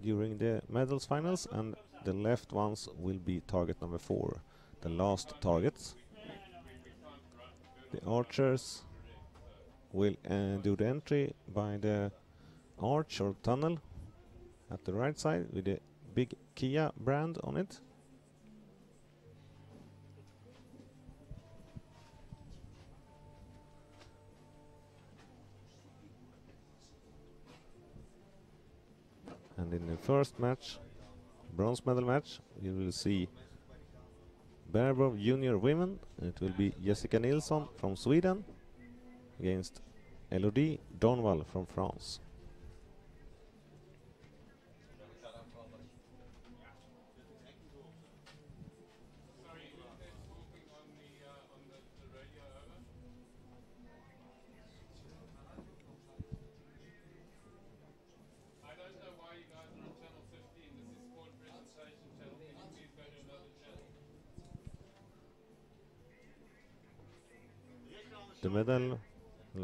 during the medals finals, and the left ones will be target number 4, the last targets. The archers will do the entry by the arch or tunnel at the right side with the big Kia brand on it. And in the first match, bronze medal match, you will see Barebow Junior Women. It will be Jessica Nilsson from Sweden against Elodie Donval from France.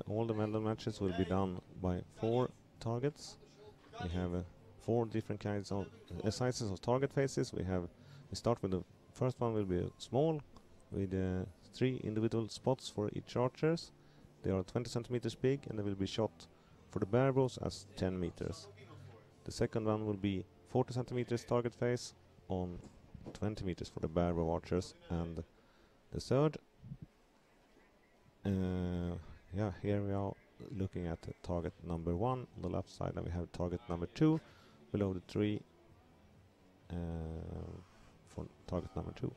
All the medal matches will be done by 4 targets. We have 4 different kinds of sizes of target faces. We start with the first one will be small with 3 individual spots for each archers. They are 20 centimeters big and they will be shot for the barebows as 10 meters. The second one will be 40 centimeters target face on 20 meters for the barebow archers, and the third here we are looking at target number 1 on the left side, and we have target number 2 below the tree for target number 2.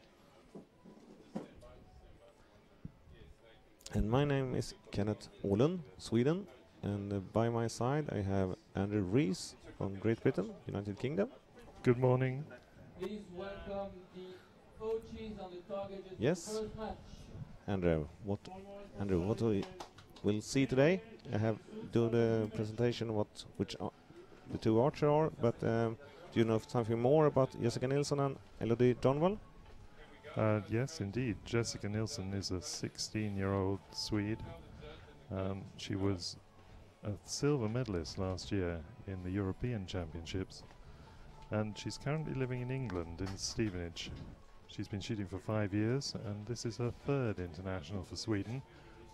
And my name is Kenneth Åhlund, Sweden, and by my side I have Andrew Rees from Great Britain, United Kingdom. Good morning. Please welcome the coaches on the target. Yes. First match. Andrew, what we will see today? I have do the presentation which the 2 archers are, but do you know something more about Jessica Nilsson and Elodie Donval? Yes, indeed. Jessica Nilsson is a 16-year-old Swede. She was a silver medalist last year in the European Championships, and she's currently living in England in Stevenage. She's been shooting for 5 years, and this is her 3rd international for Sweden,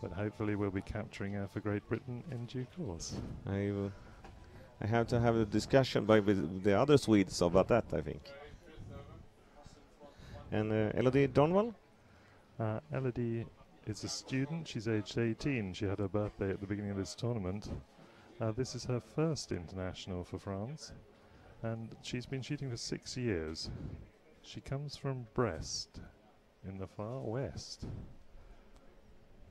but hopefully we'll be capturing her for Great Britain in due course. I have to have a discussion with the other Swedes about that, I think. And Elodie Donval? Elodie is a student. She's aged 18. She had her birthday at the beginning of this tournament. This is her 1st international for France, and she's been shooting for 6 years. She comes from Brest in the far west.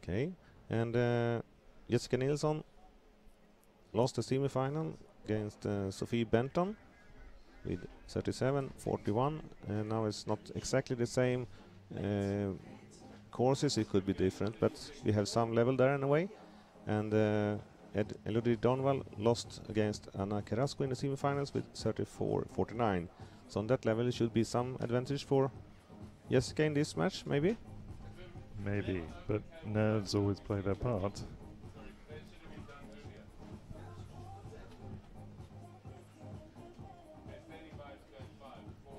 Okay, and Jessica Nilsson lost the semi-final against Sophie Benton with 37-41, and now it's not exactly the same courses, it could be different, but we have some level there in a way. And Elodie Donval lost against Anna Carrasco in the semi-finals with 34-49. So on that level it should be some advantage for Jessica in this match, maybe? Maybe, but nerves always play their part.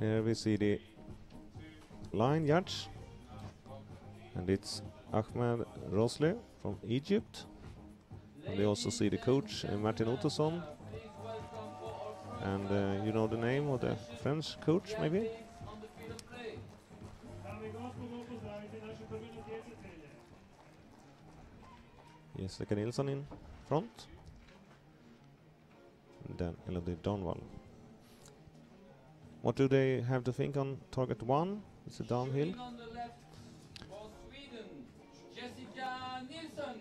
Here we see the line judge, and it's Ahmed Rosli from Egypt. And we also see the coach, Martin Ottosson. And you know the name of the French coach, maybe? Jessica Nilsson in front. And then Elodie Donval. What do they have to think on target 1? It's a downhill. On the left for Sweden, Jessica Nilsson.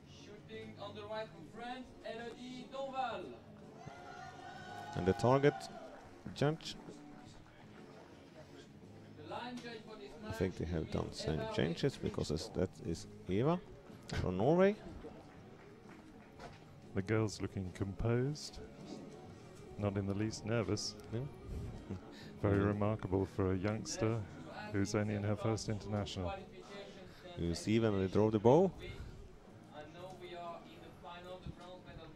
Shooting on the right from France, Elodie Donval. And the target judge, The line judge for this I match think they have done is some Eva changes because that is Eva from Norway. The girl's looking composed, not in the least nervous. Yeah. Very remarkable for a youngster who's only in her 1st international. You see when they draw the bow. I know we are in the final, the bronze medal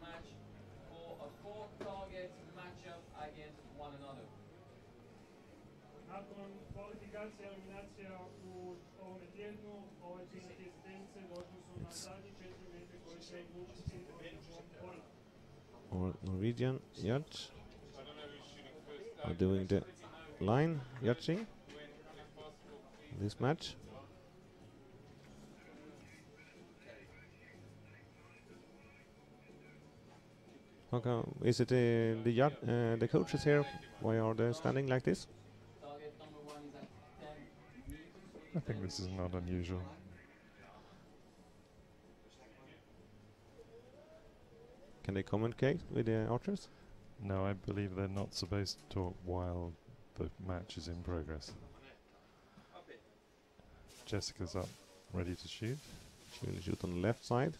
Nakon kvalifikacija, eliminacija u ovome tjednu, ove tri natjecateljice došle su na zadnje 4 metre koje će odlučiti o poredu. Our Norwegian judge are doing the line judging this match. How come, is it the coaches here? Why are they standing like this? Target number 1 is at 10 meters. I think this is not unusual. Can they communicate with the archers? No, I believe they're not supposed to talk while the match is in progress. Jessica's up, ready to shoot. She will shoot on the left side.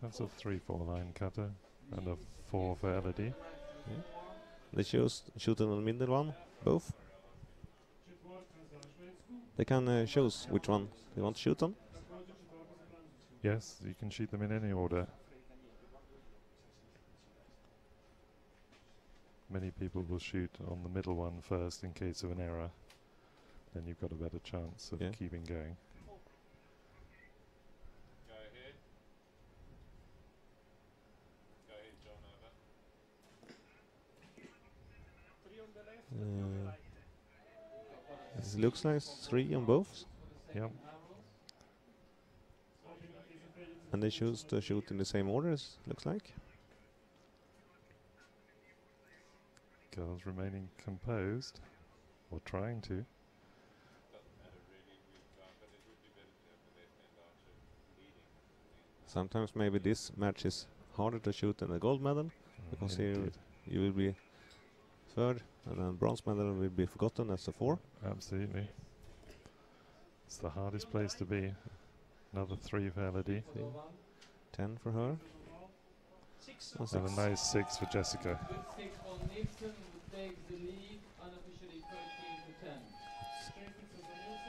That's a 3-4 line cutter and a 4 for LED. They shoot on the middle one, both. They can choose which one they want to shoot on. Yes, you can shoot them in any order. Many people will shoot on the middle one first in case of an error. Then you've got a better chance of keeping going. It looks like 3 on both. Yep. And they choose to shoot in the same order, looks like. Girls remaining composed, or trying to. Sometimes maybe this match is harder to shoot than the gold medal, because here you will be third, and then bronze medal will be forgotten as a 4. Absolutely. It's the hardest place to be. Another 3 for LED. 10 for her. And a nice 6 for Jessica. Good 6 for Nilsson, who takes the lead, unofficially 13 to 10.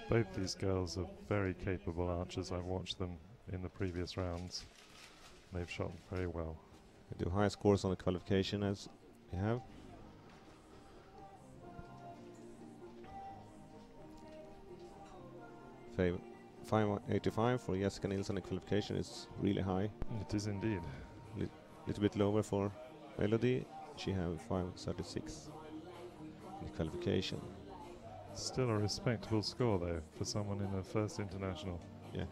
Both these girls are very capable archers. I've watched them in the previous rounds. They've shot very well. They do high scores on the qualification as we have. Fav 585 for Jessica Nilsson. The qualification is really high. It is indeed. Little bit lower for Elodie. She have 536 in the qualification. Still a respectable score though for someone in her first international. Yeah.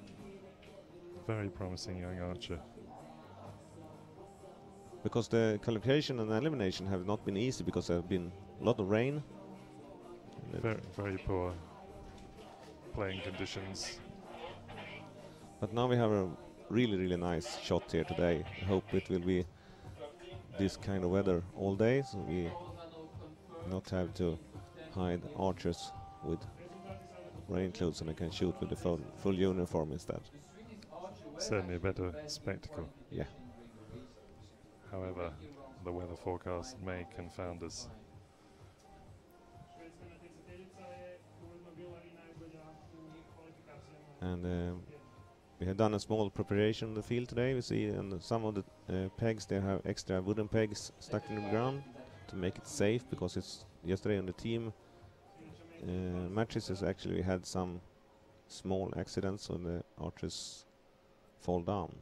Very promising young archer. Because the qualification and elimination have not been easy because there have been a lot of rain. Very, very poor playing conditions. But now we have a really, really nice shot here today. I hope it will be this kind of weather all day, so we not have to hide archers with rain clothes and they can shoot with the full uniform instead. Certainly a better spectacle. Yeah. However, the weather forecast may confound us. And we have done a small preparation in the field today. We see on some of the pegs they have extra wooden pegs stuck in the ground to make it safe, because it's yesterday on the team matches is actually we had some small accidents when the archers fall down,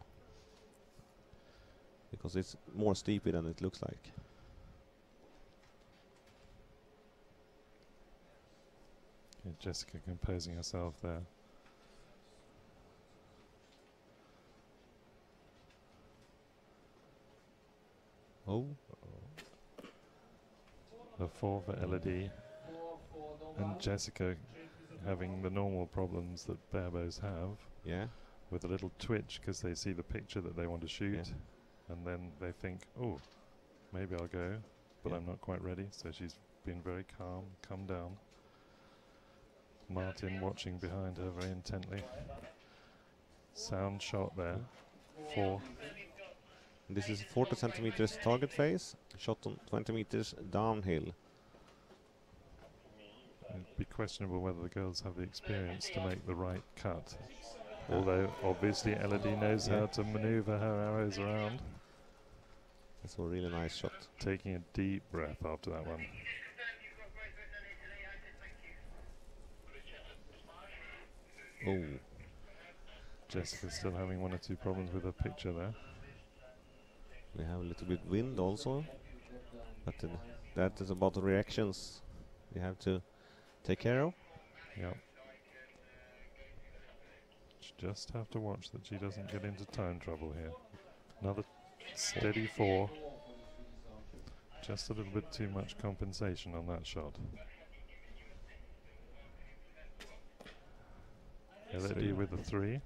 because it's more steepy than it looks like. Okay, Jessica composing herself there. Oh. The 4 for LED. And Jessica having the normal problems that Barebows have. Yeah. With a little twitch because they see the picture that they want to shoot. Yeah. And then they think, oh, maybe I'll go, but I'm not quite ready. So she's been very calm, come down. Martin watching behind her very intently. Sound shot there. 4. This is 40 centimeters target face, shot on 20 meters downhill. It'd be questionable whether the girls have the experience to make the right cut. Although obviously Elodie knows how to maneuver her arrows around. That's a really nice shot. Taking a deep breath after that one. Oh, Jessica's still having one or two problems with her picture there. we have a little bit wind also, but that is about the reactions we have to take care of. Yeah. Just have to watch that she doesn't get into time trouble here. Another steady 4. Just a little bit too much compensation on that shot. LED with a 3.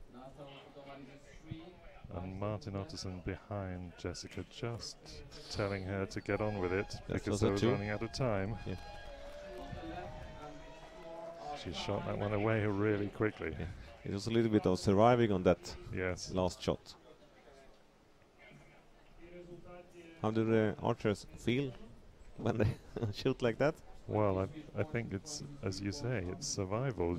And Martin Ottosson behind Jessica, just telling her to get on with it because they were running out of time. Yeah. She shot that one away really quickly. Yeah. It was a little bit of surviving on that last shot. How do the archers feel when they shoot like that? Well, I think it's, as you say, it's survival.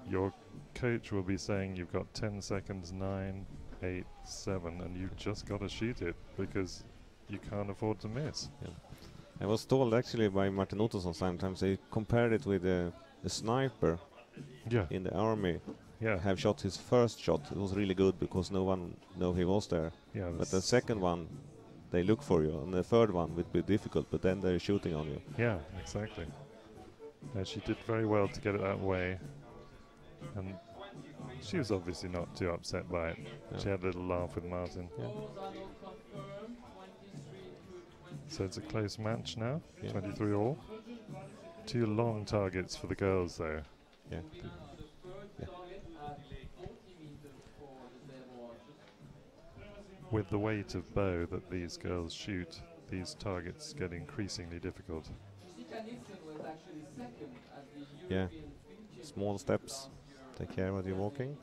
Your coach will be saying you've got 10 seconds, 9, 8, 7, and you've just got to shoot it because you can't afford to miss. Yeah. I was told actually by Martin Ottosson sometimes they compared it with a sniper in the army. Have shot his first shot. It was really good because no one knew he was there. Yeah, but the second one, they look for you, and the third one would be difficult. But then they're shooting on you. Yeah, exactly. She did very well to get it that way, and she was obviously not too upset by it. Yeah. She had a little laugh with Martin. Yeah. So it's a close match now, 23 all. 2 long targets for the girls though. Yeah. With the weight of bow that these girls shoot, these targets get increasingly difficult. Yeah, small steps. Take care when you're walking.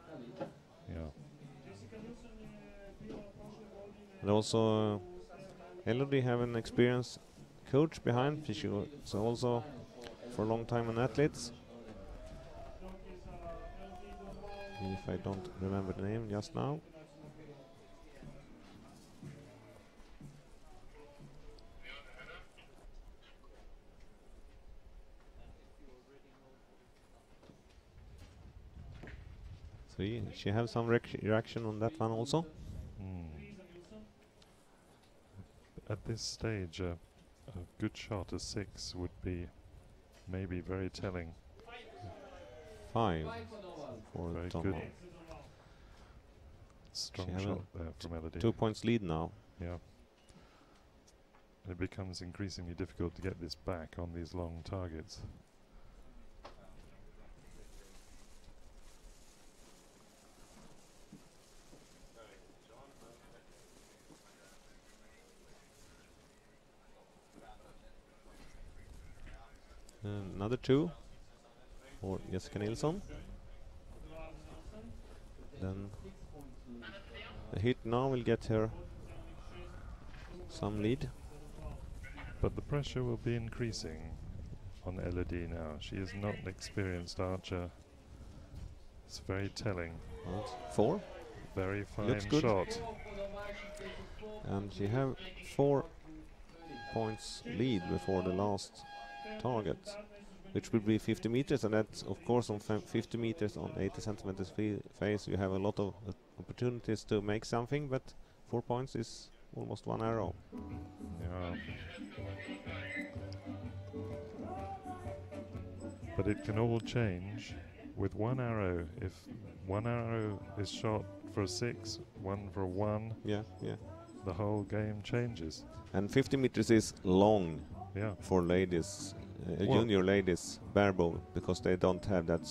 Yeah. And also, Elodie have an experienced coach behind. She was also for a long time an athlete. If I don't remember the name just now. So she have some reaction on that one also. At this stage, a good shot, a 6, would be maybe very telling. 5 for very Tom. Good. Strong shot there from Elodie. 2 points lead now. Yeah. It becomes increasingly difficult to get this back on these long targets. Another 2 for Jessica Nilsson. Then the hit now will get her some lead. But the pressure will be increasing on Elodie now. She is not an experienced archer. It's very telling. 4. Very fine Looks good. shot. And she have 4 points lead before the last target, which will be 50 meters, and that's of course on 50 meters on 80 centimeters face you have a lot of opportunities to make something, but 4 points is almost 1 arrow. Yeah. But it can all change with 1 arrow. If 1 arrow is shot for a 6, 1 for a 1, the whole game changes. And 50 meters is long for ladies, junior ladies, barebow, because they don't have that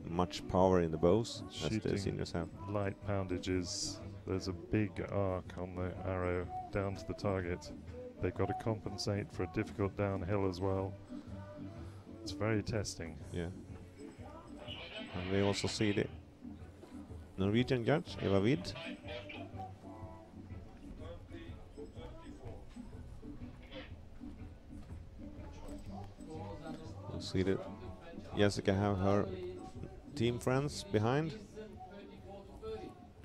much power in the bows as the seniors have. Light poundages, there's a big arc on the arrow down to the target. They've got to compensate for a difficult downhill as well. It's very testing. Yeah. And we also see the Norwegian judge, Eva Widd. You see that Jessica have her team friends behind.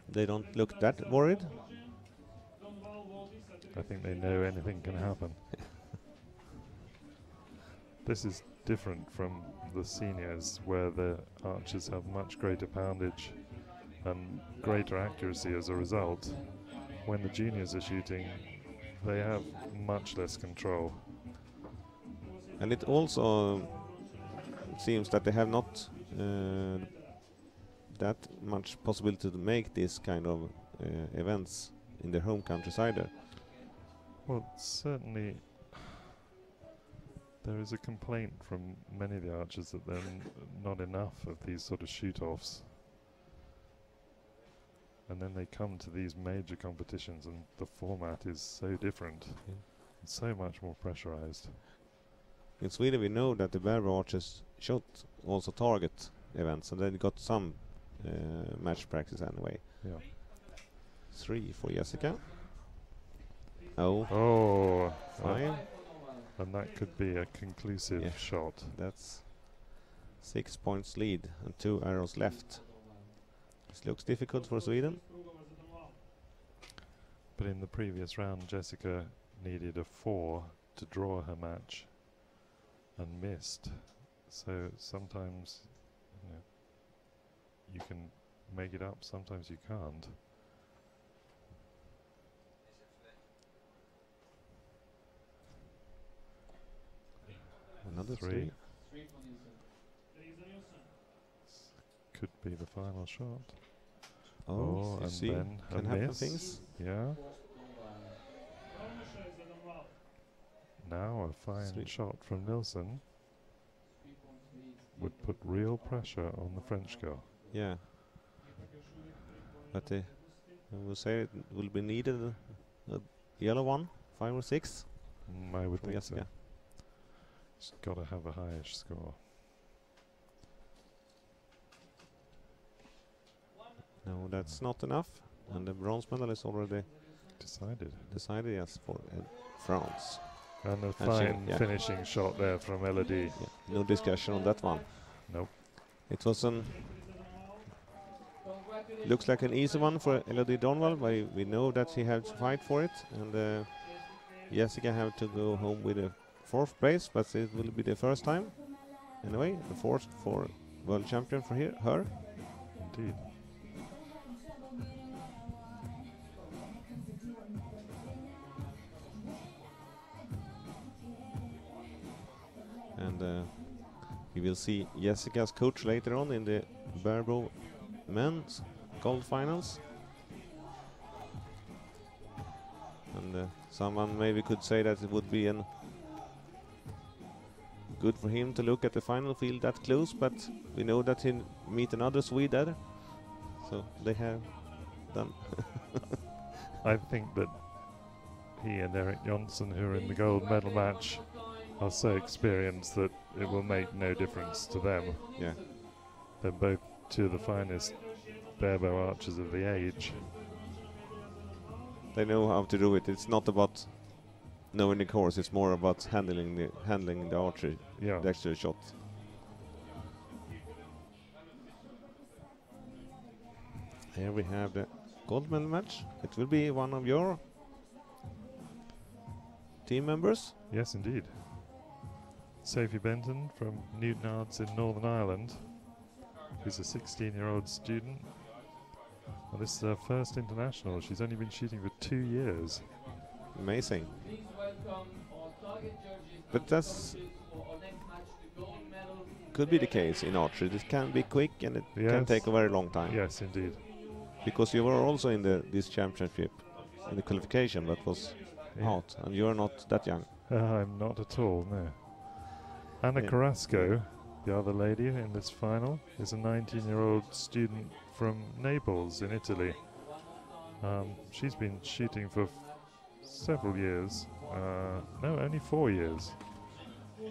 They don't look that worried. I think they know anything can happen. This is different from the seniors, where the archers have much greater poundage and greater accuracy as a result. When the juniors are shooting, they have much less control. And it also seems that they have not that much possibility to make this kind of events in their home countries either. Well, certainly there is a complaint from many of the archers that there are not enough of these sort of shoot-offs. And then they come to these major competitions and the format is so different. It's so much more pressurized. In Sweden we know that the Barebow archers shot also target events, and then got some match practice anyway. Yeah. 3 for Jessica. Oh, Oh, 5. and that could be a conclusive Yeah. shot. That's 6 points lead and 2 arrows left. This looks difficult for Sweden. But in the previous round, Jessica needed a 4 to draw her match and missed. So sometimes, you know, you can make it up, sometimes you can't. Another 3. 3 for Nielsen. Could be the final shot. Oh, you and see, then a can happen miss. things. Yeah. Now a fine 3. shot from Nilsson 3 points lead. would put real pressure on the French girl. Yeah. But I will say it will be needed a yellow one, 5 or 6. I would from think so. Jessica. She's got to have a highish score. No, that's not enough. And the bronze medal is already Decided. decided, yes, for France. And a And fine yeah. finishing shot there from Elodie. Yeah, no discussion on that one. Nope. It was looks like an easy one for Elodie Donwell, but we know that she had to fight for it, and Jessica have to go home with a 4th place, but it will be the first time. Anyway, the 4th for world champion for her. Indeed. And we will see Jessica's coach later on in the Barebow men's gold finals. And someone maybe could say that it would be good for him to look at the final field that close, but we know that he'll meet another Swede there. So they have done. I think that he and Eric Johnson, who are in the gold medal match, are so experienced that it will make no difference to them. Yeah. They're both two of the finest barebow archers of the age. They know how to do it. It's not about knowing the course. It's more about handling the archery, Yeah. the actual shot. Here we have the gold medal match. It will be one of your team members. Yes, indeed. Sophie Benton from Newtonards in Northern Ireland, who's a 16-year-old student. Well, this is her first international. She's only been shooting for 2 years. Amazing. Please welcome our target judges. But that's For our next match, the gold medal. could be the case in archery. It can be quick and it can Yes. take a very long time. Yes, indeed. Because you were also in this championship in the qualification that was Yeah. out, and you are not that young. I'm not at all, no. Anna Yeah. Carrasco, the other lady in this final, is a 19-year-old student from Naples in Italy. She's been shooting for several years. No, only 4 years.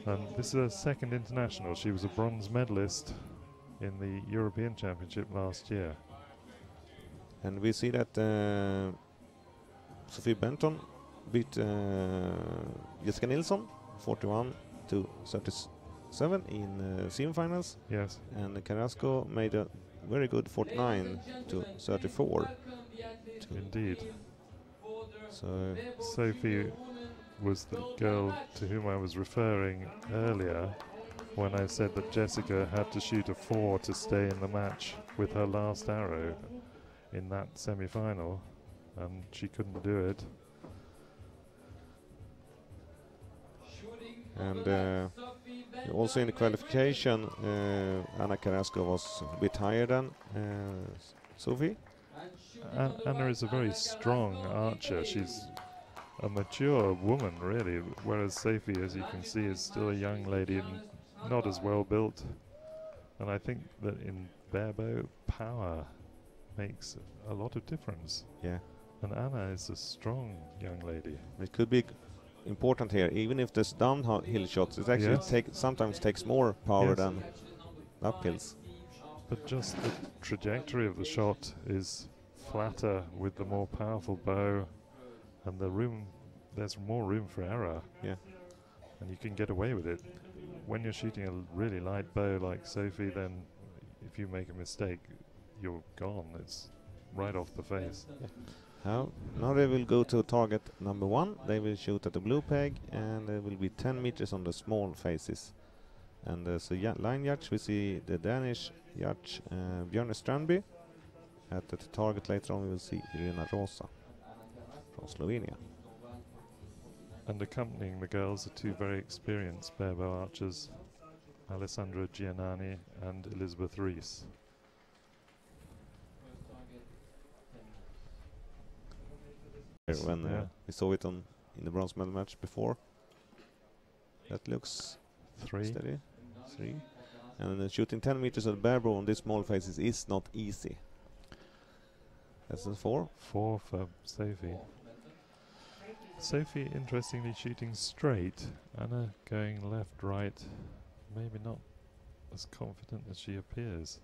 And this is her second international. She was a bronze medalist in the European Championship last year. And we see that Sophie Benton beat Jessica Nilsson 41-37 in semifinals, Yes. and Carrasco made a very good 49-34. Indeed. So Sophie was the girl to whom I was referring earlier when I said that Jessica had to shoot a 4 to stay in the match with her last arrow in that semi-final, and she couldn't do it. and also in the qualification, Anna Carrasco was a bit higher than Sophie. Anna is a very strong archer. She's a mature woman, really, whereas Sophie, as you can see, is still a young lady and not as well built. And I think that in Barebow, power makes a lot of difference. Yeah, And Anna is a strong young lady. it could be important here, even if there's downhill shots. It actually Yes. sometimes takes more power Yes. than uphills. But just the trajectory of the shot is flatter with the more powerful bow, and there's more room for error. Yeah. And you can get away with it. When you're shooting a really light bow like Sophie, then if you make a mistake, you're gone. It's right off the face. Now they will go to target number 1. They will shoot at the blue peg, and there will be 10 meters on the small faces. And as a line judge, we see the Danish judge Björn Strandby. At the target later on, we will see Irina Rosa from Slovenia. And accompanying the girls are 2 very experienced barebow archers, Alessandra Giannani and Elizabeth Rees. When Yeah. we saw it in the bronze medal match before. That looks 3. steady. 3. And shooting 10 meters at Barebow on these small faces is not easy. That's a 4. 4 for Sophie. Sophie, interestingly, shooting straight. Anna going left, right. Maybe not as confident as she appears.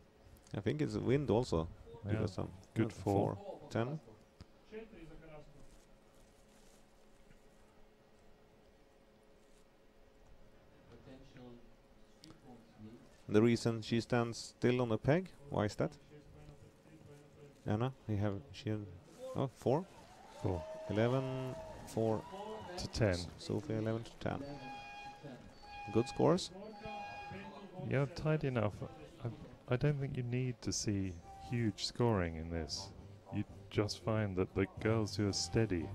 I think it's wind also. Yeah, Because good 4. 10. The reason she stands still on the peg, why is that? Anna, she had 4. 4 11, 4 to 10. Sophie 11 to 10. Good scores. Yeah, tight enough. I don't think you need to see huge scoring in this. You just find that the girls who are steady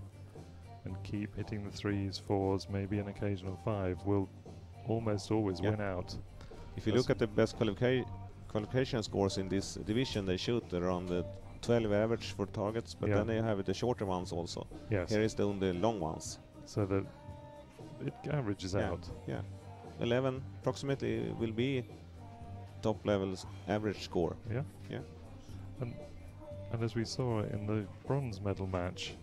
and keep hitting the 3s, 4s, maybe an occasional 5 will almost always win out. If you look at the best qualification scores in this division, they shoot around the 12 average for targets, but then they have the shorter ones also. Yes. Here is the only long ones. So that it averages out. Yeah. 11 approximately will be top level's average score. Yeah. Yeah. And as we saw in the bronze medal match,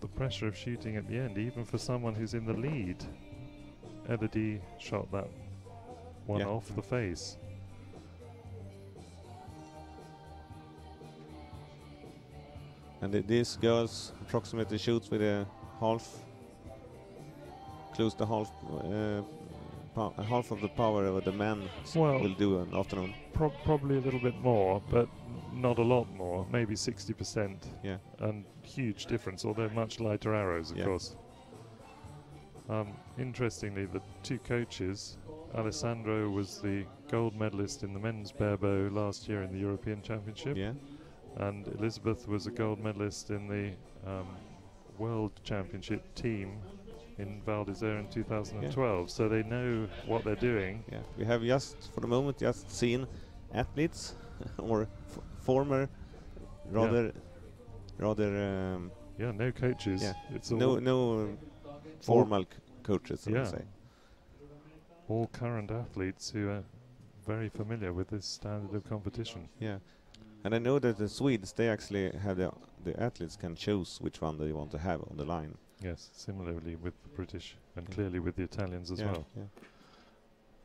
the pressure of shooting at the end, even for someone who's in the lead, Elodie shot that one off the face. And these girls approximately shoots with a close to half of the power of the men will do an afternoon. Probably a little bit more, but not a lot more, maybe 60%. Yeah. And huge difference, although much lighter arrows, of course. Interestingly, the 2 coaches, Alessandro was the gold medalist in the men's barebow last year in the European Championship. Yeah. And Elizabeth was a gold medalist in the World Championship team in Val d'Isère in 2012. So they know what they're doing. Yeah. We have for the moment, seen athletes or former no coaches. Yeah. It's no formal coaches, I would say. All current athletes who are very familiar with this standard of competition. Yeah. And I know that the Swedes, they actually have the athletes can choose which one they want to have on the line. Yes, similarly with the British and clearly with the Italians as well. Yeah.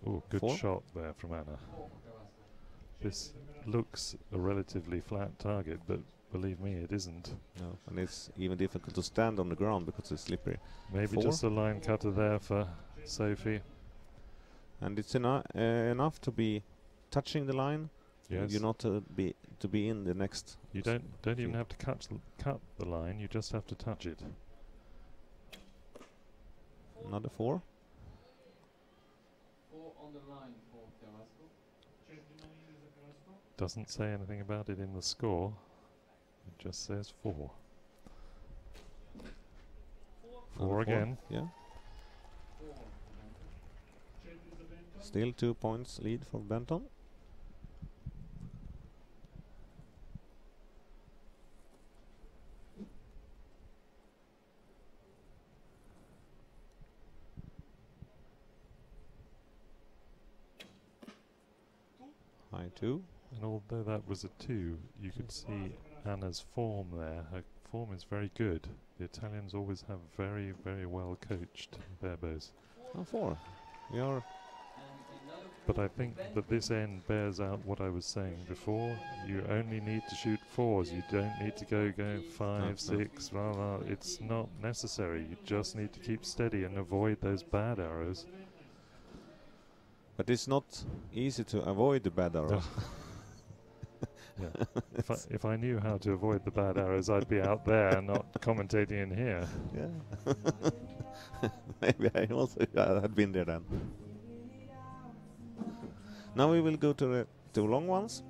Oh, good 4. shot there from Anna. This looks a relatively flat target, but believe me, it isn't. No, and it's even difficult to stand on the ground because it's slippery. Maybe 4. just a line cutter there for Sophie. And it's enough to be touching the line, Yes. You're not to be in the next. You don't even few. have to cut the line. You just have to touch it. Another 4. 4 on the line for Carrasco. Doesn't say anything about it in the score. It just says 4. Another 4 again. Yeah. 4. Still 2 points lead for Benton. High 2. And although that was a 2, you could see Anna's form there. Her form is very good. The Italians always have very, very well coached barebows. 4. We are. But I think that this end bears out what I was saying before. You only need to shoot 4s. You don't need to go 5, 6, blah, blah. It's not necessary. You just need to keep steady and avoid those bad arrows. But it's not easy to avoid the bad arrows. Yeah. If I knew how to avoid the bad arrows, I'd be out there, not commentating in here. Yeah. Maybe I also had been there then. Now we will go to the 2 long ones.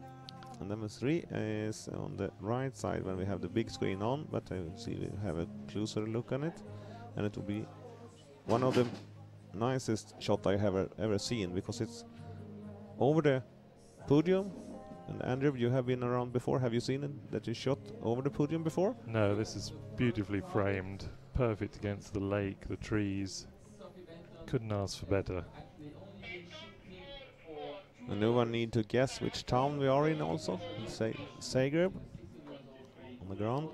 And number 3 is on the right side when we have the big screen on, but I see we have a closer look on it. And it will be one of the nicest shot I have ever seen, because it's over the podium. And Andrew, you have been around before. Have you seen it, that you shot over the podium before? No, this is beautifully framed, perfect against the lake, the trees. Couldn't ask for better. And no one need to guess which town we are in also. Say Zagreb on the ground.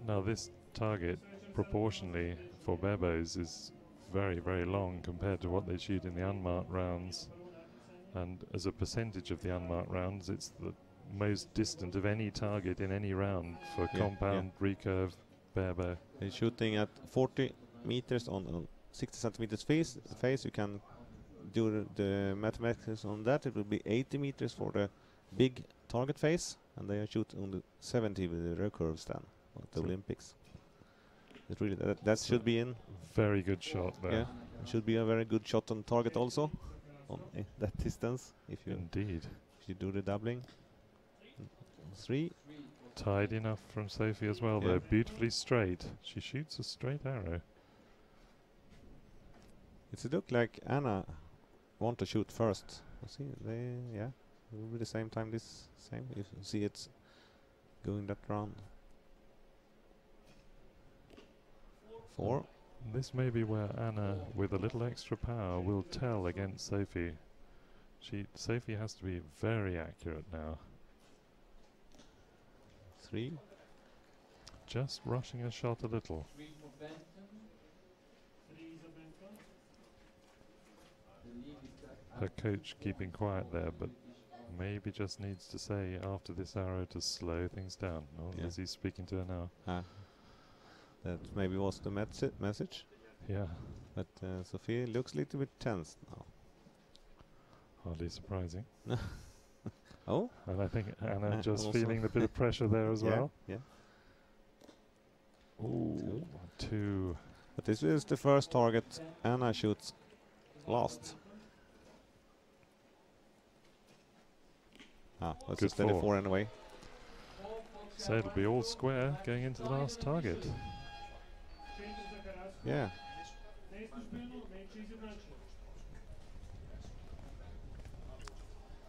Now this target, proportionally for barebows, is very, very long compared to what they shoot in the unmarked rounds. And as a percentage of the unmarked rounds, it's the most distant of any target in any round for compound, recurve, barebow. They're shooting at 40 meters on 60 centimeters face. You can do the mathematics on that. It will be 80 meters for the big target face, and they are shooting on the 70 with the recurve stand at the Olympics. It really that should be in. Very good shot there. Yeah, it should be a very good shot on target also, on that distance. If you do the doubling. 3. Tied enough from Sophie as well, though. Beautifully straight. She shoots a straight arrow. It look like Anna want to shoot first. See, it will be the same time. This same. If you see it's going that round. 4. This may be where Anna, with a little extra power, will tell against Sophie. Sophie has to be very accurate now. 3. Just rushing a shot a little. Her coach keeping quiet there, but maybe just needs to say after this arrow to slow things down. Oh, is he speaking to her now? That maybe was the message. Yeah. But Sophie looks a little bit tense now. Hardly surprising. Oh? And I think Anna just feeling a bit of pressure there as well. Yeah. Ooh, 2. But this is the first target Anna shoots last. That's a steady 4 anyway. So it'll be all square going into the last target. Yeah.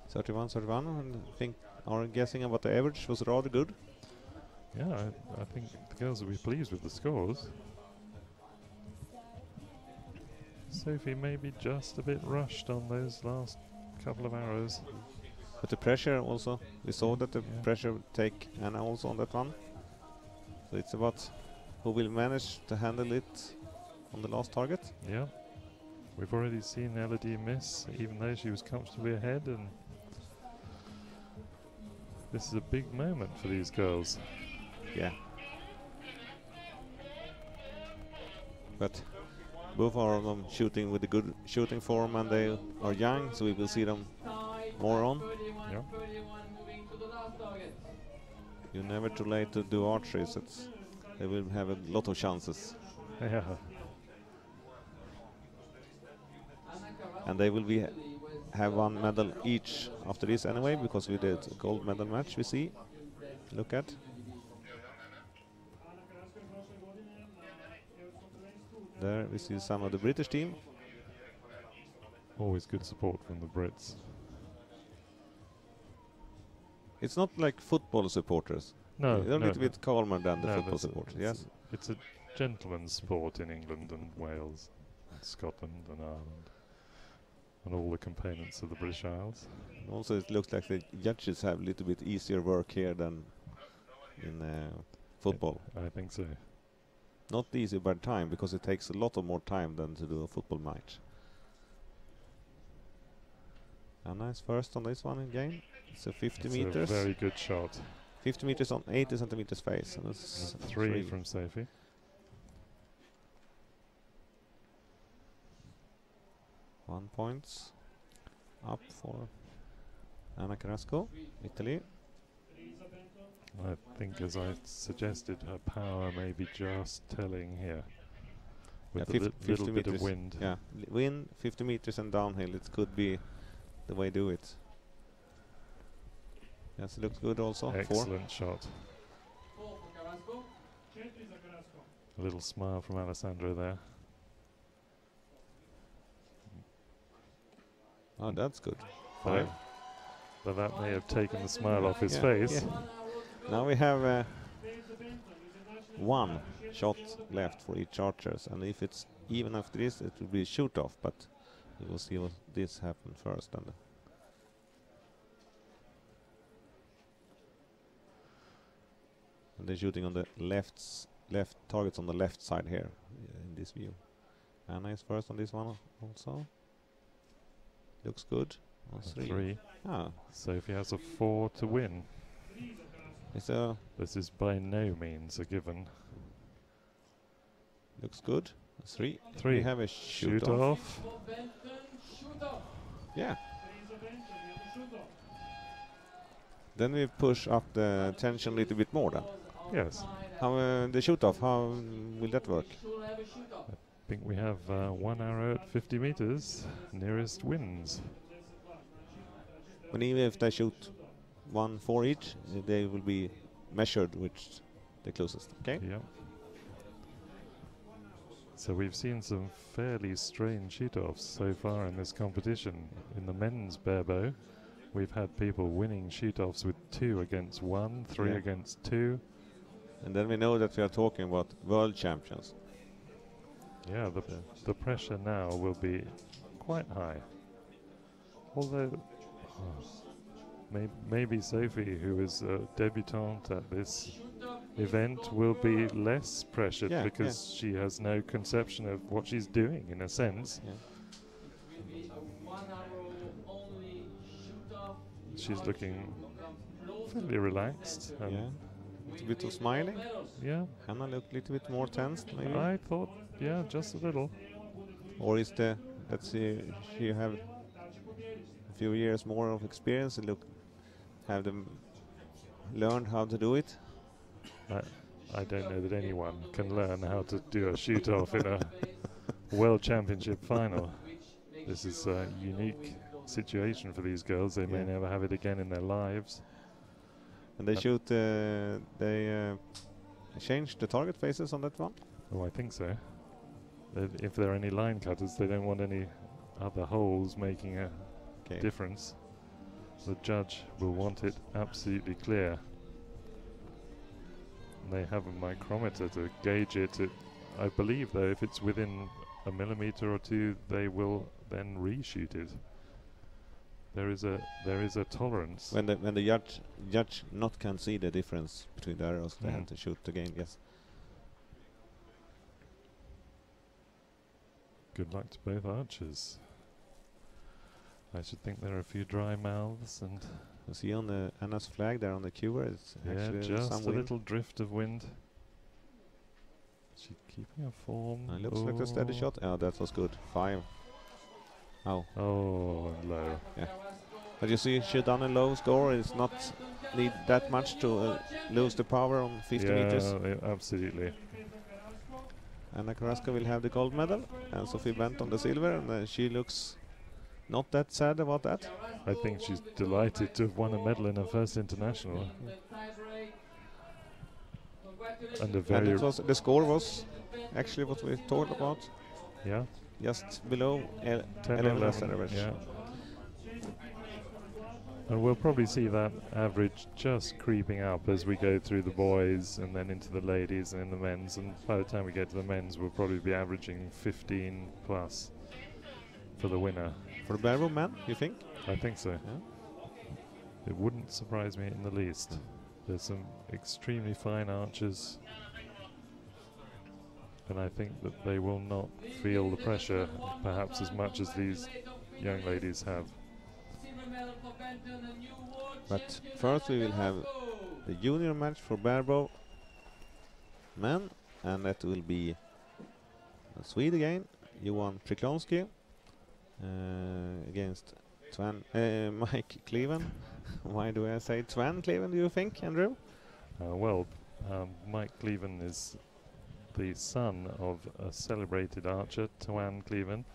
31, and I think our guessing about the average was rather good. Yeah, I think the girls will be pleased with the scores. Sophie maybe just a bit rushed on those last couple of arrows. But the pressure also, we saw that the pressure would take Anna also on that one. So it's about who will manage to handle it on the last target. Yeah, we've already seen Elodie miss, even though she was comfortably ahead, and this is a big moment for these girls. Yeah. But both are of them shooting with a good shooting form, and they are young, so we will see them more on. Yeah. 31 moving to the last target. You're never too late to do archery, so they will have a lot of chances. Yeah. And they will have one medal each after this anyway, because we did a gold medal match we see. Look at. There we see some of the British team. Always good support from the Brits. It's not like football supporters. No, They're a no, little bit calmer than the no, football that's a- supporters, it's yes? It's a gentleman's sport in England and Wales, and Scotland and Ireland, and all the components of the British Isles. Also, it looks like the judges have a little bit easier work here than in football. I think so. Not easy by time, because it takes a lot of more time than to do a football match. A nice first on this one again. It's a 50 It's meters. a very good shot. 50 meters on 80 centimeters face. And it's And three from Sophie. One point up for Anna Carrasco, Italy. I think, as I suggested, her power may be just telling here. With Yeah, a little bit meters. of wind. Yeah, wind, 50 meters and downhill. It could be the way to do it. Yes, it looks good also. Excellent shot. 4 for Carrasco. A little smile from Alessandro there. Oh, that's good. But 5. but that may have taken the smile off his Yeah, face. yeah. Now we have one shot left for each archers, and if it's even after this, it will be shoot off. But we will see what this happen first. And they're shooting on the left targets on the left side here in this view. Anna is first on this one also. Looks good. On A 3. 3. Ah, Sophie has a 4 to win. it's a This is by no means a given. looks good. 3. 3. We have a shoot Shoot off. off. For Benton, shoot off. Yeah. Then we push up the tension a little bit more then. Yes. How the shoot off, how will that work? Should have a shoot off. I think we have 1 arrow at 50 meters. Nearest wins. But even if they shoot 1 for each, they will be measured which the closest. Okay? Yeah. So we've seen some fairly strange shoot-offs so far in this competition. In the men's barebow, we've had people winning shoot-offs with 2 against 1, 3 Yeah. against 2. And then we know that we are talking about world champions. Yeah, the pressure now will be quite high. Although, maybe Sophie, who is a debutante at this event, will be less pressured Yeah, because she has no conception of what she's doing, in a sense. Yeah. It will be a 1 arrow only shoot off. She's looking fairly relaxed. And Yeah. A little bit of smiling. yeah, Anna looked a little bit more tensed maybe. I thought, yeah, just a little. Or is the, let's see, she have a few years more of experience and have them learned how to do it? I don't know that anyone can learn how to do a shoot-off in a World Championship final. This is a unique situation for these girls. They may Yeah. never have it again in their lives. And they shoot, they changed the target faces on that one? Oh, I think so. If there are any line cutters, they don't want any other holes making a Okay. difference. The judge will want it absolutely clear. They have a micrometer to gauge it. I believe, though, if it's within a millimeter or 2, they will then reshoot it. There is a tolerance. When the judge not can see the difference between the arrows, they have to shoot again. Yes. Good luck to both archers. I should think there are a few dry mouths and You see on the Anna's flag there on the cue, it's yeah, actually just some a wind. little drift of wind. She's keeping her form. It looks like a steady shot. Oh, that was good. 5. Oh. Oh, and low. Yeah. But you see, she done a low score. It's not need that much to lose the power on 50 meters. Absolutely. Anna Carrasco will have the gold medal, and Sophie Bent on the silver, and she looks not that sad about that. I think she's delighted to have won a medal in her first international. And a And very it was, the score was actually what we talked about, yeah, just below 10 or 11 11. average. Yeah. And we'll probably see that average just creeping up as we go through the boys and then into the ladies and in the men's. And by the time we get to the men's, we'll probably be averaging 15 plus for the winner. For the Barebow man, you think? I think so. Yeah. It wouldn't surprise me in the least. There's some extremely fine archers, and I think that they will not feel the pressure perhaps as much as these young ladies have. But first we will have the junior match for Barebow men, and that will be a Swede again, Johan Preklonsky against Mike Cleven. Why do I say Twan Cleven, do you think, Andrew? Mike Cleven is the son of a celebrated archer, Twan Cleven,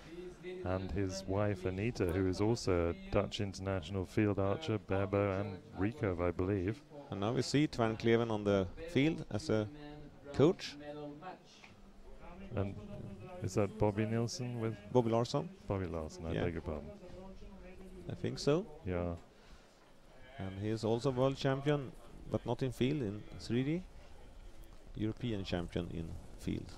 and his wife Anita, who is also a Dutch international field archer, Barebow and Recurve, I believe. And now we see Twan Cleven on the field as a coach. And is that Bobby Nilsson with Bobby Larsson? Bobby Larson, I Yeah. beg your pardon. I think so. Yeah. And he is also world champion, but not in field, in 3D. European champion in field.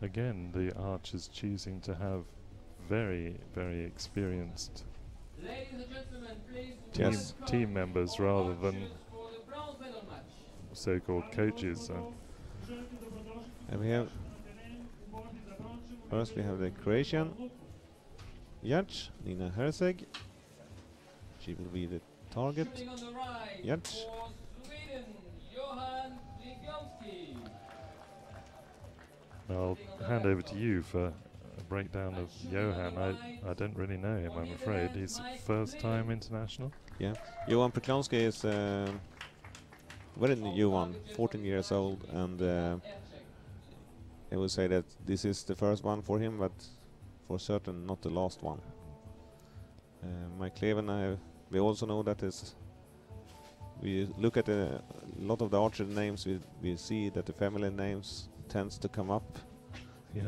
Again, the archers choosing to have very, very experienced Yes. team members rather than so-called coaches. And we have first we have the Croatian judge, Nina Herzeg. She will be the target judge. I'll hand over to you for a breakdown of Johan. I don't really know him, I'm afraid. He's first time international. Yeah, Johan Preklonsky is very new one, 14 years old, and I would say that this is the first one for him, but for certain not the last one. Mike Cleven, we also know that is. We look at a lot of the archer names. We see that the family names tends to come up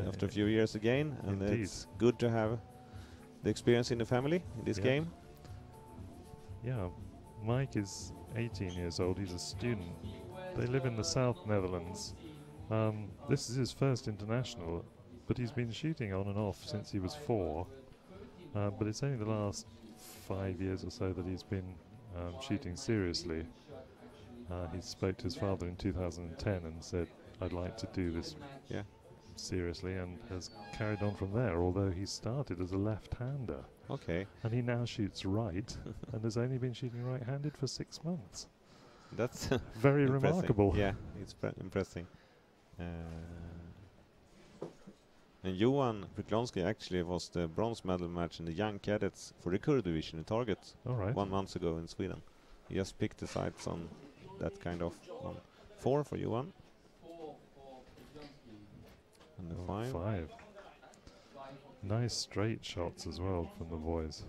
after a few years again, and Indeed. it's good to have the experience in the family in this game. Yeah, Mike is 18 years old. He's a student. They live in the South Netherlands. This is his first international, but he's been shooting on and off since he was 4. But it's only the last 5 years or so that he's been shooting seriously. He spoke to his father in 2010 and said, "I'd like to do this seriously," and has carried on from there, although he started as a left-hander. Okay. And he now shoots right and has only been shooting right-handed for 6 months. That's very impressive. remarkable. Yeah, it's impressive. And Johan Preklonsky actually was the bronze medal match in the young cadets for the Recurve division in Target 1 month ago in Sweden. He just picked the sights on that kind of 4 for Johan. And the 5. Nice straight shots as well from the boys.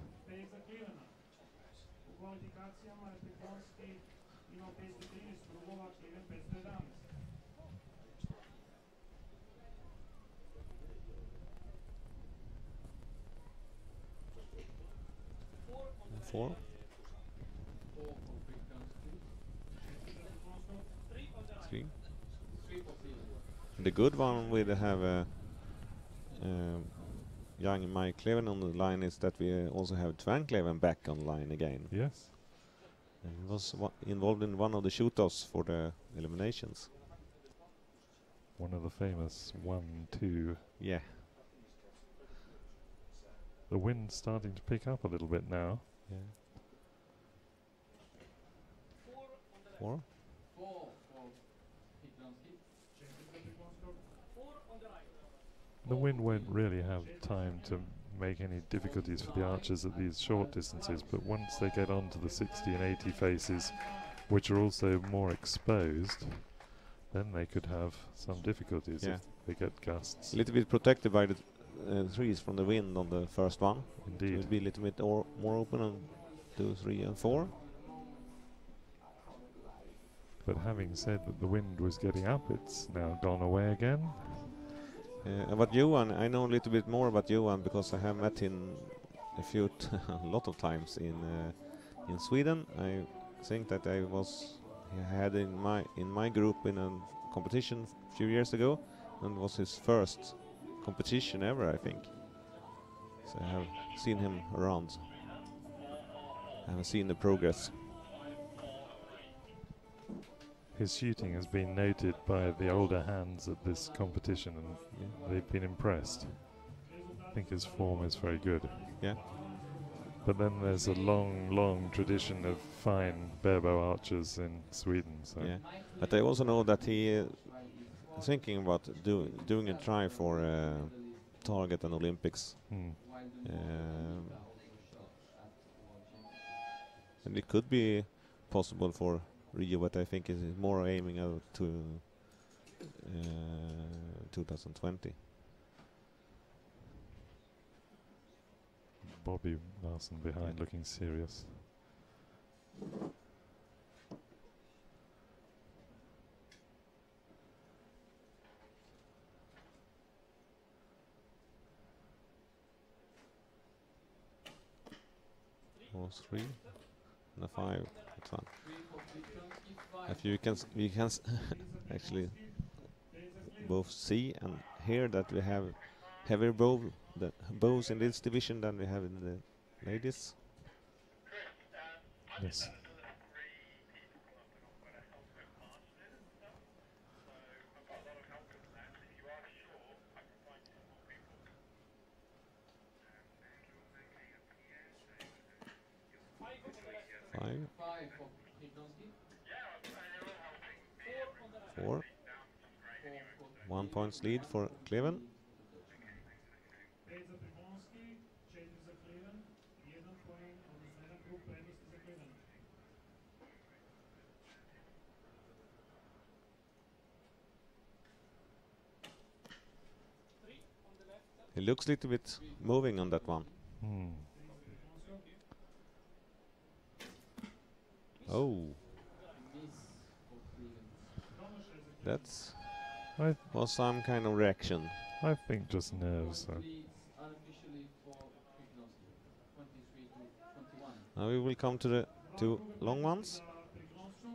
Four. Three. The good one we have young Mike Cleven on the line is that we also have Twan Cleven back on line again. Yes. And he was involved in one of the shoot-offs for the eliminations. One of the famous 1-2. Yeah. The wind's starting to pick up a little bit now. Yeah. 4. The wind won't really have time to make any difficulties for the archers at these short distances, but once they get onto the 60 and 80 faces, which are also more exposed, then they could have some difficulties Yeah. if they get gusts. A little bit protected by the trees from the wind on the first one. It Indeed. will be a little bit more open on 2, 3 and 4. But having said that the wind was getting up, it's now gone away again. About Johan, I know a little bit more about Johan because I have met him a lot of times in Sweden. I think that he had in my group in a competition a few years ago, and it was his first competition ever, I think. So I have seen him around. I haven't seen the progress. His shooting has been noted by the older hands at this competition, and they've been impressed. I think his form is very good. Yeah. But then there's a long, long tradition of fine barebow archers in Sweden. So Yeah, but I also know that he is thinking about doing a try for target and Olympics. And it could be possible for Rio, but I think is more aiming out to 2020. Bobby Larson behind, looking serious. Or 3 and a 5. That's fine. If you can actually both see and hear that we have heavier bows in this division than we have in the ladies. Yes. Five. 4. 1 point lead for Cleven. He looks a little bit moving on that one. Oh. That's was some kind of reaction. I think just nerves. Now we will come to the 2 long ones.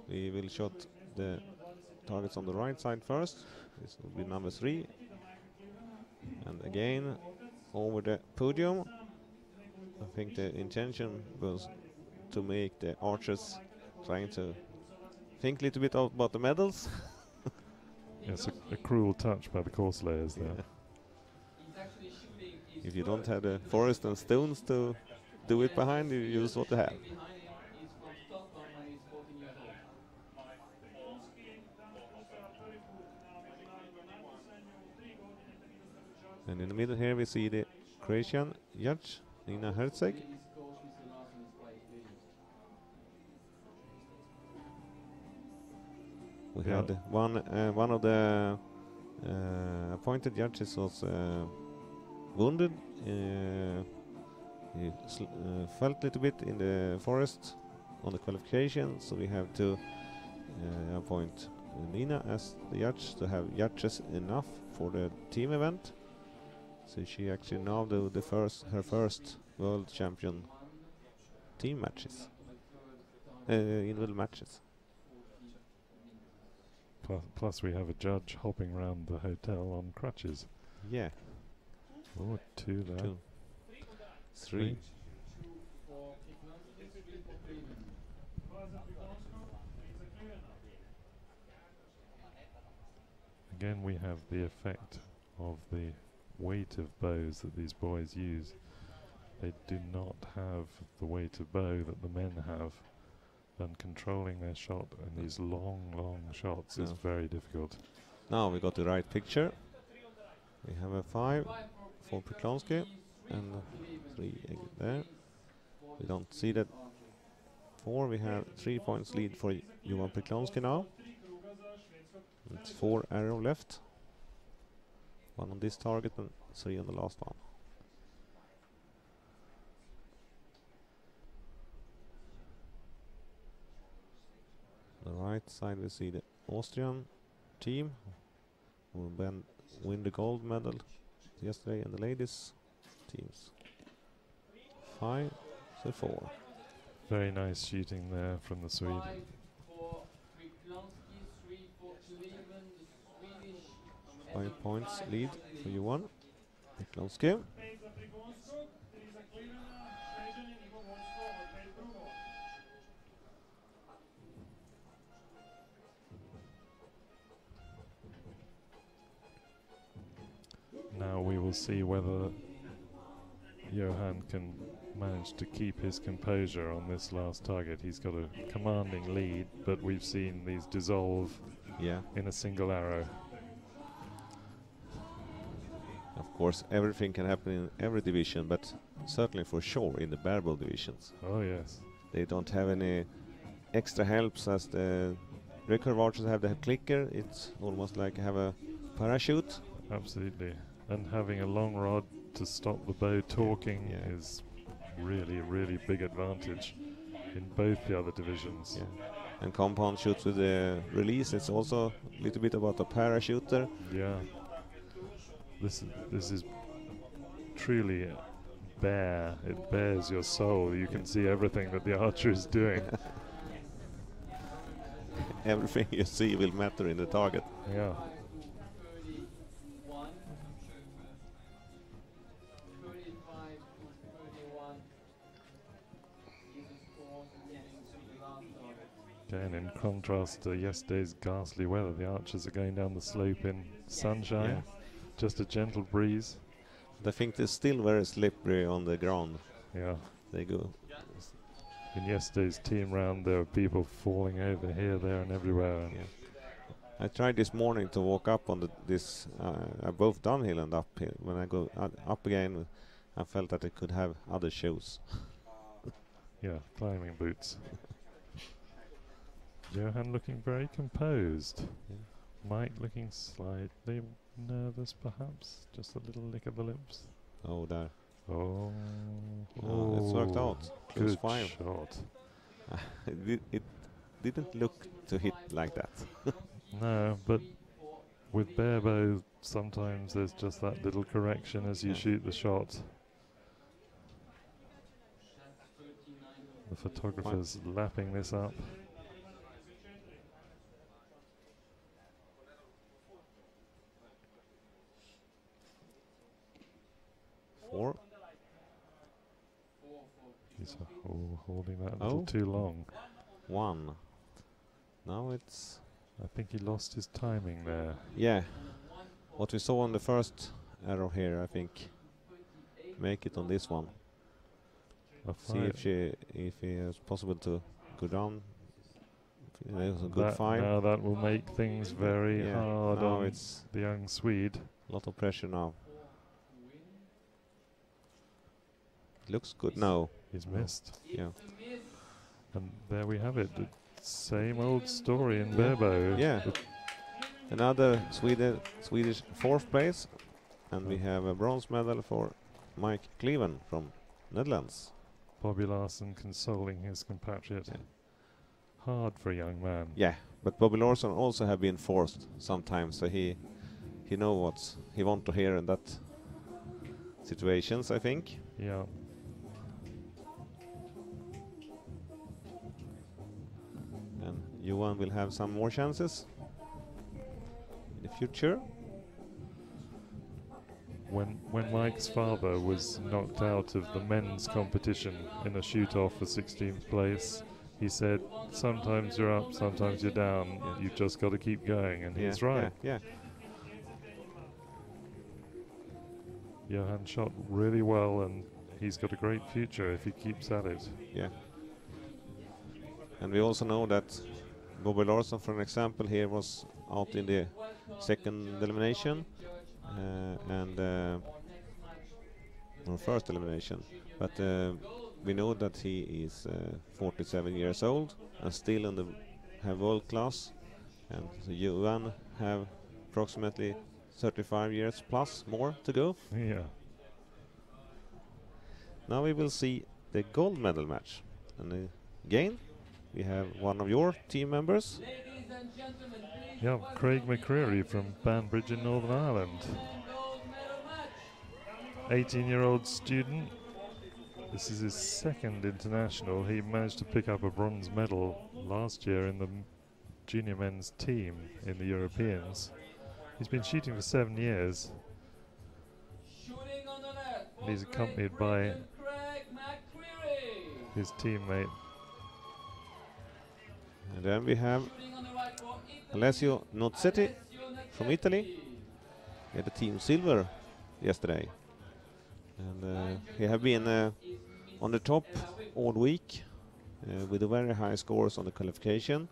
We will shot the targets on the right side first. This will be number 3. And again, over the podium. I think the intention was to make the archers trying to think a little bit about the medals. Yes, a cruel touch by the course layers there. If you don't have the forest and stones to do it behind, you use what you have. And in the middle here we see the Croatian judge, Nina Herzeg. We had one of the appointed judges was wounded. He felt a little bit in the forest on the qualification, so we have to appoint Nina as the judge to have judges enough for the team event. So she actually now do her first world champion team matches, individual matches. Plus we have a judge hopping around the hotel on crutches. Yeah. Oh, 2 there. 2. 3. Again we have the effect of the weight of bows that these boys use. They do not have the weight of bow that the men have, and controlling their shot in these long shots is very difficult. Now we got the right picture. We have a 5 for Priklonsky and 3 there. We don't see that 4. We have 3 points lead for Johan Priklonsky now. It's 4 arrow left. 1 on this target and 3 on the last one. On the right side we see the Austrian team who win the gold medal yesterday, and the ladies teams. 5 to 4. Very nice shooting there from the Swede. 5 for Priklonsky, 3 for Kleven, the Swedish. 5 points lead for Johan Priklonsky. Now we will see whether Johan can manage to keep his composure on this last target. He's got a commanding lead, but we've seen these dissolve in a single arrow. Of course, everything can happen in every division, but certainly for sure in the Barebow divisions. Oh yes. They don't have any extra helps as the Recurve archers have the clicker. It's almost like have a parachute. Absolutely. And having a long rod to stop the bow talking is really, really big advantage in both the other divisions. Yeah. And compound shoots with the release, it's also a little bit about a parachuter. Yeah. This is truly bare. It bears your soul. You can see everything that the archer is doing. Everything you see will matter in the target. Yeah. 31, 35 to 31. Even scores getting to the last target. Again, in contrast to yesterday's ghastly weather, the archers are going down the slope in sunshine. Yeah. Just a gentle breeze. I think they're still very slippery on the ground. Yeah. They go. In yesterday's team round, there were people falling over here, there, and everywhere. And I tried this morning to walk up on this, both downhill and uphill. When I go up again, I felt that I could have other shoes. yeah, climbing boots. Johan looking very composed. Yeah. Mike looking slightly nervous, perhaps. Just a little lick of the lips. Oh, there. Oh, It's worked out. Close Good 5. shot. It didn't look to hit like that. No, but with Barebow, sometimes there's just that little correction as you shoot the shot. The photographer's lapping this up. Four. He's holding that a little too long. 1. Now it's... I think he lost his timing there. Yeah. What we saw on the first arrow here, I think, make it on this one. See if it's possible to go down. It was a good 5. Now that will make things very hard now on it's the young Swede. a lot of pressure now. It looks good now. He's missed. Yeah. And there we have it. The same old story in Barebow. Yeah. Another Swedish 4th place. And we have a bronze medal for Mike Kleven from Netherlands. Bobby Larson consoling his compatriot. Yeah. Hard for a young man. Yeah, but Bobby Larson also have been forced sometimes, so he know what he want to hear in that situations, I think. Yeah. And Johan will have some more chances in the future. When Mike's father was knocked out of the men's competition in a shoot-off for 16th place, he said, sometimes you're up, sometimes you're down, you've just got to keep going, and he's right. Yeah. Johan shot really well, and he's got a great future if he keeps at it. Yeah. And we also know that Bobby Larson, for an example, here was out in the second elimination, and on first elimination. But we know that he is 47 years old and still in the have world class, and Johan have approximately 35 years plus more to go. Yeah. Now we will see the gold medal match, and again we have one of your team members. Ladies and gentlemen, please Yeah, welcome Craig the McCreary from Banbridge in Northern Ireland. gold medal match. 18-year-old student. This is his second international. He managed to pick up a bronze medal last year in the junior men's team in the Europeans. He's been shooting for 7 years. Shooting on the left. And he's accompanied by Craig McCreary. his teammate. And then we have Shooting on the right for Italy. Alessio Nozzetti Alessio from Nozzetti. Italy. He had the team silver yesterday, and he have been on the top all week with a very high scores on the qualification.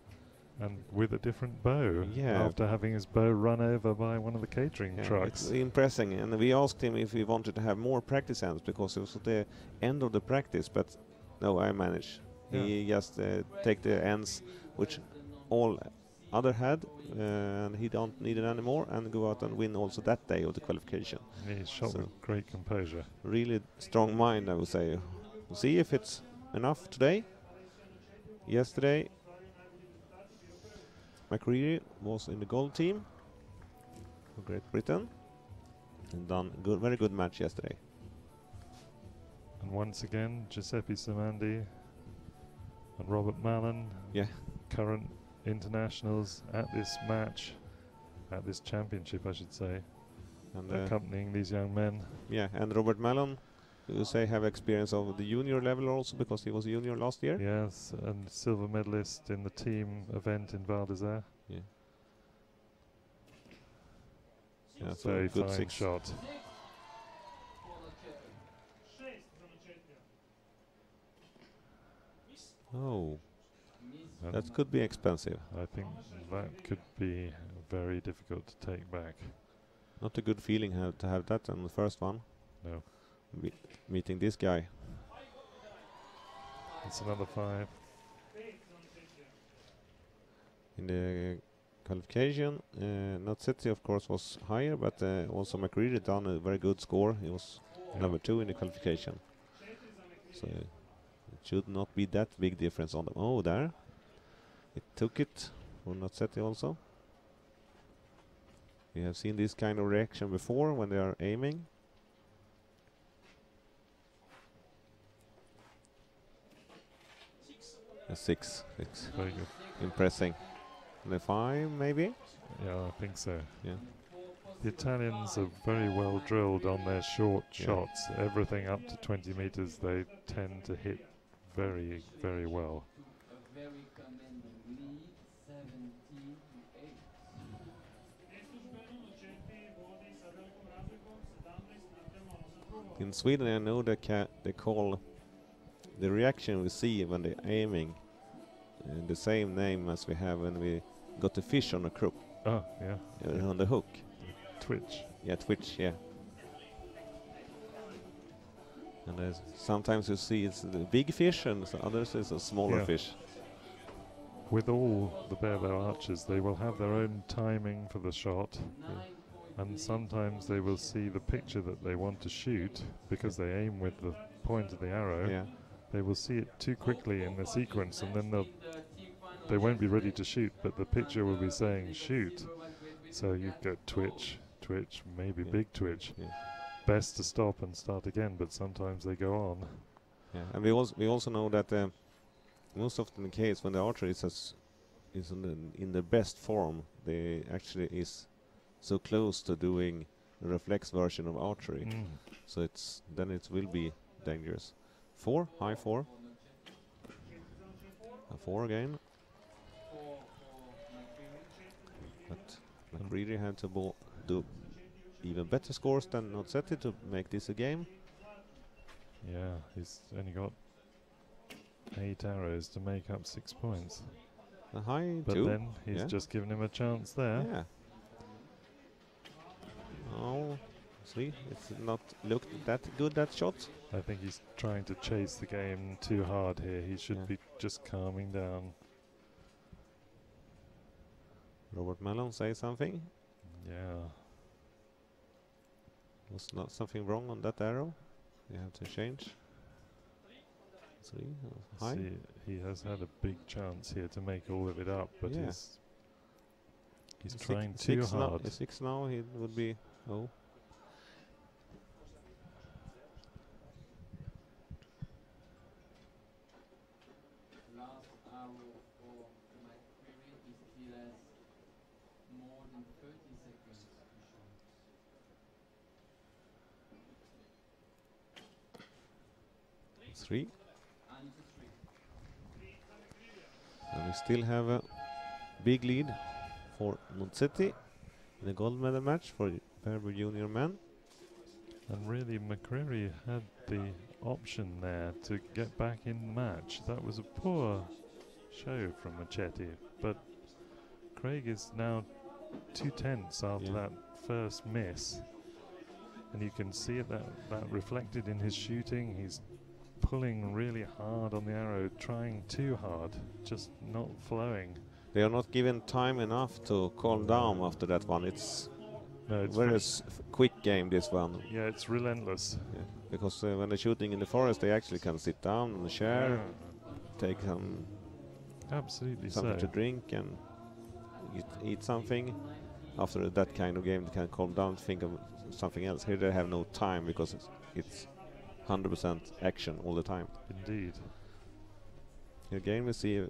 And with a different bow, Yeah. after having his bow run over by one of the catering Yeah, trucks. it's impressing, and we asked him if he wanted to have more practice hands because it was at the end of the practice, but no, I managed. Yeah. He just take the ends which all other had, and he don't need it anymore, and go out and win also that day of the qualification. He shot So- with great composure. Really strong mind, I would say. We'll see if it's enough today. Yesterday, McCreary was in the gold team for Great Britain and done good, very good match yesterday. And once again, Giuseppe Simandi and Robert Mallon, Yeah. current internationals at this match, at this championship, I should say, And accompanying these young men. yeah, and Robert Mallon, you say, have experience of the junior level also because he was a junior last year. Yes, and silver medalist in the team event in Val d'Isère. Yeah. Yeah, so Very good fine six. shot. For Nozzetti. 6 za Nocettia. Oh, And that could be expensive. I think that could be very difficult to take back. Not a good feeling to have that on the first one. No. Meeting this guy. It's another 5. 5 za Nocettia. In the qualification, Nozzetti of course was higher, but also McCreary done a very good score. He was Yeah. number 2 in the qualification. 4 za Mekrivi. So it should not be that big difference on them. Oh, there. It took it for Nozzetti also. We have seen this kind of reaction before when they are aiming. A 6. Very good. Impressing. And a 5 maybe? Yeah, I think so. Yeah. The Italians are very well drilled on their short Yeah. shots. Everything up to 20 meters they tend to hit very, very well. A very commanding lead, 17-8. Neslužbeno Nocettia vodi sa velikom razlikom 17-8 za In Sweden I know they call the reaction we see when they're aiming the same name as we have when we got the fish on a crook, Oh, yeah. on the hook. Twitch. Yeah, twitch, yeah. And sometimes you see it's the big fish and others is a smaller Yeah. fish. With all the Barebow archers, they will have their own timing for the shot, and sometimes they will see the picture that they want to shoot because they aim with the point of the arrow. Yeah. They will see it too quickly in the sequence, and then they won't be ready to shoot, but the picture will be saying shoot. So you get twitch, twitch, maybe Yeah. big twitch. Yeah. Best to stop and start again, but sometimes they go on. Yeah. And we also know that most often the case when the archer is in the best form, they actually is so close to doing the reflex version of archery. So then it will be dangerous. 4, high 4. A 4 again. But McCreary had to do even better scores than Nozzetti to make this a game. Yeah, he's only got 8 arrows to make up 6 points. A high But 2. then he's yeah. just given him a chance there. Yeah. Oh, see, it's not looked that good, that shot. I think he's trying to chase the game too hard here. He should Yeah. be just calming down. Robert Mellon say something. Yeah. Was not something wrong on that arrow? You have to change. 3 high. See, he has had a big chance here to make all of it up, but Yeah. he's trying too Six now, hard. 6 now, he would be. Oh. Last arrow for McCreary, he still has more than 30 seconds to shoot. 3. And it's a 3. And we still have a big lead for Monzetti in the gold medal match for Barebow junior men. And really, McCreary had the option there to get back in the match. That was a poor show from Machete, but Craig is now 2 tenths after that first miss, and you can see that reflected in his shooting. He's pulling really hard on the arrow, trying too hard, just not flowing. They are not given time enough to calm down after that one. It's No, it's very quick game, this one. yeah, it's relentless. Yeah. Because when they're shooting in the forest, they actually can sit down on a chair, take some Absolutely something so. to drink and eat something. After that kind of game, they can calm down, think of something else. Here they have no time because it's 100% action all the time. Indeed. Here again we see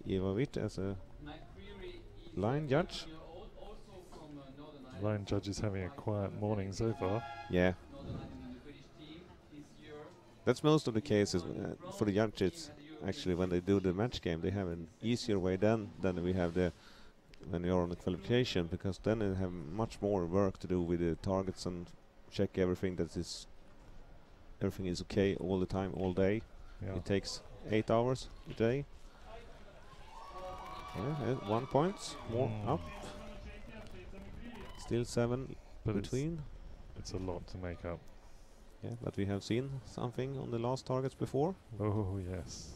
Eva Witt as a McCreary is line judge. also from Northern Ireland. Line judge is having a quiet morning so far. Yeah, Northern Ireland in the British team this year. that's most of the cases for the judges. Actually, when they do the match game, they have an easier way than we have when you're on the qualification, because then they have much more work to do with the targets and check everything everything is okay all the time, all day. Yeah. It takes 8 hours a day. Yeah, 1 point more up. Still 7 But between. it's a lot to make up. Yeah, but we have seen something on the last targets before. Oh yes.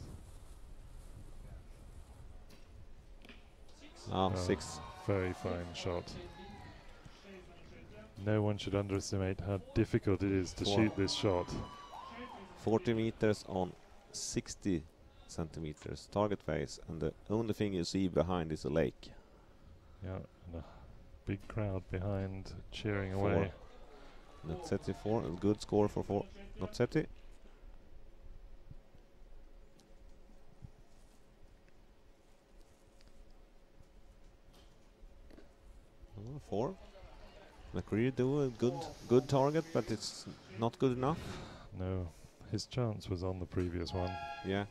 Ah, Oh. 6. Very fine shot. No one should underestimate how difficult it is to shoot this shot. 40 meters on 60 centimeters target face, and the only thing you see behind is a lake. Yeah, and a big crowd behind cheering 4. away. Nozzetti 4, a good score for Nozzetti. 4. McCreary do a good target, but it's not good enough. No, his chance was on the previous one. Yeah,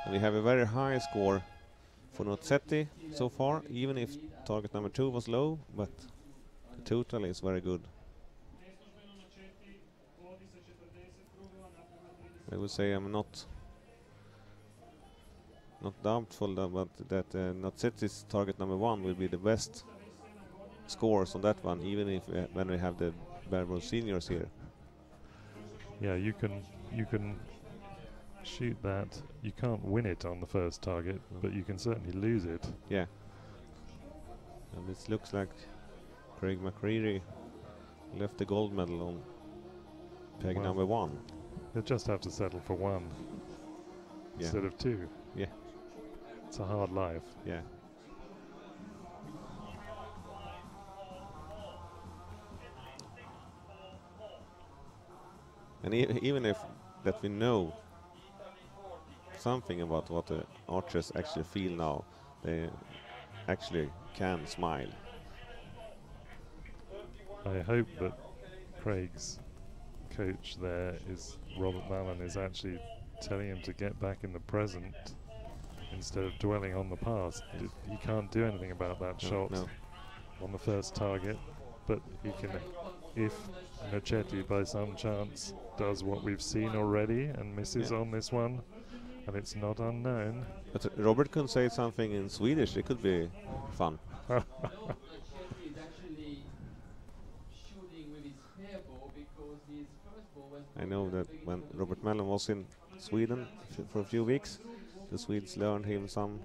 and we have a very high score for Nozzetti so far, even if target number 2 was low, but the total is very good. I would say I'm not doubtful that Nozzetti's target number 1 will be the best scores on that one, even if when we have the Barebow seniors here. Yeah, you can shoot that. You can't win it on the first target, but you can certainly lose it. Yeah. And it looks like Craig McCreary left the gold medal on peg Well, number 1. You'll just have to settle for 1 instead of 2. Yeah. It's a hard life. Yeah. And even if that we know something about what the archers actually feel now, they actually can smile. I hope that Craig's coach there is Robert Mallon is actually telling him to get back in the present instead of dwelling on the past. He can't do anything about that shot on the first target, but he can, if Nocchetti by some chance does what we've seen already and misses on this one, and it's not unknown. But Robert can say something in Swedish, it could be fun. Nocchetti is actually shooting I know that when Robert Mellon was in Sweden for a few weeks, the Swedes learned him some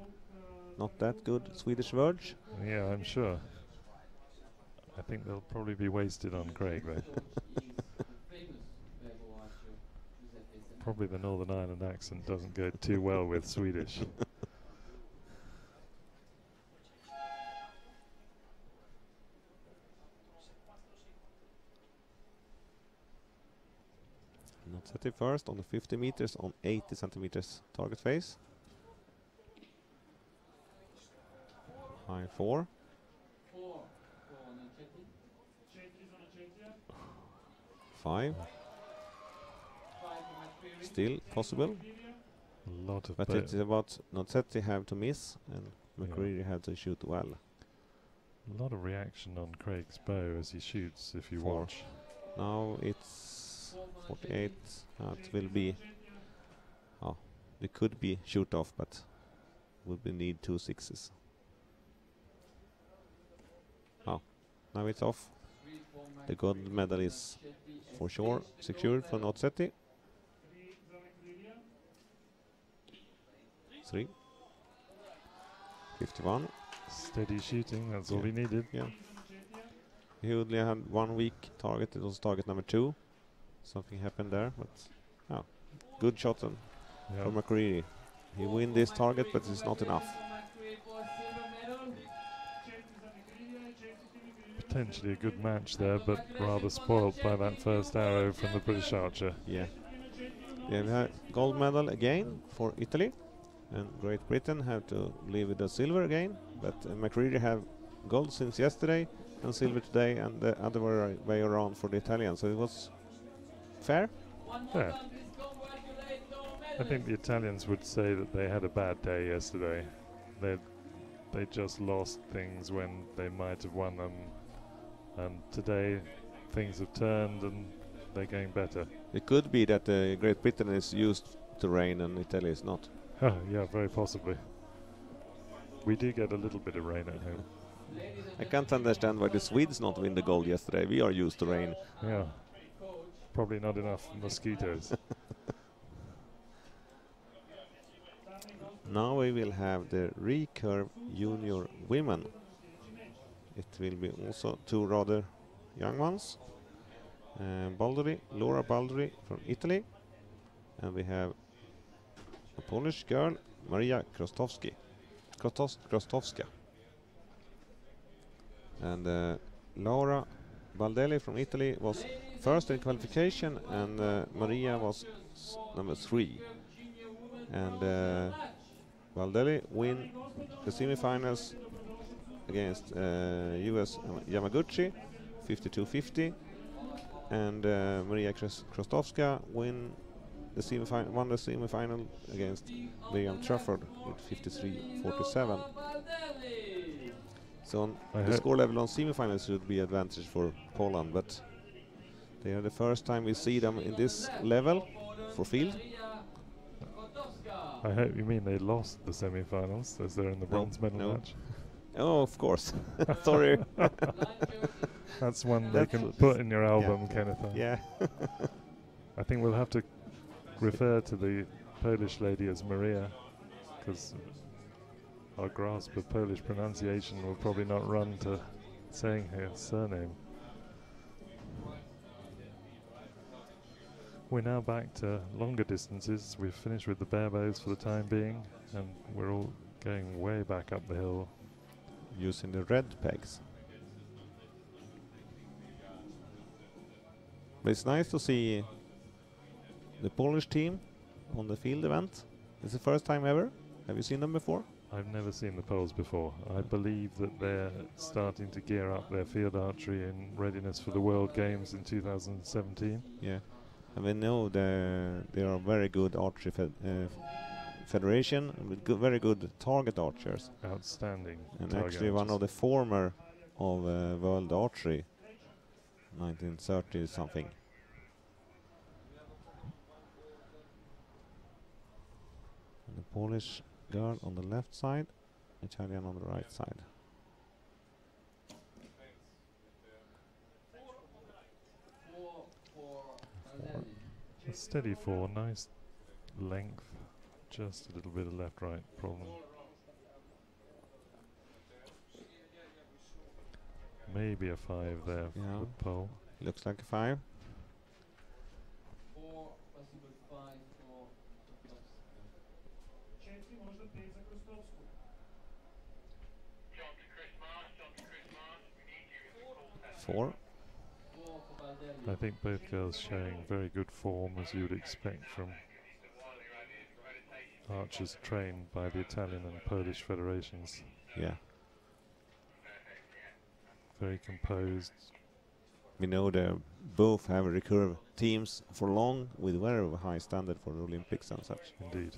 not that good Swedish words. Yeah, I'm sure. I think they'll probably be wasted on Craig though. Probably the Northern Ireland accent doesn't go too well with Swedish. Not set it first on the 50 meters on 80 centimeters target face. High 4. Five. Still possible. A lot of But it's about Nozzetti have to miss and McCreary have to shoot well. a lot of reaction on Craig's bow as he shoots if you 4. watch. Now it's 48. It will be. Oh, it could be shoot off, but would be need 2 6s. Oh, now it's off. The gold medal is for sure secured for Nozzetti. 3. 51. Steady shooting, that's all he needed. Yeah. He only had 1 weak target. It was target number 2. Something happened there, but good shot on from McCreary. He win this target, but it's not enough. Potentially a good match there, but rather spoilt by that first arrow from the British archer. Yeah. We have gold medal again for Italy, and Great Britain have to leave with the silver again. But McCreary have gold since yesterday and silver today, and the other way around for the Italians. So it was fair. Yeah. I think the Italians would say that they had a bad day yesterday. They just lost things when they might have won them, and today things have turned and they're going better. It could be that Great Britain is used to rain and Italy is not. Yeah, very possibly. We do get a little bit of rain at home. I can't understand why the Swedes not win the gold yesterday. We are used to rain. Yeah, probably not enough mosquitoes. Now we will have the Recurve Junior Women. It will be also 2 rather young ones. Laura Baldry from Italy. And we have a Polish girl, Maria Krostowska. And Laura Baldelli from Italy was first in qualification, and Maria was number 3. And Baldelli win the semifinals against US Yamaguchi 52-50, and Maria Krostowska won the semifinal against William Trafford with 53-47. So the score level on semifinals should be advantage for Poland, but they are the first time we see them in this level for field. I hope you mean they lost the semi-finals as they're in the bronze medal match. Oh, of course. Sorry. That's one they can put in your album, Kenneth. Yeah. I think we'll have to refer to the Polish lady as Maria, because our grasp of Polish pronunciation will probably not run to saying her surname. We're now back to longer distances. We've finished with the barebows for the time being, and we're all going way back up the hill. Using the red pegs. But it's nice to see the Polish team on the field event. It's the first time ever. Have you seen them before? I've never seen the Poles before. I believe that they're starting to gear up their field archery in readiness for the World Games in 2017. Yeah. And we know they are very good archery federation with very good target archers. Outstanding. And actually one of the former of World Archery, 1930 something. And the Polish girl on the left side, Italian on the right side. A steady 4, nice length, just a little bit of left-right problem. Maybe a 5 there Yeah. with pole. Looks like a 5. 4, possible 5 for Kostowska. 4, možda 5 za Kostovsku. 4. 4 for Baldelli. I think both girls showing very good form, as you would expect from archers trained by the Italian and Polish federations. Yeah. Very composed. We know they both have recurve teams for long with very high standard for the Olympics and such. Indeed.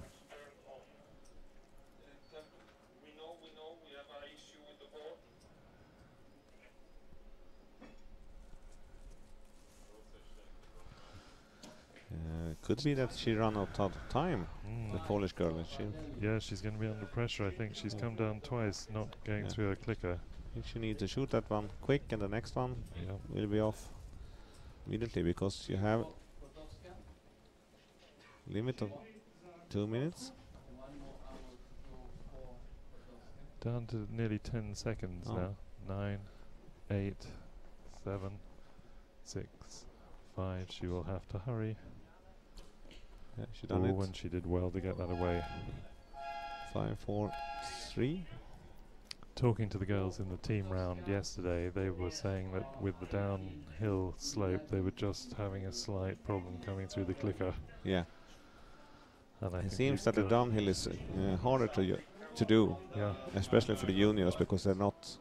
Could be that she ran out of time, the Polish girl. And Yeah, she's going to be under pressure. I think she's come down twice, not going through her clicker. she needs to shoot that one quick, and the next one Yeah. will be off immediately, because you have Kostowska. limit of 2 minutes. 1 more hour to go for Kostowska. Down to nearly 10 seconds Oh. now. 9, 8, 7, 6, 5. She will have to hurry. Yeah, she done Oh, it. and she did well to get that away. 5, 4, 3. Talking to the girls in the team round yesterday, they were saying that with the downhill slope, they were just having a slight problem coming through the clicker. Yeah, And I it think seems these that the girls- downhill is harder to do, Yeah, especially for the juniors, because they're not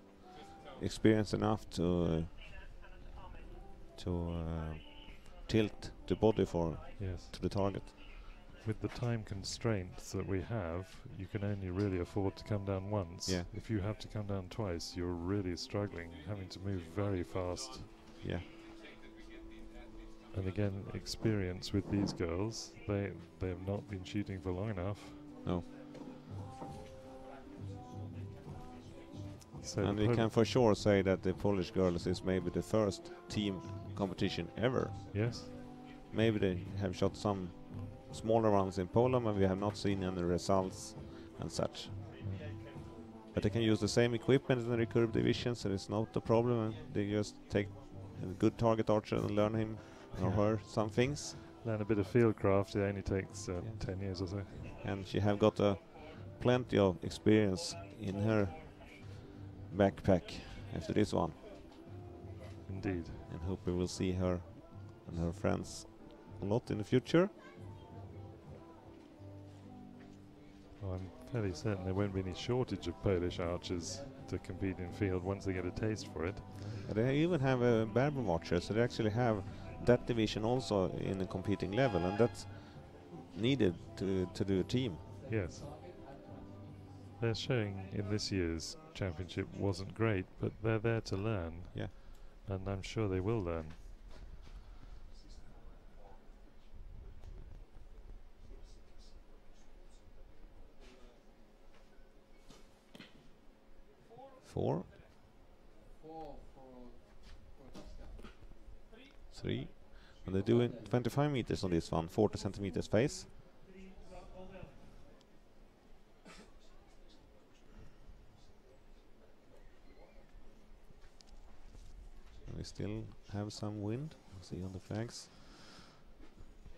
experienced enough to tilt the body yes. to the target. With the time constraints that we have, you can only really afford to come down once. Yeah. If you have to come down twice, you're really struggling, having to move very fast. Yeah, And again, experience with these girls, they have not been shooting for long enough. no. So And the we can for sure say that the Polish girls is maybe the first team competition ever. yes, Maybe they have shot some smaller ones in Poland, and we have not seen any results and such. But they can use the same equipment in the recurve division, so it's not a problem. And they just take a good target archer and learn him or her some things. learn a bit of field craft. It only takes 10 years or so. And she have got plenty of experience in her backpack after this one. Indeed. And hope we will see her and her friends a lot in the future. Well, I'm fairly certain there won't be any shortage of Polish archers to compete in field once they get a taste for it. And they even have a Barebow watcher, so they actually have that division also in a competing level, and that's needed to do a team. Yes. Their showing in this year's championship wasn't great, but they're there to learn. Yeah. And I'm sure they will learn. Four, 4 for Kostowska. 3, and they're doing 25 meters on this one, 40 centimeters face. 3 za Baldelli. And we still have some wind, see on the flags.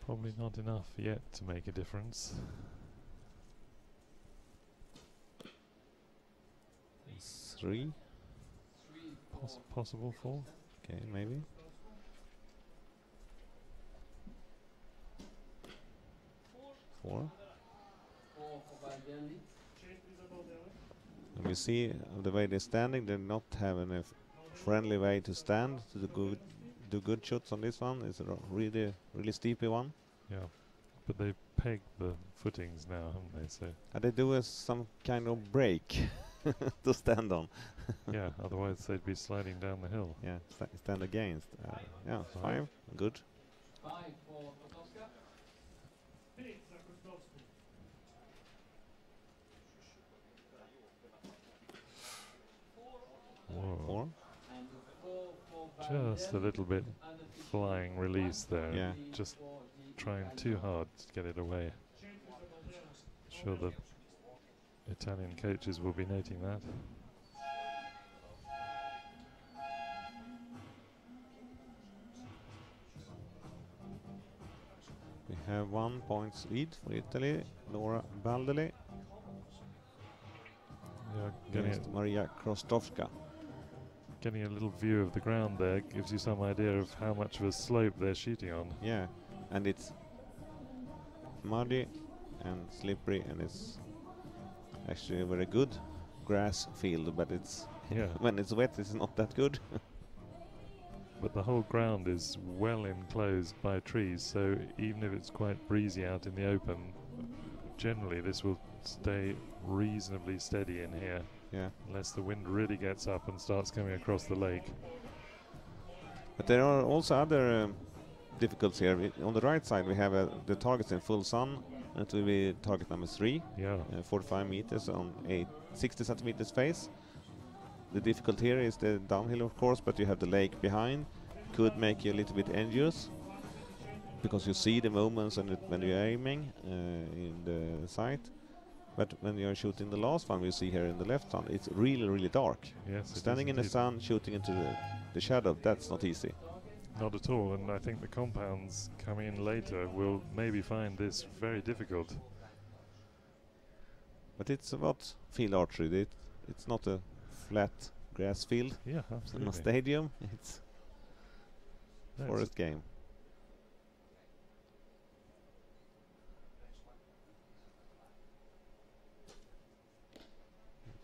Probably not enough yet to make a difference. 3, 3 for Possible 4? okay, maybe. 4, 4 for Baldelli. 4 za Baldelli. and we see the way they're standing, they not have a friendly way to stand to do good shots on this one. It's a really steepy one. Yeah. But they've pegged the footings now, haven't they? So, And they do some kind of break to stand on. yeah, otherwise they'd be sliding down the hill. Yeah, stand against. Yeah, 5, good. 5 for Kostowska. 5 za Kostovsku. 4, And 4 for Baldelli. Just a little bit And the flying release there. Yeah. Just for the trying too hard to get it away. Sure the Italian coaches will be noting that. We have 1 point lead for Italy. Laura Baldeli Yeah, getting against Maria Krostowska. Getting a little view of the ground there gives you some idea of how much of a slope they're shooting on. Yeah, and it's muddy and slippery, and it's actually a very good grass field, but it's Yeah, when it's wet it's not that good. but the whole ground is well enclosed by trees, so even if it's quite breezy out in the open, generally this will stay reasonably steady in here, Yeah, unless the wind really gets up and starts coming across the lake. but there are also other difficulties here. On the right side we have the targets in full sun, and it will be target number 3, Yeah, 45 meters on a 60 centimeters face. The difficulty here is the downhill, of course, but you have the lake behind. Could make you a little bit envious because you see the moments when you're aiming in the sight. But when you're shooting the last one we see here in the left hand, it's really, really dark. yes. it Standing is in the indeed. sun, shooting into the shadow, that's not easy. Not at all, and I think the compounds coming in later will maybe find this very difficult. But it's about field archery. It's not a flat grass field Yeah, and a absolutely. stadium. It's No, forest game.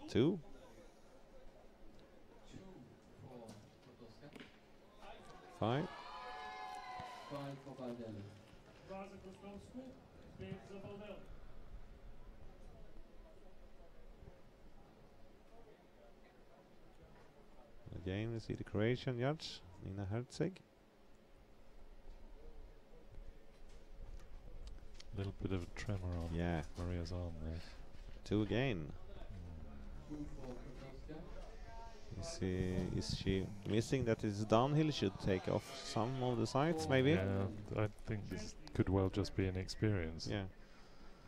Two. 2 for Krostowska, 5. 5 for Baldelli. 2 za Kostovsku, 5 za Baldel. Again, we see the Croatian judge, Nina Herzeg. a little bit of a tremor on Yeah, Maria's arm there. 2 again. 2 for Krostowska. Is she missing that it's downhill? Should take off some of the sides, maybe? Yeah, I think this could well just be an experience. Yeah.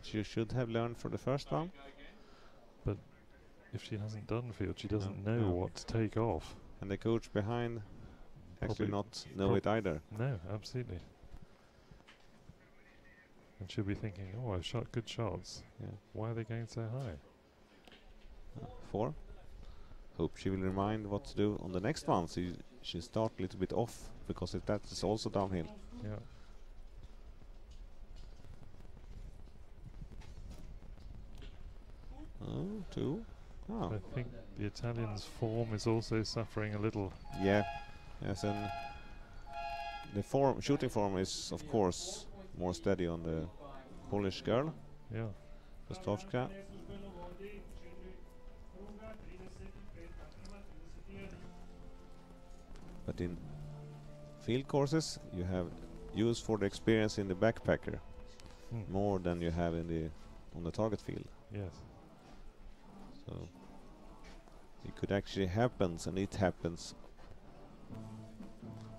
She should have learned for the first one. If she hasn't done field, she doesn't No, know no. what to take off. And the coach behind actually Probably not know it either. No, absolutely. And she'll be thinking, oh, I've shot good shots. Yeah. Why are they going so high? 4. Hope she will remind what to do on the next one. So she start a little bit off, because that is also downhill. Yeah. Oh, 2. Oh, I think the Italians' form is also suffering a little. yeah. Yes, and the shooting form is, of course, more steady on the Polish girl, Yeah. Kostowska. Neslužbeno vodi 4 kruga, 35 naprema 31. But in field courses, you have use for the experience in the backpacker more than you have on the target field. Yes. So it could actually happen, and it happens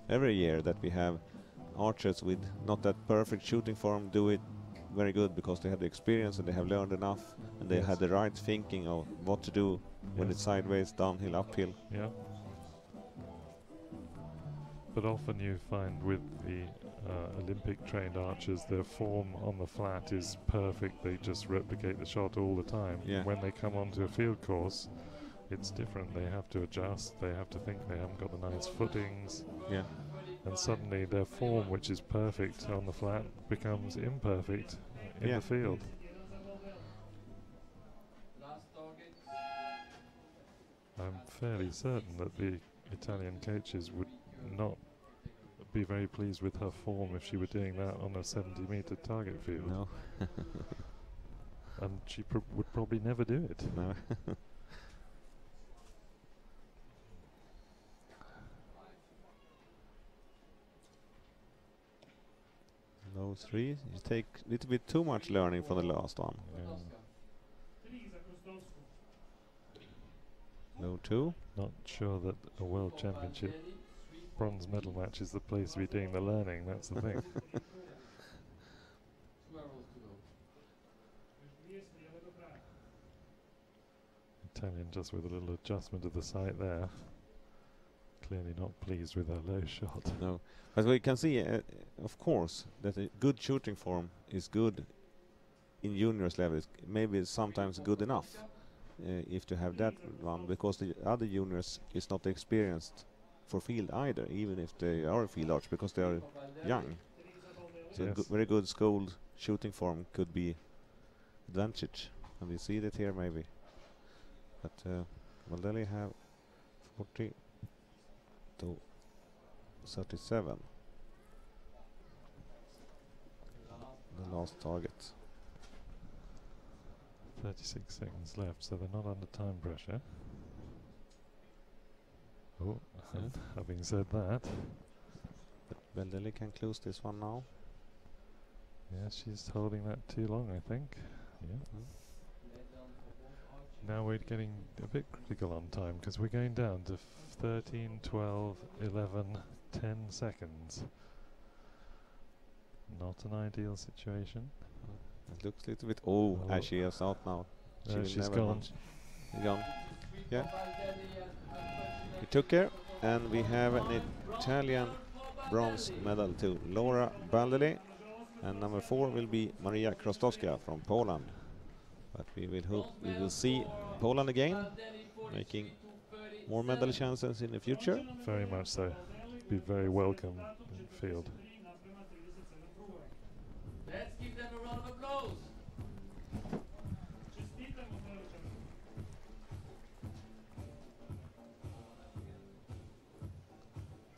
every year, that we have archers with not that perfect shooting form do it very good because they have the experience and they have learned enough and they Yes. had the right thinking of what to do when Yes. it's sideways, downhill, uphill. Yeah. But often you find with the Olympic trained archers, their form on the flat is perfect. They just replicate the shot all the time. Yeah. When they come onto a field course, it's different. They have to adjust. They have to think they haven't got the nice footings. Yeah, And suddenly their form, which is perfect on the flat, becomes imperfect in Yeah. the field. 1 za Baldel. Last target. I'm fairly certain that the Italian coaches would not be very pleased with her form if she were doing that on a 70-meter target field. no, And she would probably never do it. no. No 3. You take a little bit too much learning from the last one. Yeah. 3 za Kostovsku. No 2. Not sure that a World Championship Baldelli, 3 bronze medal match is the place to be doing the learning, that's the thing. Italian just with a little adjustment of the sight there. Clearly not pleased with her low shot. No, but we can see, of course, that a good shooting form is good in juniors levels. Maybe sometimes good enough if to have that one, because the other juniors is not experienced for field either, even if they are field arch, because they are young. So Yes. very good schooled shooting form could be advantage, and we see that here maybe. But Valdelli have 40 to 37. The last target. 36 seconds left, so they're not under time pressure. Oh, Yeah. having said that, But Valdelli can close this one now. yeah, she's holding that too long, I think. Yeah. Now we're getting a bit critical on time because we're going down to 13, 12, 11, 10 seconds. Not an ideal situation. It looks a little bit. Oh, Oh. she is out now. She No, will she's never gone. launch. She's gone. Yeah. We took her, and we have an Italian bronze medal to Laura Baldelli, and number 4 will be Maria Krostowska from Poland. But we will hope we will see Poland again, making more medal chances in the future. Very much so. Be very welcome in field. Let's give them a round of applause.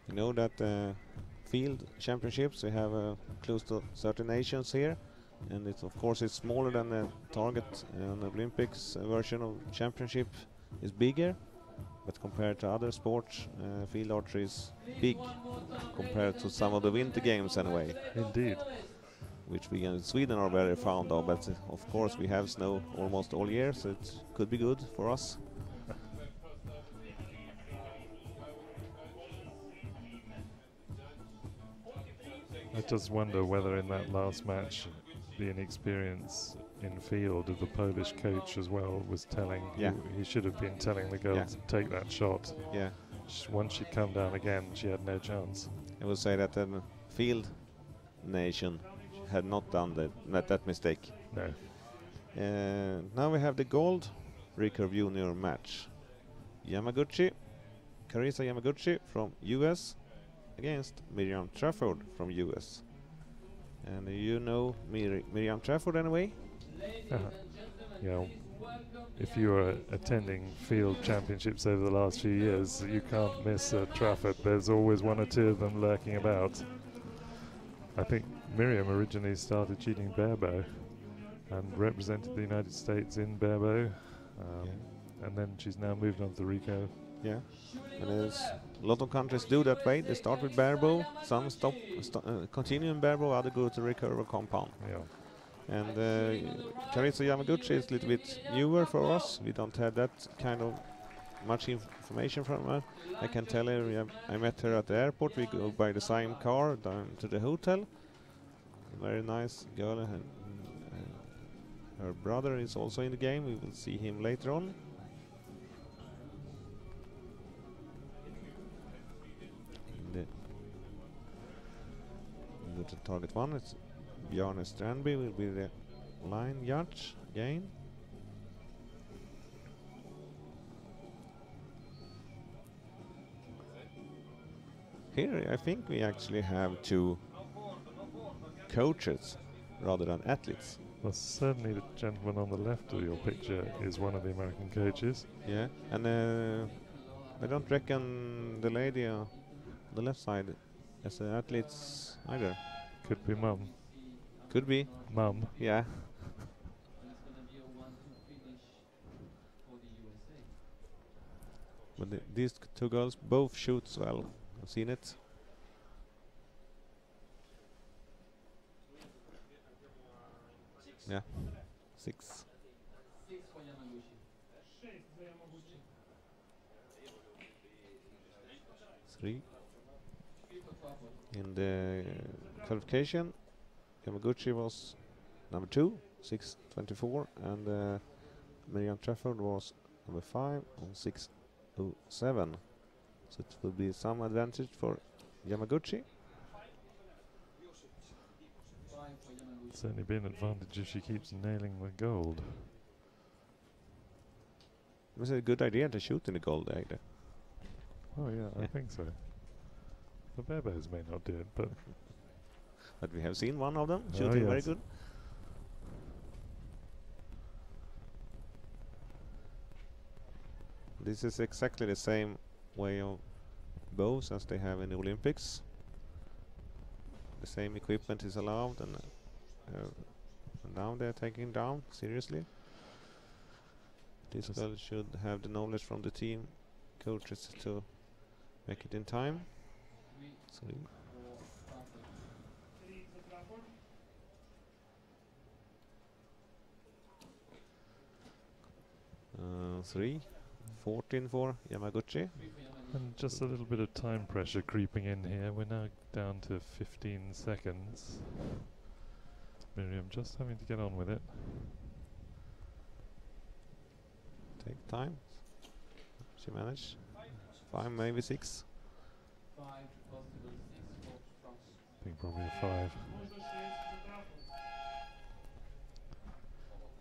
You know that field championships, we have close to 30 nations here, and it's, of course, it's smaller than the target. The Olympics version of championship is bigger, but compared to other sports, field archery is big compared to some of the winter games anyway, Indeed. which we in Sweden are very fond of. But of course we have snow almost all year, so it could be good for us. I just wonder whether in that last match the inexperience in field of the Polish coach as well was telling. Yeah. He should have been telling the girl Yeah. to take that shot. Yeah, Once she'd come down again, she had no chance. I would say that the field nation had not done that mistake. No. Now we have the gold Recurve Junior match. Carissa Yamaguchi from US against Miriam Trafford from US. And you know Miriam Trafford anyway? Yeah. If you are attending field championships over the last few years, you can't miss Trafford. There's always one or two of them lurking about. I think Miriam originally started shooting barebow and represented the United States in barebow, and then she's now moved on to Recurve. Yeah, and there's a lot of countries do that way. They start with barebow, some continue in barebow, other go to Recurve or compound. Yeah. And Carissa Yamaguchi is a little bit newer for us. We don't have that kind of much information from her. I can tell her I met her at the airport. We go by the same car down to the hotel. Very nice girl. And her brother is also in the game. We will see him later on. Go to target 1. It's Bjarne Strandby will be the line judge again. Here I think we actually have 2 coaches rather than athletes. Well, certainly the gentleman on the left of your picture is one of the American coaches. Yeah, and I don't reckon the lady on the left side as athletes either. Could be Mum. Could be, Mum. yeah. It's gonna be a 1-2 finish for the USA. But these 2 girls both shoots well. I've seen it. Yeah, 6. 6 for Yamaguchi. 3. 3 for Crawford. In the qualification, Yamaguchi was number 2, 6:24, and Miriam Trafford was number 5 on 607. So it will be some advantage for Yamaguchi. Certainly be an advantage if she keeps nailing the gold. It was a good idea to shoot in the gold, actually. Oh yeah, I think so. The Barebows may not do it, but But we have seen one of them Oh, shooting very yes. good. This is exactly the same way of bows as they have in the Olympics. The same equipment is allowed, and now they're taking down seriously. This girl should have the knowledge from the team coaches to make it in time. 3, 3 za trapor. 3, 14 for Yamaguchi. and just a little bit of time pressure creeping in here. We're now down to 15 seconds. Miriam just having to get on with it. Take time. She managed. 5, maybe 6. 5, possible 6 for Strauss. I think probably a 5. Možda 6 za trapor.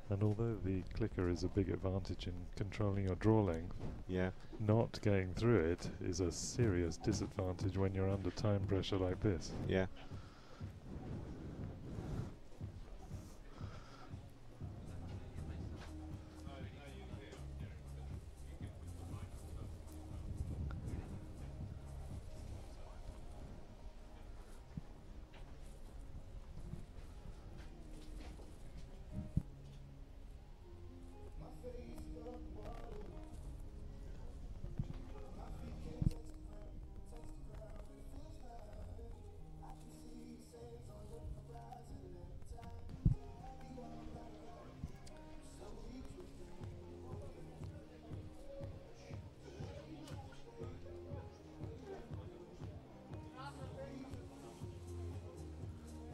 And although the clicker is a big advantage in controlling your draw length, Yeah. not going through it is a serious disadvantage when you're under time pressure like this. Yeah.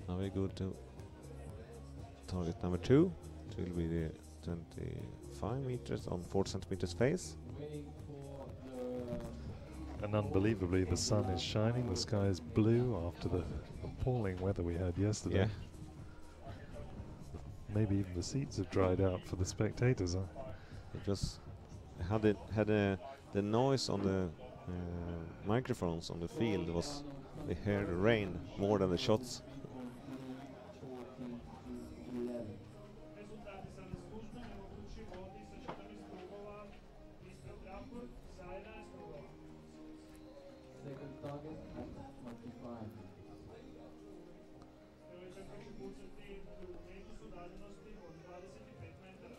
Now we go to target number 2. It will be the 25 meters on 4 centimeters face. Waiting for the And unbelievably, the sun is shining, the sky is blue after the appalling weather we had yesterday. Yeah. Maybe even the seats have dried out for the spectators. Huh? It just had the noise on the microphones on the field was we heard the rain more than the shots. Rezultati sada službeni, Yamaguchi vodi sa 14 krugova, ispred trapor sa 11 krugova. second target at 25. Prvi četvrti će pucati u metu s udaljenosti od 25 metara.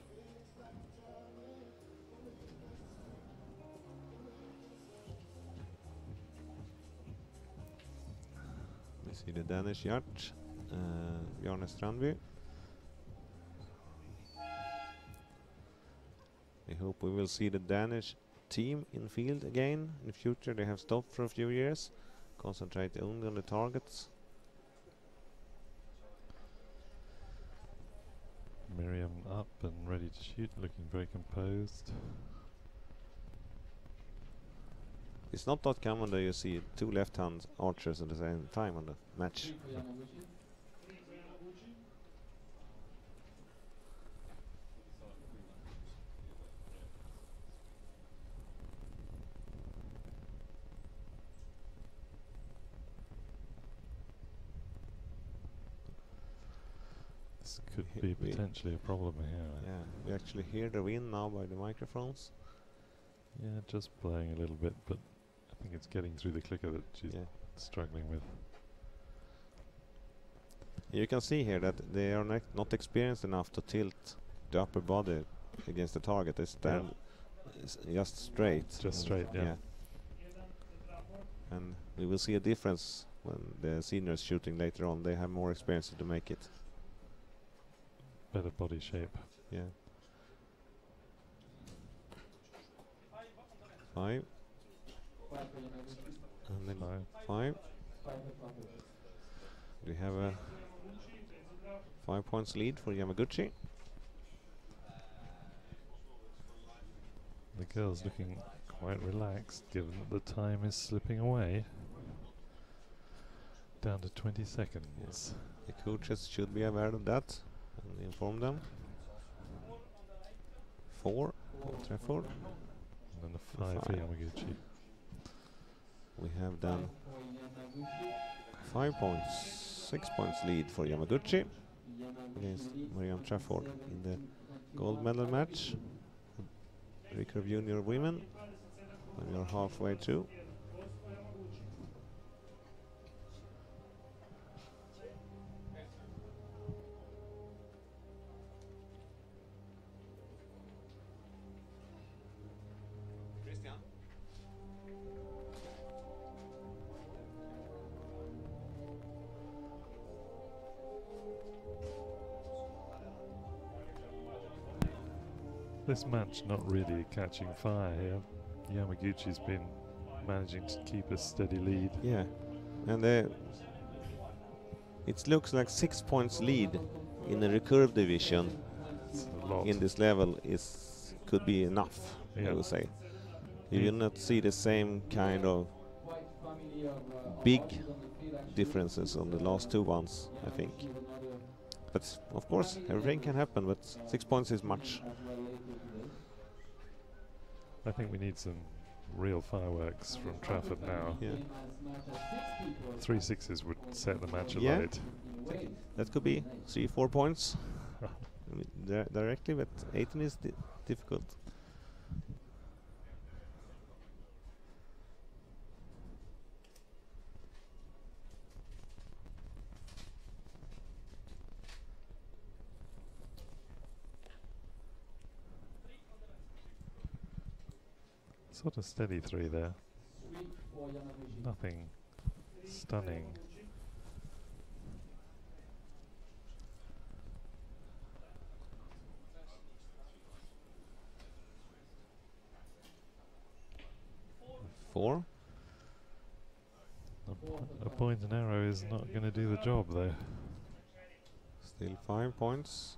We see the Danish yacht, Bjarne Strandby. I hope we will see the Danish team in field again in the future. They have stopped for a few years, concentrate only on the targets. Miriam up and ready to shoot, looking very composed. It's not that common that you see 2 left-hand archers at the same time on the match. 3 for Yamaguchi. 3 za Yamaguchi. This could be We- potentially a problem here. Yeah, we actually hear the wind now by the microphones. Yeah, just playing a little bit, but I think it's getting through the clicker that she's Yeah. struggling with. You can see here that they are not experienced enough to tilt the upper body against the target. They stand just straight. Just straight, yeah. 1 za trapor. And we will see a difference when the seniors shooting later on. They have more experience to make it. Better body shape. Yeah. 5 5 for Yamaguchi. and then 5. 5. 5 for trapor. We have a 5 za Yamaguchi, 5 za trapor. 5 points lead for Yamaguchi. girls looking quite relaxed given that the time is slipping away. Down to 20 seconds. The coaches should be aware of that and inform them. 4 for Trafford. And then a 5 for Five. Yamaguchi. We have done 5 points, 6 points lead for Yamaguchi against Marianne Trafford in the gold medal match. Recurve Junior Women. And we are halfway through. This match not really catching fire here. Yamaguchi's been managing to keep a steady lead. Yeah, and it looks like 6 points lead in the recurve division It's a lot. in this level could be enough, I Yeah. would say. You will not see the same kind of big differences on the last 2 ones, I think. But of course, everything can happen, but 6 points is much. I think we need some real fireworks from Trafford now. Yeah, 3 sixes would set the match Yeah. alight. that could be 3-4 points I mean, directly, but 18 is difficult. Sort of steady 3 there. Nothing stunning. Four. A point and arrow is not going to do the job though. Still 5 points.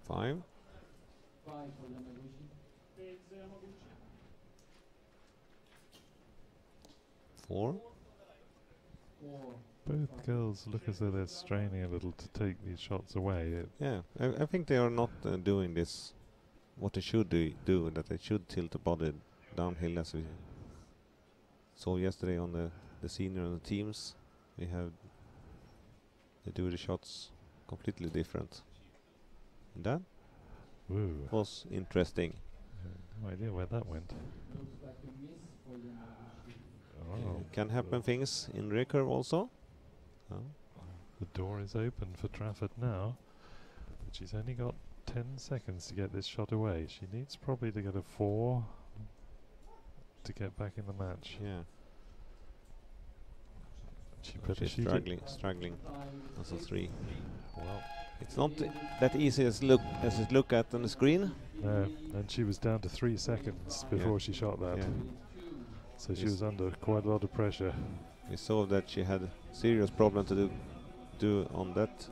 Five. Four. Both girls look as though they're straining a little to take these shots away. Yeah, I think they are not doing this what they should do, that they should tilt the body downhill as we saw yesterday on the senior and the teams. They do the shots completely different. And that Woo. was interesting. No idea where that went. Oh, Can happen things in recurve also. the door is open for Trafford now. But she's only got 10 seconds to get this shot away. She needs probably to get a 4 to get back in the match. Yeah, She better she's shoot it. struggling as a 3. Well, It's not that easy as it look at on the screen. no, and she was down to 3 seconds before she shot that. Yeah. So she Yes. was under quite a lot of pressure. We saw that she had serious problem to do on that.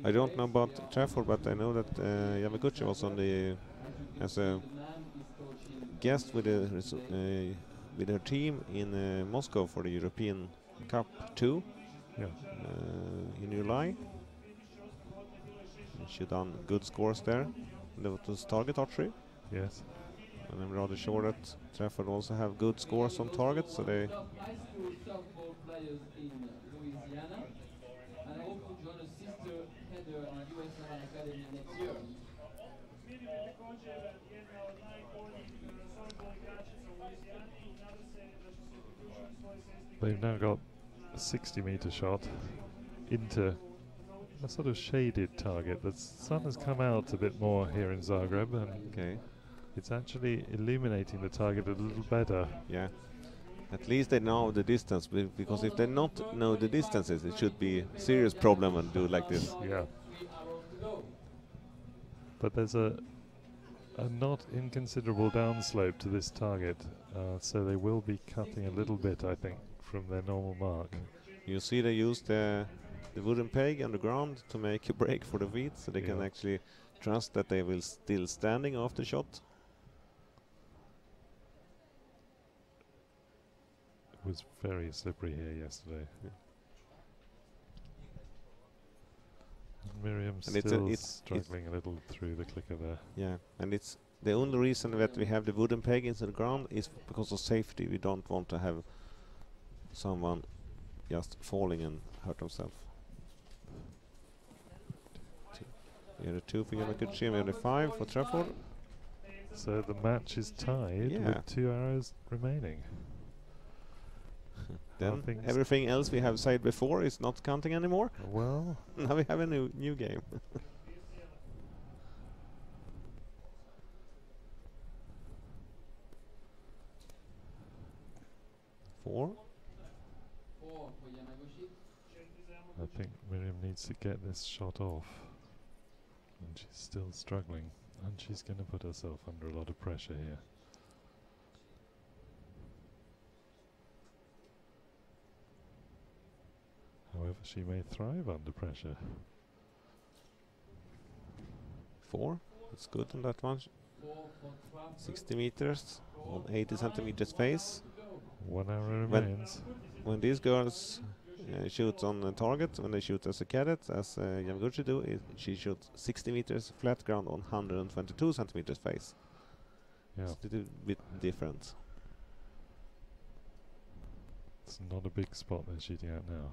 I don't know about Trafford, but I know that Yamaguchi was on as a guest with her team in Moscow for the European Cup 2 Yeah. in July. And she done good scores there. That was target archery, Yes. and I'm rather sure that Trafford also have good scores on target, so they. They've now got a 60-meter shot into a sort of shaded target. The sun has come out a bit more here in Zagreb, and Okay. it's actually illuminating the target a little better. Yeah. At least they know the distance, because if they not know the distances, it should be a serious problem and do like this. Yeah. But there's a a not inconsiderable downslope to this target, so they will be cutting a little bit, I think, from their normal mark. You see they use the wooden peg on the ground to make a break for the feet, so they can Yeah. actually trust that they will still standing after shot. It was very slippery here yesterday. Miriam's And still it's struggling a little through the clicker there. Yeah, and it's the only reason that we have the wooden peg into the ground is because of safety. We don't want to have someone just falling and hurt himself. We have a 2 for Yamaguchi and we have a 5 for Trafford. So the match is tied Yeah. with 2 arrows remaining. Then things- everything else we have said before is not counting anymore. Well, Now we have a new game. 4. 4 for Yamaguchi. I think Miriam needs to get this shot off. And she's still struggling. And she's going to put herself under a lot of pressure here. However, she may thrive under pressure. 4. It's good on that one. 4 for Trafford. 60 meters on 80 centimeters face. 1 arrow When- remains. When these girls shoot on the target, when they shoot as a cadet, as Yamaguchi do, she shoots 60 meters flat ground on 122 centimeters face. Yeah, It's a little bit different. it's not a big spot they're shooting at now.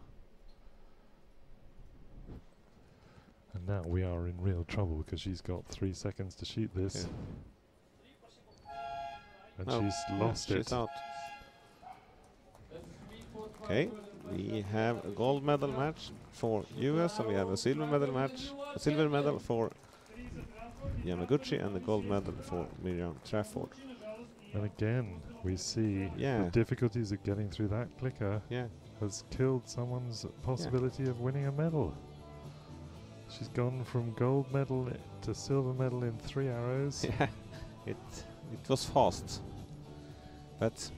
And now we are in real trouble because she's got 3 seconds to shoot this. And Oh, she's lost she's it. out. That's 3 for Okay, Trafford. we have a gold medal match for US and we have a silver medal match, a silver medal for Yamaguchi and a gold medal for Miriam Trafford. And again, we see Yeah. the difficulties of getting through that clicker Yeah, has killed someone's possibility of winning a medal. She's gone from gold medal to silver medal in 3 arrows. yeah, it was fast. But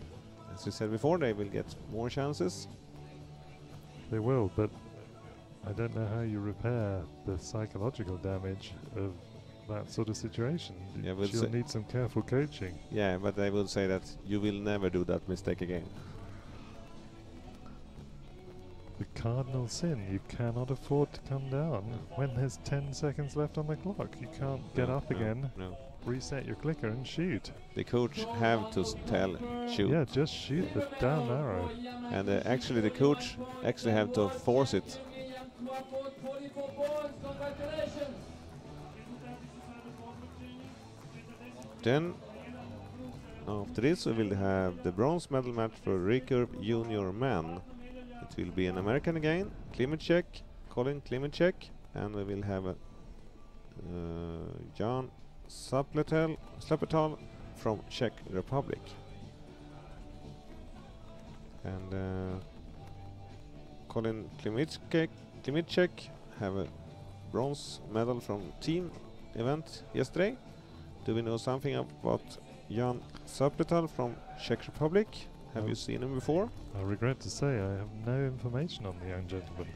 as we said before, they will get more chances. They will, but I don't know how you repair the psychological damage of that sort of situation. Yeah, we'll She'll say- need some careful coaching. Yeah, but I will say that you will never do that mistake again. The cardinal sin, you cannot afford to come down when there's 10 seconds left on the clock. You can't get No, up no, again, No, reset your clicker and shoot. the coach have to tell shoot. Yeah, just shoot the down arrow. And actually the coach actually have to force it. Trafford, 44 points. Congratulations. Then after this we will have the bronze medal match for Recurve Junior Men. It will be an American again, Klimacek, Colin Klimacek, and we will have a Jan Sapletal from Czech Republic. And Colin Klimacek have a bronze medal from team event yesterday. Do we know something about Jan Sapletal from Czech Republic? Have you seen him before? I regret to say I have no information on the young gentleman.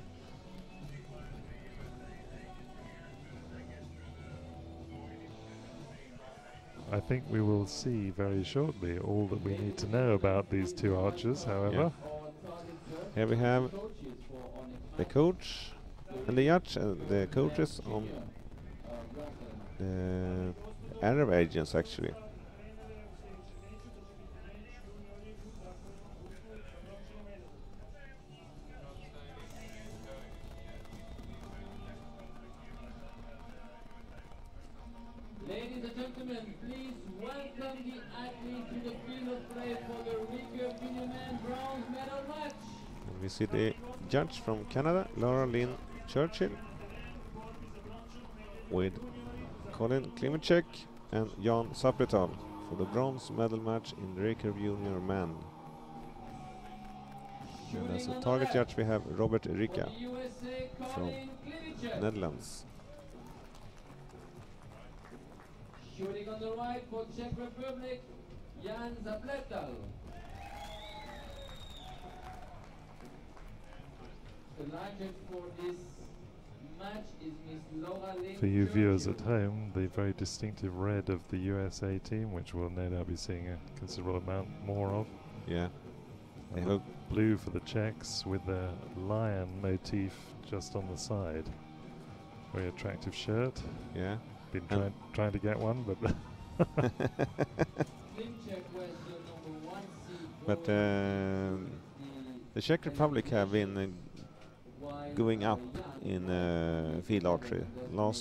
I think we will see very shortly all that we need to know about these 2 archers, however. Here we have the coach and the judge and the coaches on the Arab agents actually. Ladies and gentlemen, please welcome the athlete to the field of play for the Recurve Junior Men bronze medal match. And we see the judge from Canada, Laura Lynn Churchill, with Colin Klimacek and Jan Sapletal for the bronze medal match in the Recurve Junior Men. And as a target judge we have Robert Ricca USA, from Colin Klimacek. Netherlands. Shooting on the right for Czech Republic, Jan Zapletal. The line for this match is Miss Laura Lynn. For you viewers at home, the very distinctive red of the USA team, which we'll no doubt be seeing a considerable amount more of. Yeah. They And hope. the blue for the Czechs with the lion motif just on the side. Very attractive shirt. Yeah. Been And trying to get one, but Slim Czech was the number 1 seed. But the Czech Republic have been going up in field archery.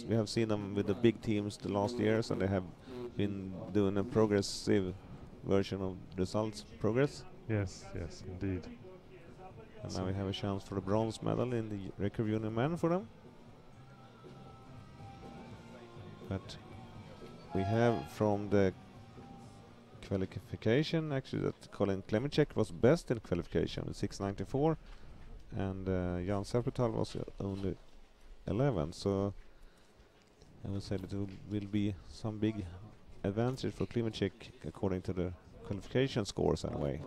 We have seen them with the big teams the last years, and they have been doing a progressive version of results progress. yes, indeed. And now we have a chance for a bronze medal in the Recurve Union Men for them. But we have from the qualification actually that Colin Klemicek was best in qualification with 694, and Jan Serpetal was only 11. So I would say that there will be some big advantage for Klemicek according to the qualification scores anyway.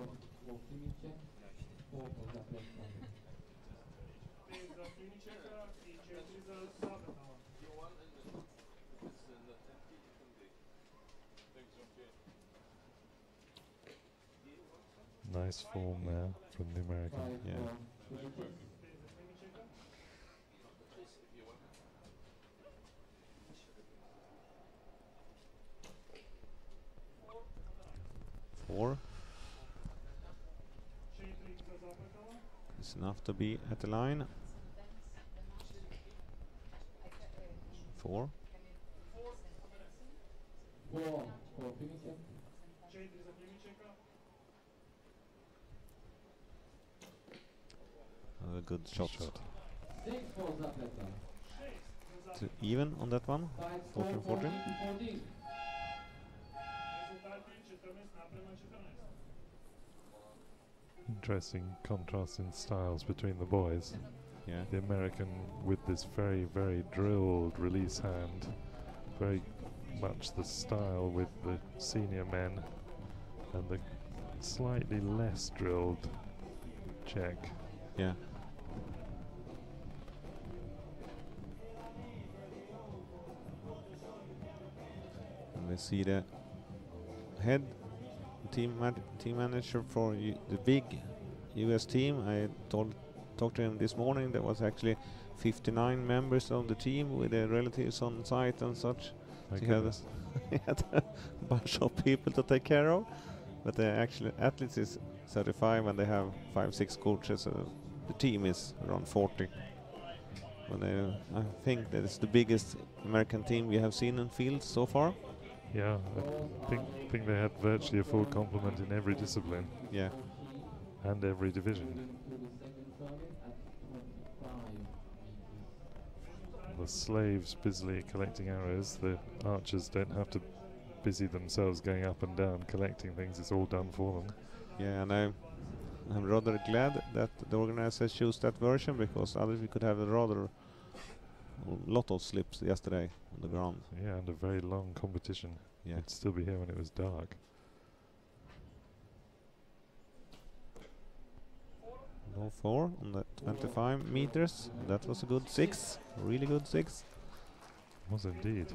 Nice form there from the American. Yeah. Four. It's enough to be at the line. 4. 4 for Klemicek. A good shot. 6 for Zapletal. To even on that one. 14, 14. Interesting contrast in styles between the boys. Yeah. The American with this very, very drilled release hand, very much the style with the senior men, and the slightly less drilled Czech. Yeah. And we see the head team manager for the big US team. I talked to him this morning. There was actually 59 members on the team with their relatives on site and such. My He had, goodness. he had a bunch of people to take care of. But the actual athletes is 35 and they have 5-6 coaches. The team is around 40. But I think that it's the biggest American team we have seen in field so far. Yeah, I think they had virtually a full complement in every discipline Yeah. and every division. The slaves busily collecting arrows. The archers don't have to busy themselves going up and down collecting things. It's all done for them. Yeah, and I'm rather glad that the organizers chose that version, because otherwise we could have a rather lot of slips yesterday on the ground. Yeah, and a very long competition. Yeah. It'd still be here when it was dark. No 4 on the 25 meters. That was a good 6. Really good 6. Was indeed.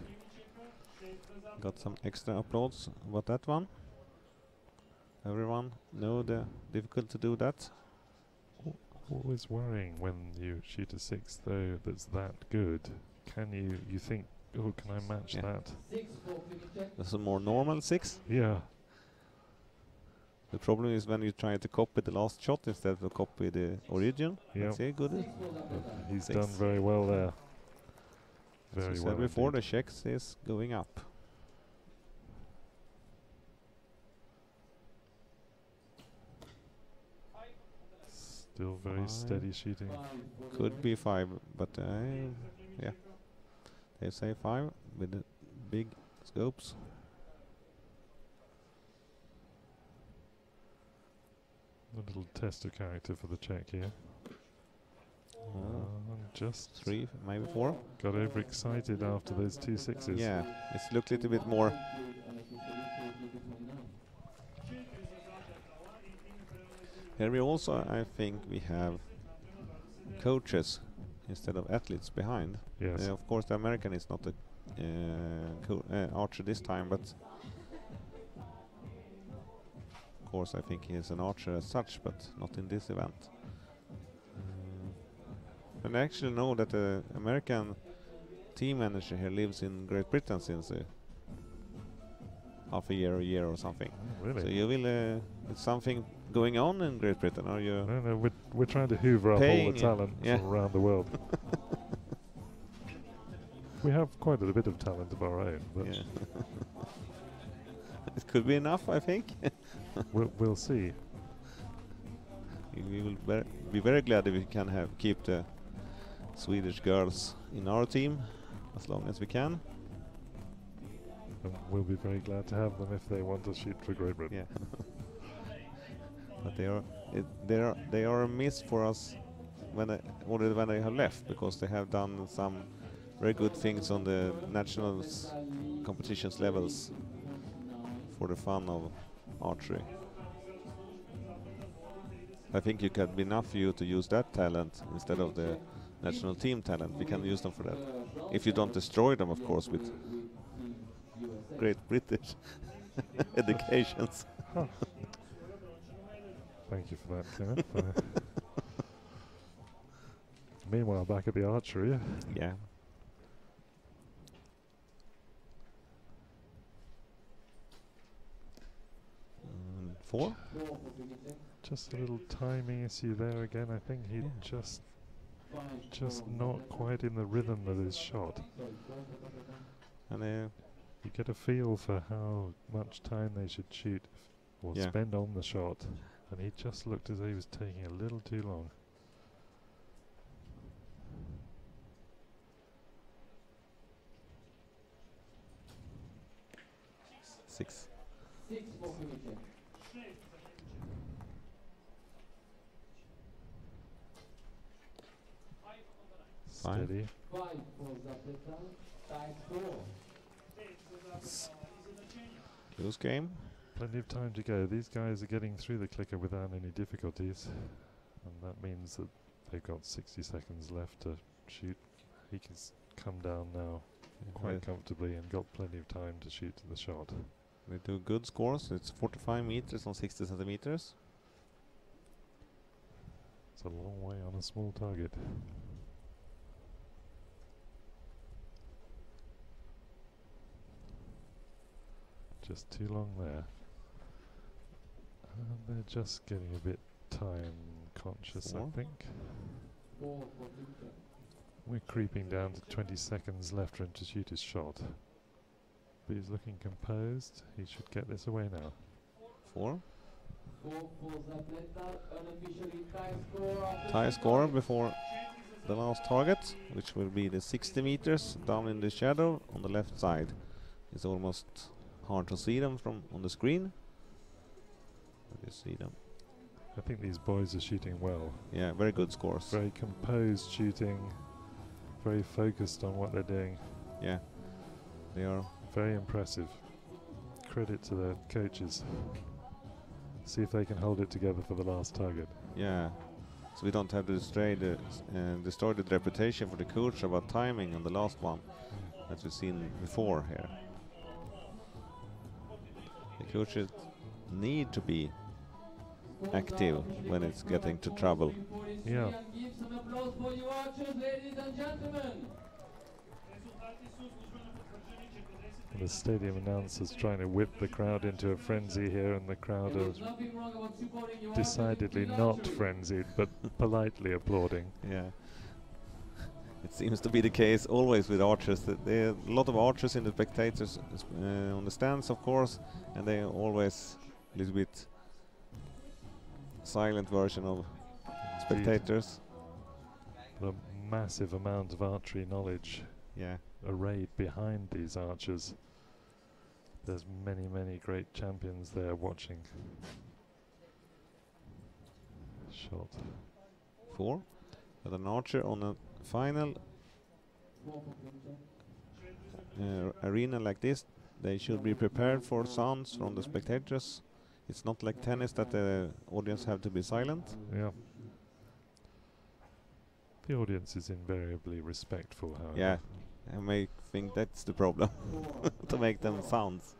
Got some extra applause about that one. Everyone know the difficult to do that. Always worrying when you shoot a 6 though that's that good. Can you think, oh, can I match Yeah. that? That's a more normal 6. Yeah. The problem is when you try to copy the last shot instead of copy the origin. Yeah. See, good. He's 6. done very well there. As Very we said well before, indeed. the checks is going up. Still very 5. steady shooting. Could be 5, but yeah. They say 5 with the big scopes. A little test of character for the Czech here. just 3, maybe 4. got overexcited after those 2 sixes. Yeah, it's looked a little bit more. Here we also, I think, we have coaches instead of athletes behind. Yes. Of course, the American is not a archer this time, but of course I think he is an archer as such, but not in this event. And I actually know that the American team manager here lives in Great Britain since half a year or something. Oh, really? So you will, it's something going on in Great Britain, are you? No, we're trying to hoover up all the talent from around the world. We have quite a bit of talent of our own, but yeah. It could be enough, I think. we'll see. We will be very glad if we can keep the Swedish girls in our team as long as we can. And we'll be very glad to have them if they want to shoot for Great Britain. Yeah. But they are a miss for us already when they have left, because they have done some very good things on the nationals competitions levels for the fun of archery. I think it could be enough for you to use that talent instead of the national team talent. We can use them for that. If you don't destroy them, of course, with great British educations. Huh. Thank you for that, Kenneth. Meanwhile, back at the archery. Yeah. Four? Just a little timing issue there again. I think he just not quite in the rhythm of his shot. And you get a feel for how much time they should shoot or spend on the shot, and he just looked as though he was taking a little too long. Six. Steady. Close game. Plenty of time to go. These guys are getting through the clicker without any difficulties, and that means that they've got 60 seconds left to shoot. He can come down now quite comfortably and got plenty of time to shoot to the shot. They do good scores. It's 45 meters on 60 centimeters. It's a long way on a small target. Just too long there. And they're just getting a bit time conscious, I think. We're creeping down to 20 seconds left for him to shoot his shot. But he's looking composed. He should get this away now. 4. Tie score before the last target, which will be the 60 meters down in the shadow on the left side. It's almost hard to see them from on the screen. You see them. I think these boys are shooting well. Yeah, very good scores. Very composed shooting, very focused on what they're doing. Yeah, they are very impressive. Credit to their coaches. See if they can hold it together for the last target. Yeah, so we don't have to destroy the reputation for the coach about timing on the last one that we've seen before here. The coaches need to be active when it's getting to trouble. Yeah. The stadium announcers trying to whip the crowd into a frenzy here, and the crowd are decidedly not frenzied, but politely applauding. Yeah. It seems to be the case always with archers. That there are a lot of archers in the spectators on the stands, of course, and they are always a little bit silent version of spectators. The massive amount of archery knowledge arrayed behind these archers. There's many, many great champions there watching. Shot. 4. But an archer on a final arena like this, they should be prepared for sounds from the spectators. It's not like tennis that the audience have to be silent. Yeah. The audience is invariably respectful, however. Yeah, I may think that's the problem, to make them sounds.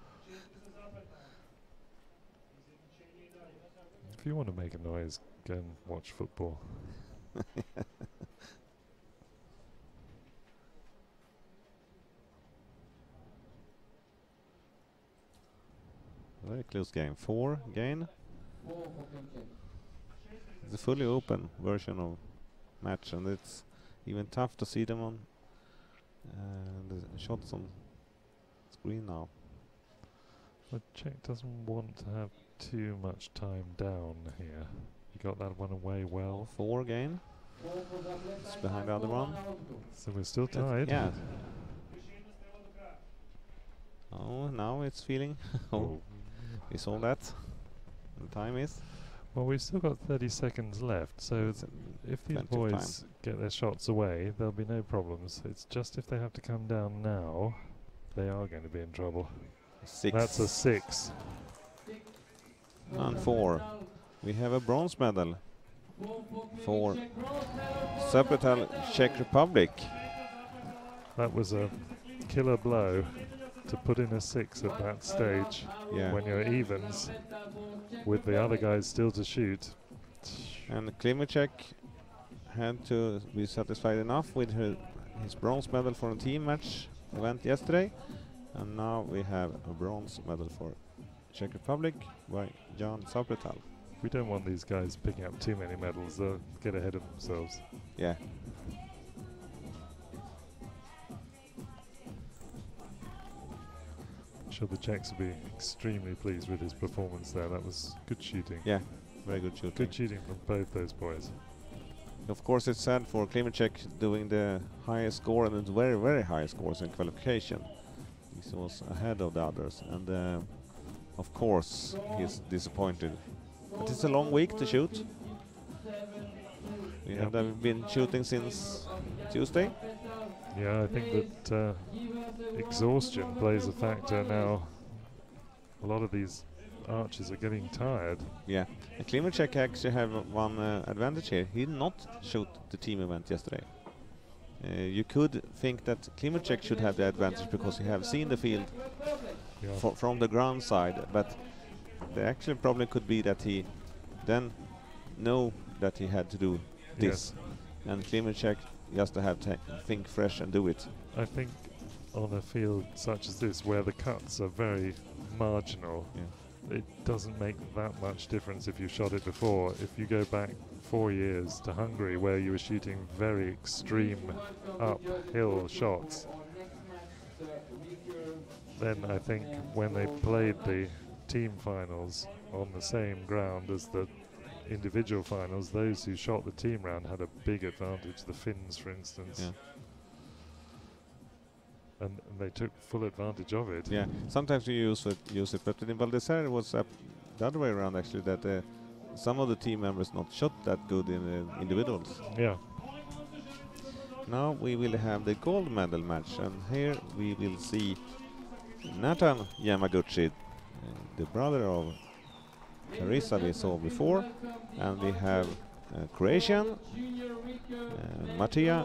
If you want to make a noise, go and watch football. Very close game. 4 gain. It's a fully open version of match, and it's even tough to see them on the shots on screen now. But Czech doesn't want to have too much time down here. He got that one away well. 4 gain. It's behind the other one. So we're still tied. Yeah. Oh, now it's feeling. Oh, we saw that. The time is. Well, we've still got 30 seconds left, so if these boys get their shots away, there'll be no problems. It's just if they have to come down now, they are going to be in trouble. 6. That's a 6. And 4. We have a bronze medal for Zagreb, Czech Republic. That was a killer blow to put in a 6 at that stage. Yeah. When you're evens with the other guys still to shoot. And Klimacek had to be satisfied enough with his bronze medal for a team match event yesterday, and now we have a bronze medal for Czech Republic by Jan Zapretal. We don't want these guys picking up too many medals, they'll get ahead of themselves. Yeah. I'm sure the Czechs will be extremely pleased with his performance there. That was good shooting. Yeah, very good shooting. Good shooting from both those boys. Of course, it's sad for Klimacek doing the highest score, and it's very, very high scores in qualification. He was ahead of the others, and of course he's disappointed. But it's a long week to shoot. We have been shooting since Tuesday. Yeah, I think that exhaustion plays a factor now. A lot of these archers are getting tired. Yeah, and Klimacek actually have one advantage here. He did not shoot the team event yesterday. You could think that Klimacek should have the advantage because he have seen the field from the ground side, but the actual problem could be that he then know that he had to do this, and Klimacek just to have to think fresh and do it. I think on a field such as this, where the cuts are very marginal, it doesn't make that much difference if you shot it before. If you go back 4 years to Hungary, where you were shooting very extreme uphill shots, then I think when they played the team finals on the same ground as the individual finals, those who shot the team round had a big advantage. The Finns, for instance, and they took full advantage of it. Yeah, sometimes you use it, but in Val d'Isère it was the other way around actually, that some of the team members not shot that good in the individuals. Yeah. Now we will have the gold medal match, and here we will see Nathan Yamaguchi, the brother of Carissa we saw before, and we have Croatian Matija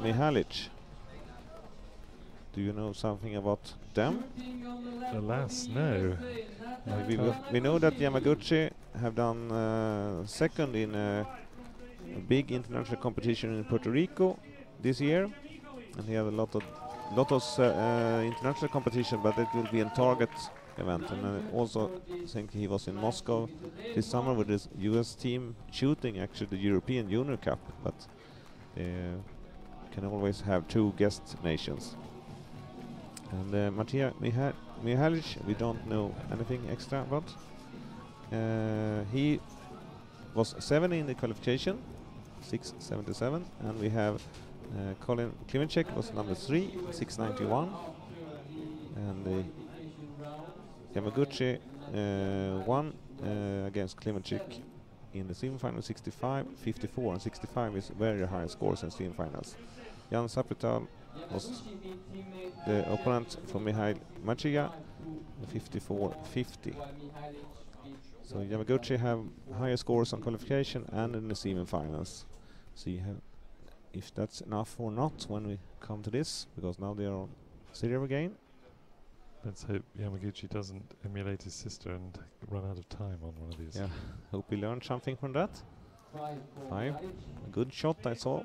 Mihalic. Do you know something about them? Alas, no. We know that Yamaguchi have done second in a big international competition in Puerto Rico this year, and he have a lot of international competition, but it will be a target event. And I also think he was in Moscow this summer with his US team shooting actually the European Junior Cup, but can always have 2 guest nations. And Matija Mihalic, we don't know anything extra about. He was 7 in the qualification, 6.77, and we have Colin Klimacek was number 3, 6.91, and Yamaguchi won against Klimacek in the semifinal 65, 54, and 65 is very high scores in semifinals. Jan Sapital was the opponent for Mihail Maciej, 54-50. So Yamaguchi have higher scores on qualification and in the semifinals. See if that's enough or not when we come to this, because now they are on Zagreb again. Let's hope Yamaguchi doesn't emulate his sister and run out of time on one of these. Yeah, hope we learned something from that. 5. A good shot, I saw.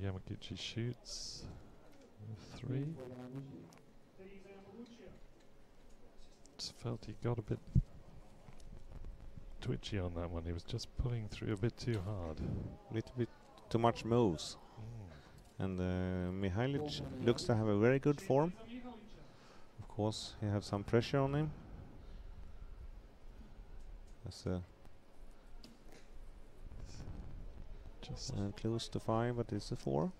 Yamaguchi shoots 3. Just felt he got a bit twitchy on that one. He was just pulling through a bit too hard. A little bit too much moves. And Mihajlic looks to have a very good form. Of course, he has some pressure on him. That's just close to 5, but it's a 4.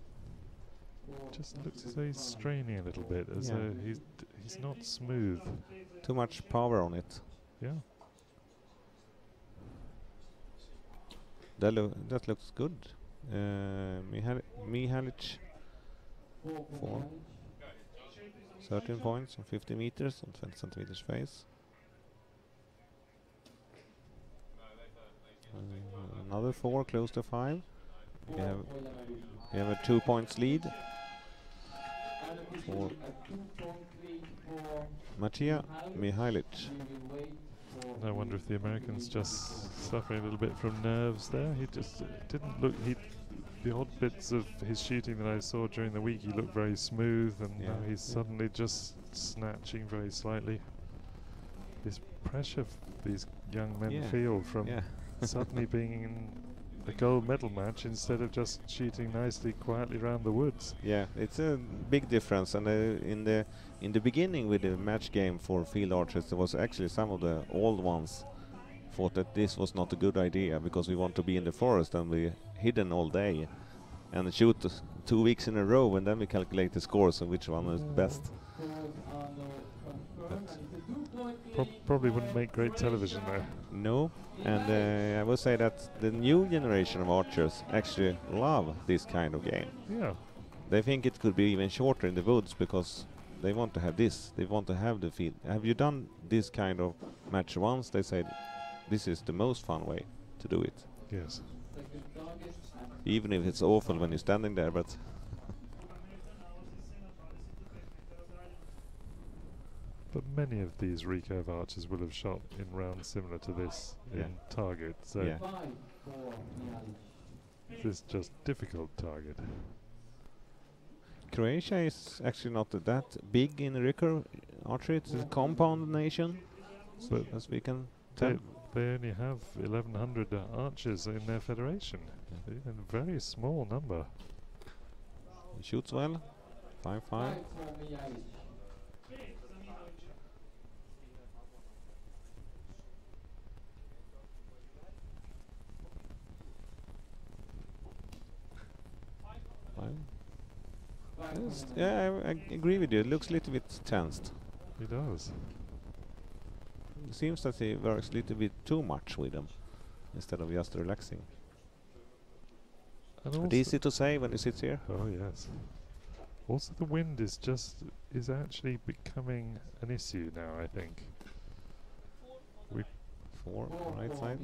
just looks as though he's straining a little bit, as though he's not smooth. Too much power on it. Yeah. That looks good. Mihajlic 4. 13 points on 50 meters on 20 centimeters face. Another 4, close to 5. We have a 2 points lead for Maciej Mihajlic. I wonder if the American's just suffering a little bit from nerves there. He just didn't look. The odd bits of his shooting that I saw during the week, he looked very smooth, and now he's suddenly just snatching very slightly. This pressure these young men feel from suddenly being in a gold medal match instead of just shooting nicely, quietly around the woods. Yeah, it's a big difference. And in the beginning with the match game for field archers, there was actually some of the old ones thought that this was not a good idea because we want to be in the forest and be hidden all day and shoot 2 weeks in a row, and then we calculate the scores of which one is best. Probably wouldn't make great television though. No, and I would say that the new generation of archers actually love this kind of game. Yeah. They think it could be even shorter in the woods because they want to have this. They want to have the field. Have you done this kind of match once? They say this is the most fun way to do it. Yes. Even if it's awful when you're standing there, but but many of these recurve archers will have shot in rounds similar to this in target. So this is just difficult target. Croatia is actually not that big in recurve archery. It's a compound nation, so as we can tell. They only have 1,100 archers in their federation. A very small number. He shoots well. 5-5. Yeah, I agree with you. It looks a little bit tensed. It does. It seems that he works a little bit too much with them instead of just relaxing. And but easy to say when you sit here. Oh yes. Also, the wind is actually becoming an issue now, I think. 4 right side.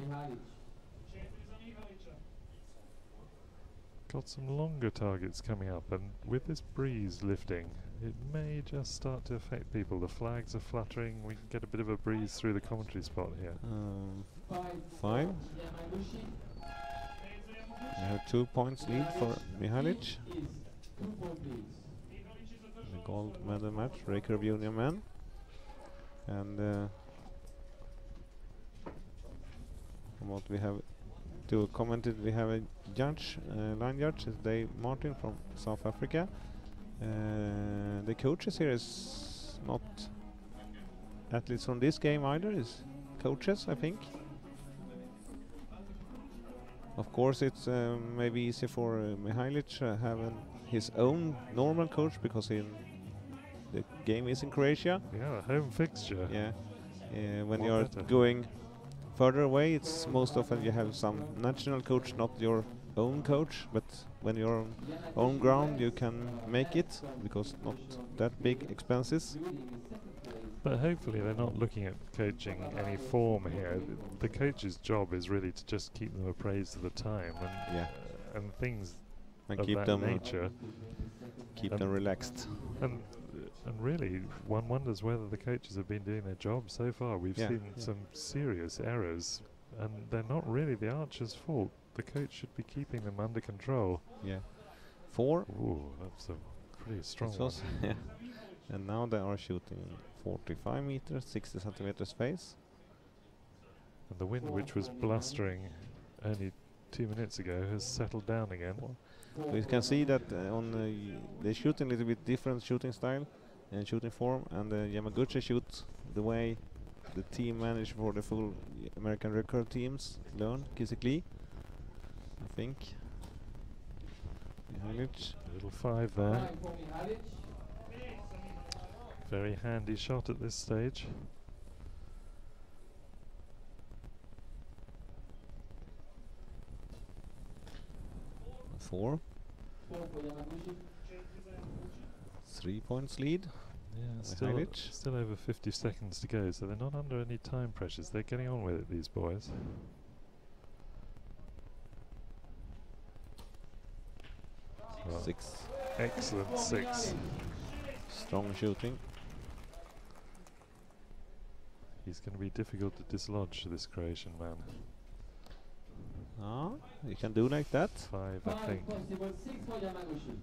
Got some longer targets coming up, and with this breeze lifting, it may just start to affect people. The flags are fluttering. We can get a bit of a breeze through the commentary spot here. 5. We have 2 points lead for Mihajlic. The gold medal match, Recurve Junior men. And from what we have to comment it, we have a judge, line judge, is Dave Martin from South Africa. The coaches here is not athletes from this game either, is coaches, I think. Of course, it's maybe easy for Mihajlic having his own normal coach because the game is in Croatia. Yeah, home fixture. Yeah. When What you're better? going further away, it's most often you have some national coach, not your own coach, but when you're on own ground you can make it because not that big expenses. But hopefully they're not looking at coaching any form here. The coach's job is really to just keep them appraised of the time Yeah, and things and of keep that them nature. keep them relaxed. And really, one wonders whether the coaches have been doing their job so far. We've Yeah, seen yeah. some serious errors, and they're not really the archer's fault. The coach should be keeping them under control. Yeah, 4. Ooh, that's a pretty strong It one. was yeah. And now they are shooting 45 meters, 60 centimeters face. And the wind, which was blustering only 2 minutes ago, has settled down again. We can see that they shoot a little bit different shooting style and shooting form, and Yamaguchi shoots the way the team managed for the full American Recurve teams learn, Kisikli, I think. Mihajlic. A little 5 there. Very handy shot at this stage. Four. 3 points lead. Yeah, Mihajlic. still over 50 seconds to go, so they're not under any time pressures. They're getting on with it, these boys. Well, 6. excellent 6. Strong shooting. He's going to be difficult to dislodge, this Croatian man. Ah, you can do like that. 5, I think. 5, možda 6 za Yamaguchi.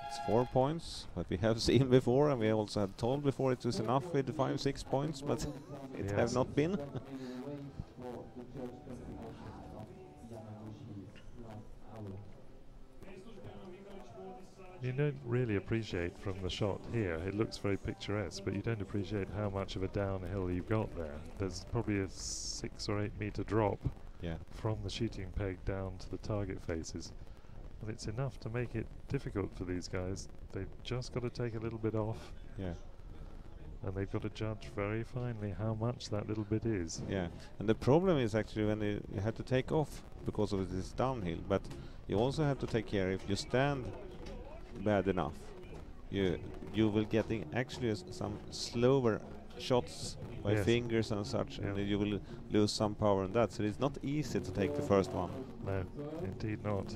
It's 4 points, but we have seen before, and we also had told before it was enough with 5-6 points, but it have Yes. not been. You don't really appreciate from the shot here, it looks very picturesque, but you don't appreciate how much of a downhill you've got there. There's probably a 6 or 8 meter drop Yeah, from the shooting peg down to the target faces. And it's enough to make it difficult for these guys. They've just got to take a little bit off, yeah, and they've got to judge very finely how much that little bit is. yeah. And the problem is actually when you have to take off because of this downhill, but you also have to take care if you stand bad enough. You will getting actually some slower shots by Yes. fingers and such, Yeah. and you will lose some power on that. So it's not easy to take the first one. No, indeed not.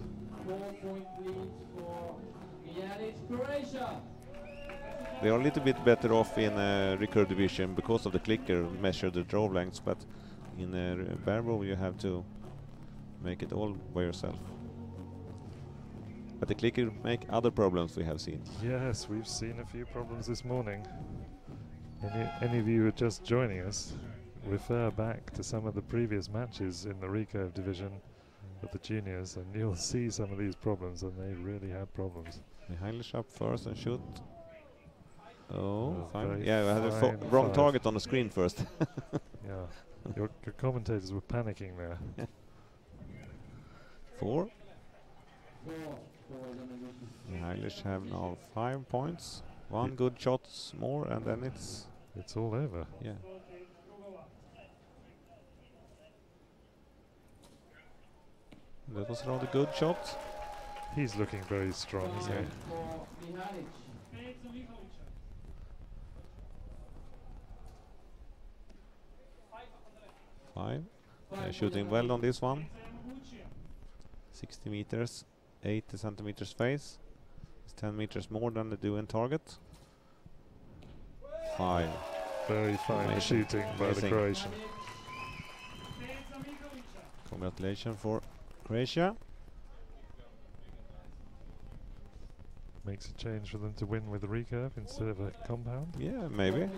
4-point lead for Mijalic, Croatia. They are a little bit better off in Recurve division because of the clicker measure the draw lengths, but in Barebow you have to make it all by yourself. But the clicker make other problems we have seen. Yes, we've seen a few problems this morning. Any of you who are just joining us, refer back to some of the previous matches in the Recurve division of the juniors, and you'll see some of these problems, and they really had problems. Mihajlic up first and shoot. Oh, fine. very Yeah, I had a fine wrong 5. target on the screen first. Yeah, your commentators were panicking there. 4. 4 for Yamaguchi. Mihajlic have now 5 points. 1 good shot more, and then it's It's all over. yeah. That was another good shot. He's looking very strong, isn't he? For Mijalic. 5 za Mihalića. 5. 5 Shooting for well on this one. Za Yamaguchi. 60 meters, 80 centimeters face. It's 10 meters more than the do in target. 5. Very fine Amazing. shooting by the Amazing. Croatian. 5 za Mihalića. Congratulations for Croatia. Makes a change for them to win with the Recurve instead of a compound. Yeah, maybe.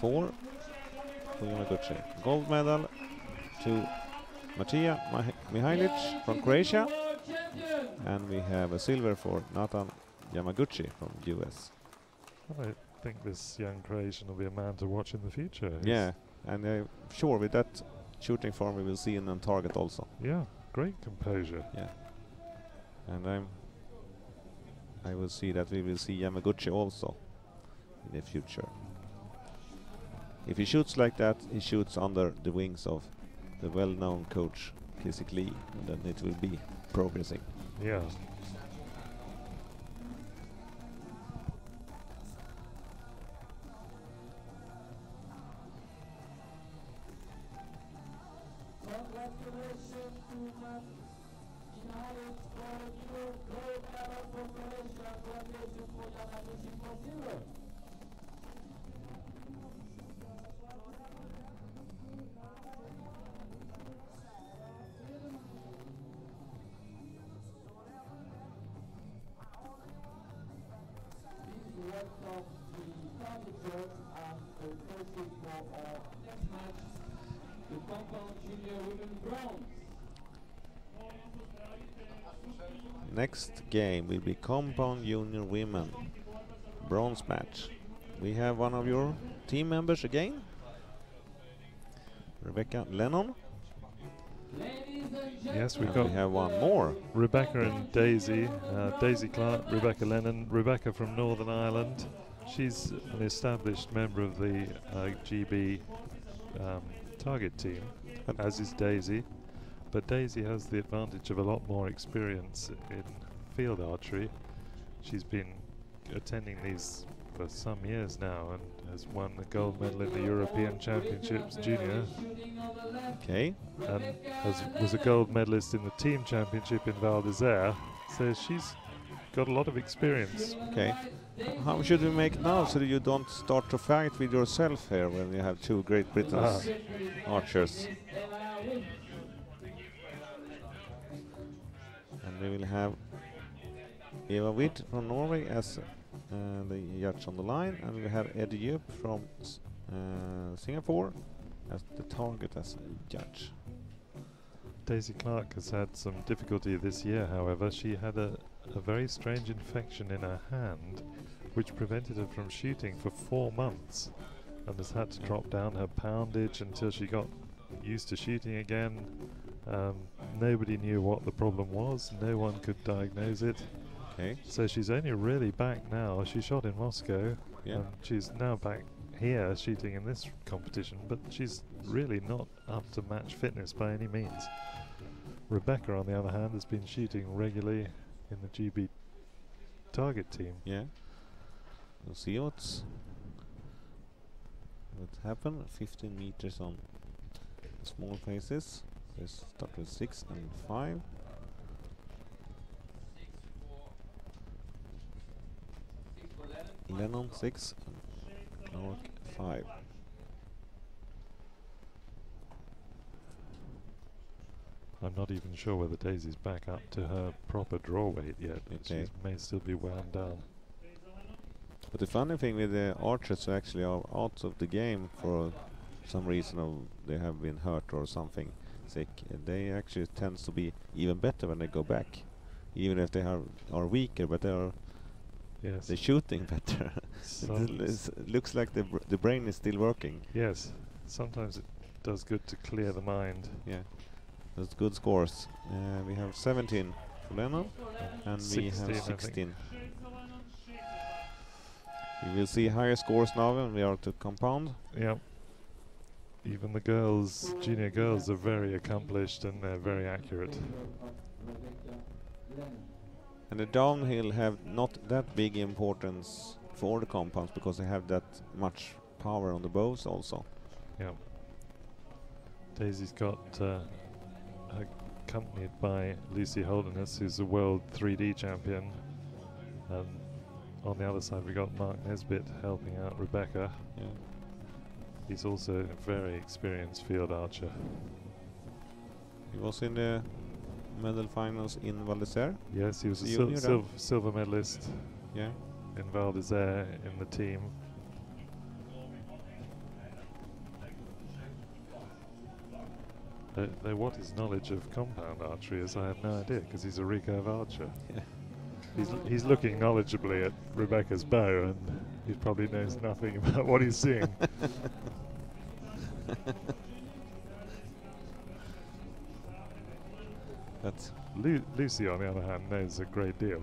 4 for Yamaguchi. 4 for Yamaguchi. Gold medal to Matija Mihajlic from Croatia. World champion. And we have a silver for Nathan Yamaguchi from US. I think this young Croatian will be a man to watch in the future. Yeah, and sure with that shooting form we will see him on target also. Yeah, great composure. Yeah. And I'm I will see that we will see Yamaguchi also in the future. If he shoots like that, he shoots under the wings of the well-known coach Kisik Lee, and then it will be progressing. Yeah. Congratulations to Matt in highest for new gold medal for Croatia. Congratulations for Yamaguchi for silver. Please welcome the target judge and the coaches for our next match, the compound junior women bronze. Next game will be Compound Junior Women bronze match. We have one of your team members again, Rebecca Lennon. Yes, we've And got we have one more. Rebecca and Daisy. Daisy Clark, Rebecca Lennon. Rebecca from Northern Ireland. She's an established member of the GB target team, as is Daisy. But Daisy has the advantage of a lot more experience in field archery. She's been attending these for some years now and has won the gold medal in the European Championships Junior, Okay. and was a gold medalist in the team championship in Val d'Isère. So she's got a lot of experience. Okay. How should we make now so that you don't start to fight with yourself here when you have two Great Britain's archers? And we will have Eva Witt from Norway as the judge on the line, and we have Eddie Yup from Singapore as the target as a judge. Daisy Clark has had some difficulty this year, however. She had a very strange infection in her hand which prevented her from shooting for 4 months, and has had to drop down her poundage until she got used to shooting again. Nobody knew what the problem was, no one could diagnose it. Okay. So she's only really back now. She shot in Moscow, Yeah. and she's now back here shooting in this competition, but she's really not up to match fitness by any means. Rebecca, on the other hand, has been shooting regularly in the GB target team. Yeah. We'll see what happened. 15 meters on small faces. Let's start with 6 and 5. Lennon 6 and Clark 5. I'm not even sure whether Daisy's back up to her proper draw weight yet. Okay. She may still be wound down. But the funny thing with the archers who actually are out of the game for some reason, or they have been hurt or something sick, they actually tends to be even better when they go back, even if they are weaker, but they're shooting better. It looks like the brain is still working. Yes, sometimes it does good to clear the mind. Yeah, that's good scores. We have 17 for Lennon, and we have 16. We will see higher scores now when we are to compound. Yep. Even the girls, junior girls, are very accomplished and they're very accurate. And the downhill have not that big importance for the compounds because they have that much power on the bows also. Yeah. Daisy's got accompanied by Lucy Holderness, who's a world 3D champion. On the other side, we got Mark Nesbitt helping out Rebecca. Yeah. He's also a very experienced field archer. He was in the medal finals in Val d'Isère. Yes, he was a silver medalist. Yeah. In Val d'Isère in the team. What his knowledge of compound archery is, I have no idea, because he's a recurve archer. Yeah. He's looking knowledgeably at Rebecca's bow, and he probably knows nothing about what he's seeing. But Lucy, on the other hand, knows a great deal.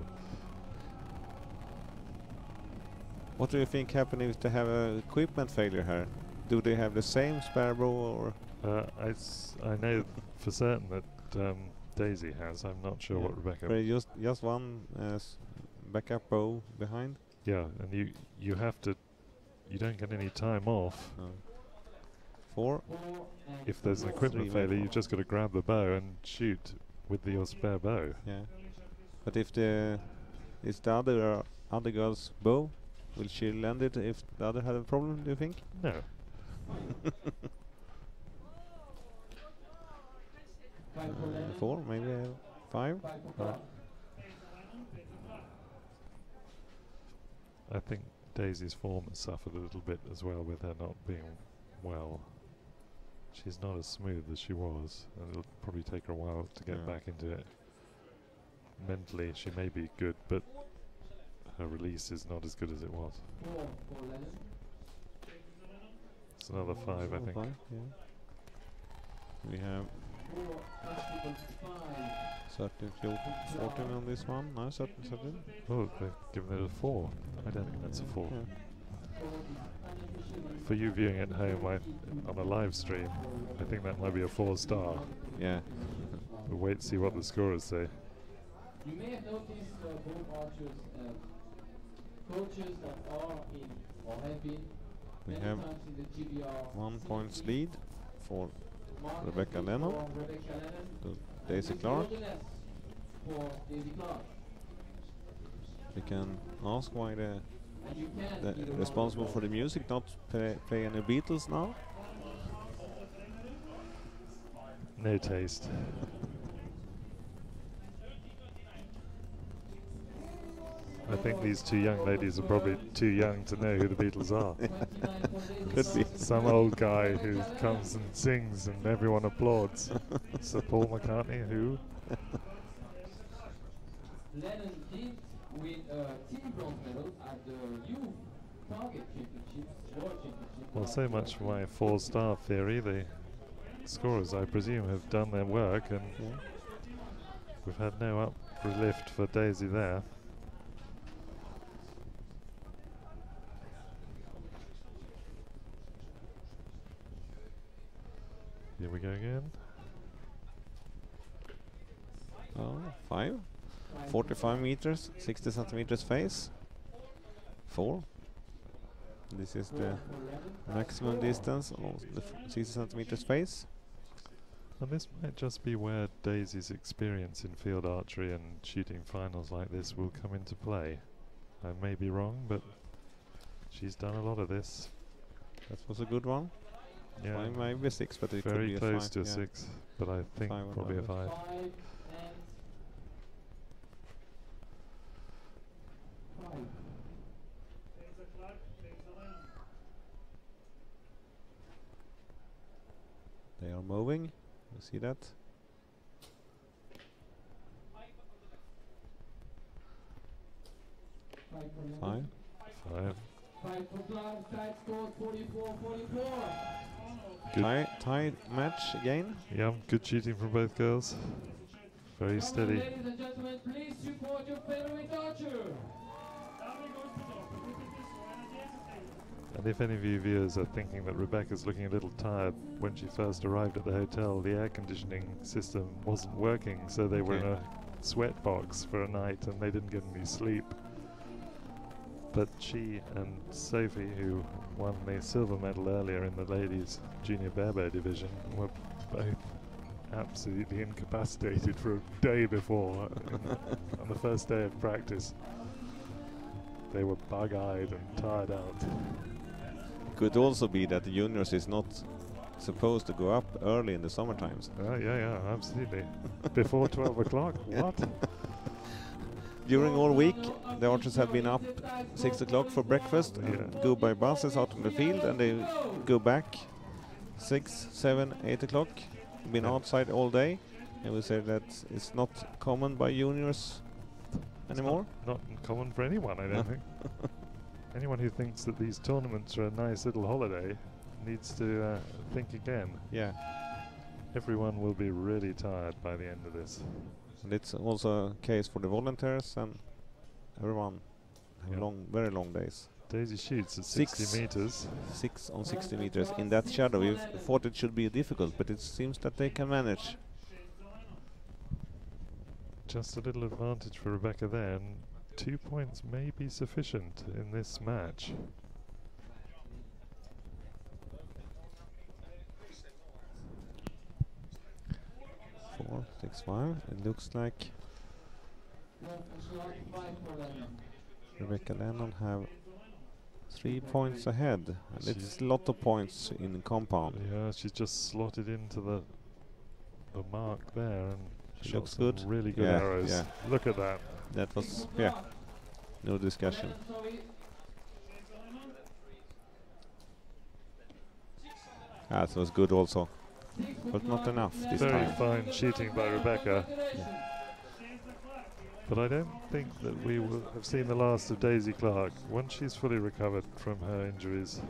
What do you think happen if they have a equipment failure here? Do they have the same Barebow or? I know for certain that Daisy has. I'm not sure what Rebecca. But just one backup bow behind. Yeah, and you have to. You don't get any time off. No. 4. If there's an equipment 3 failure, you just got to grab the bow and shoot with your spare bow. Yeah. But if it's the other girl's bow, will she land it if the other had a problem? Do you think? No. 4, maybe 5. I think Daisy's form has suffered a little bit as well with her not being well. She's not as smooth as she was, and it'll probably take her a while to get back into it. Mentally, she may be good, but her release is not as good as it was. It's another 5, I think. 5, yeah. We have 13, 14 on this one. No, 13. Oh, they've given it a 4. I don't think that's a 4. Yeah. For you viewing at home on a live stream, I think that might be a 4-star. Yeah. We'll wait to see what the scorers say. You may have noticed both archers coaches that are in or have been We many have times in the GBR 1 points lead for Mark Rebecca and Lennon for Rebecca Lennon, to Daisy and Clark. nevertheless for Daisy Clark. We can ask why the And you can either responsible for the music not play any Beatles now. No taste. I think these two young ladies are probably too young to know who the Beatles are. Could be. Some old guy who comes and sings and everyone applauds. Sir Paul McCartney, who? Lennon did win a team bronze medal at the youth target championships, world championship. Well, so much for my 4-star theory. The scorers, I presume, have done their work, and we've had no uplift for Daisy there. Here we go again. Oh, 5. 45 meters, 60 centimeters face. 4. This is the maximum distance of the 60 centimeters face. And this might just be where Daisy's experience in field archery and shooting finals like this will come into play. I may be wrong, but she's done a lot of this. That was a good one. Yeah, Maybe 6, but it could very be a close 5. to a 6, but I think 5 probably a 5. 5 and 5. Daisy Clark, Daisy Lennon. They are moving. You see that? Five. 5. 5 for Clark, tight score 44-44. Good. Tie match again. Yeah, good shooting from both girls. Very Come on, steady. ladies and gentlemen, please support your favorite archer. And if any of you viewers are thinking that Rebecca's looking a little tired, when she first arrived at the hotel, the air conditioning system wasn't working, so they were in a sweat box for a night and they didn't get any sleep. But she and Sophie, who won the silver medal earlier in the ladies' junior barebow division, were both absolutely incapacitated for a day before. On the first day of practice, they were bug-eyed and tired out. Could also be that the juniors is not supposed to go up early in the summer times. Yeah, absolutely. Before 12 o'clock? What? During all week, the archers have been up 6 o'clock for breakfast and go by buses out in the field, and they go back 6, 7, 8 o'clock. Been outside all day, and we say that it's not common by juniors anymore. Not common for anyone, I don't think. Anyone who thinks that these tournaments are a nice little holiday needs to think again. Yeah, Everyone will be really tired by the end of this. and it's also a case for the volunteers and everyone have Yeah. very long days. Daisy shoots at 6. 60 meters. 6 on 60 meters in that shadow. We thought it should be difficult, but it seems that they can manage. Just a little advantage for Rebecca there, and 2 points may be sufficient in this match. Four, 6-5. It looks like Rebecca Lennon have 3 points ahead, and it's a lot of points in the compound. Yeah, she's just slotted into the mark there, and She shot looks some good. really good Yeah, arrows. yeah. Look at that. That was, yeah, no discussion. That was good also, but not enough this Very time. fine shooting by Rebecca. But I don't think that we will have seen the last of Daisy Clark. Once she's fully recovered from her injuries,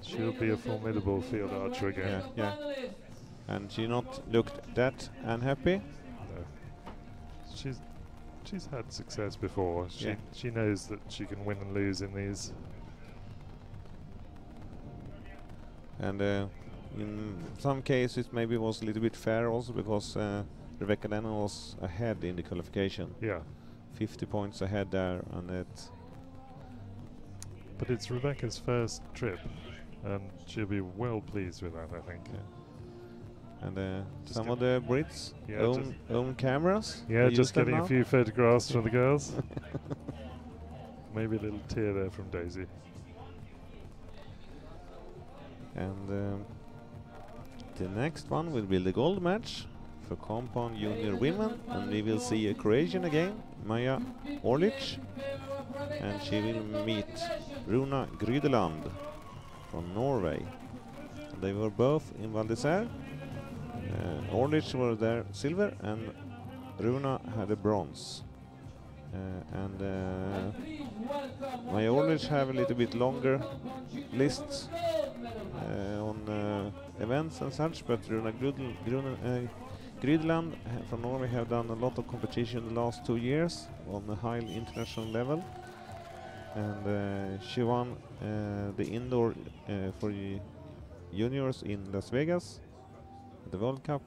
she'll be a formidable field archer again. Yeah, yeah. And she not looked that unhappy. No. She's had success before. She knows that she can win and lose in these. And in some cases maybe it was a little bit fair also, because Rebecca Lennon was ahead in the qualification. Yeah. 50 points ahead there, and it. But it's Rebecca's first trip, and she'll be well pleased with that, I think. Yeah. And Just some get- of the Brits Yeah, own cameras. Yeah, They use just them getting now. a few photographs from the girls. Maybe a little tear there from Daisy. And the next one will be the gold match for compound junior women, and we will see a Croatian again, Maja Orlic, and she will meet Runa Grydeland from Norway. They were both in Val d'Isère. Orlic were there silver, and Runa had a bronze. And Maja Orlic have a little bit longer lists on events and such, but Runa Grydeland from Norway have done a lot of competition the last 2 years on a high international level, and she won the indoor for juniors in Las Vegas, the World Cup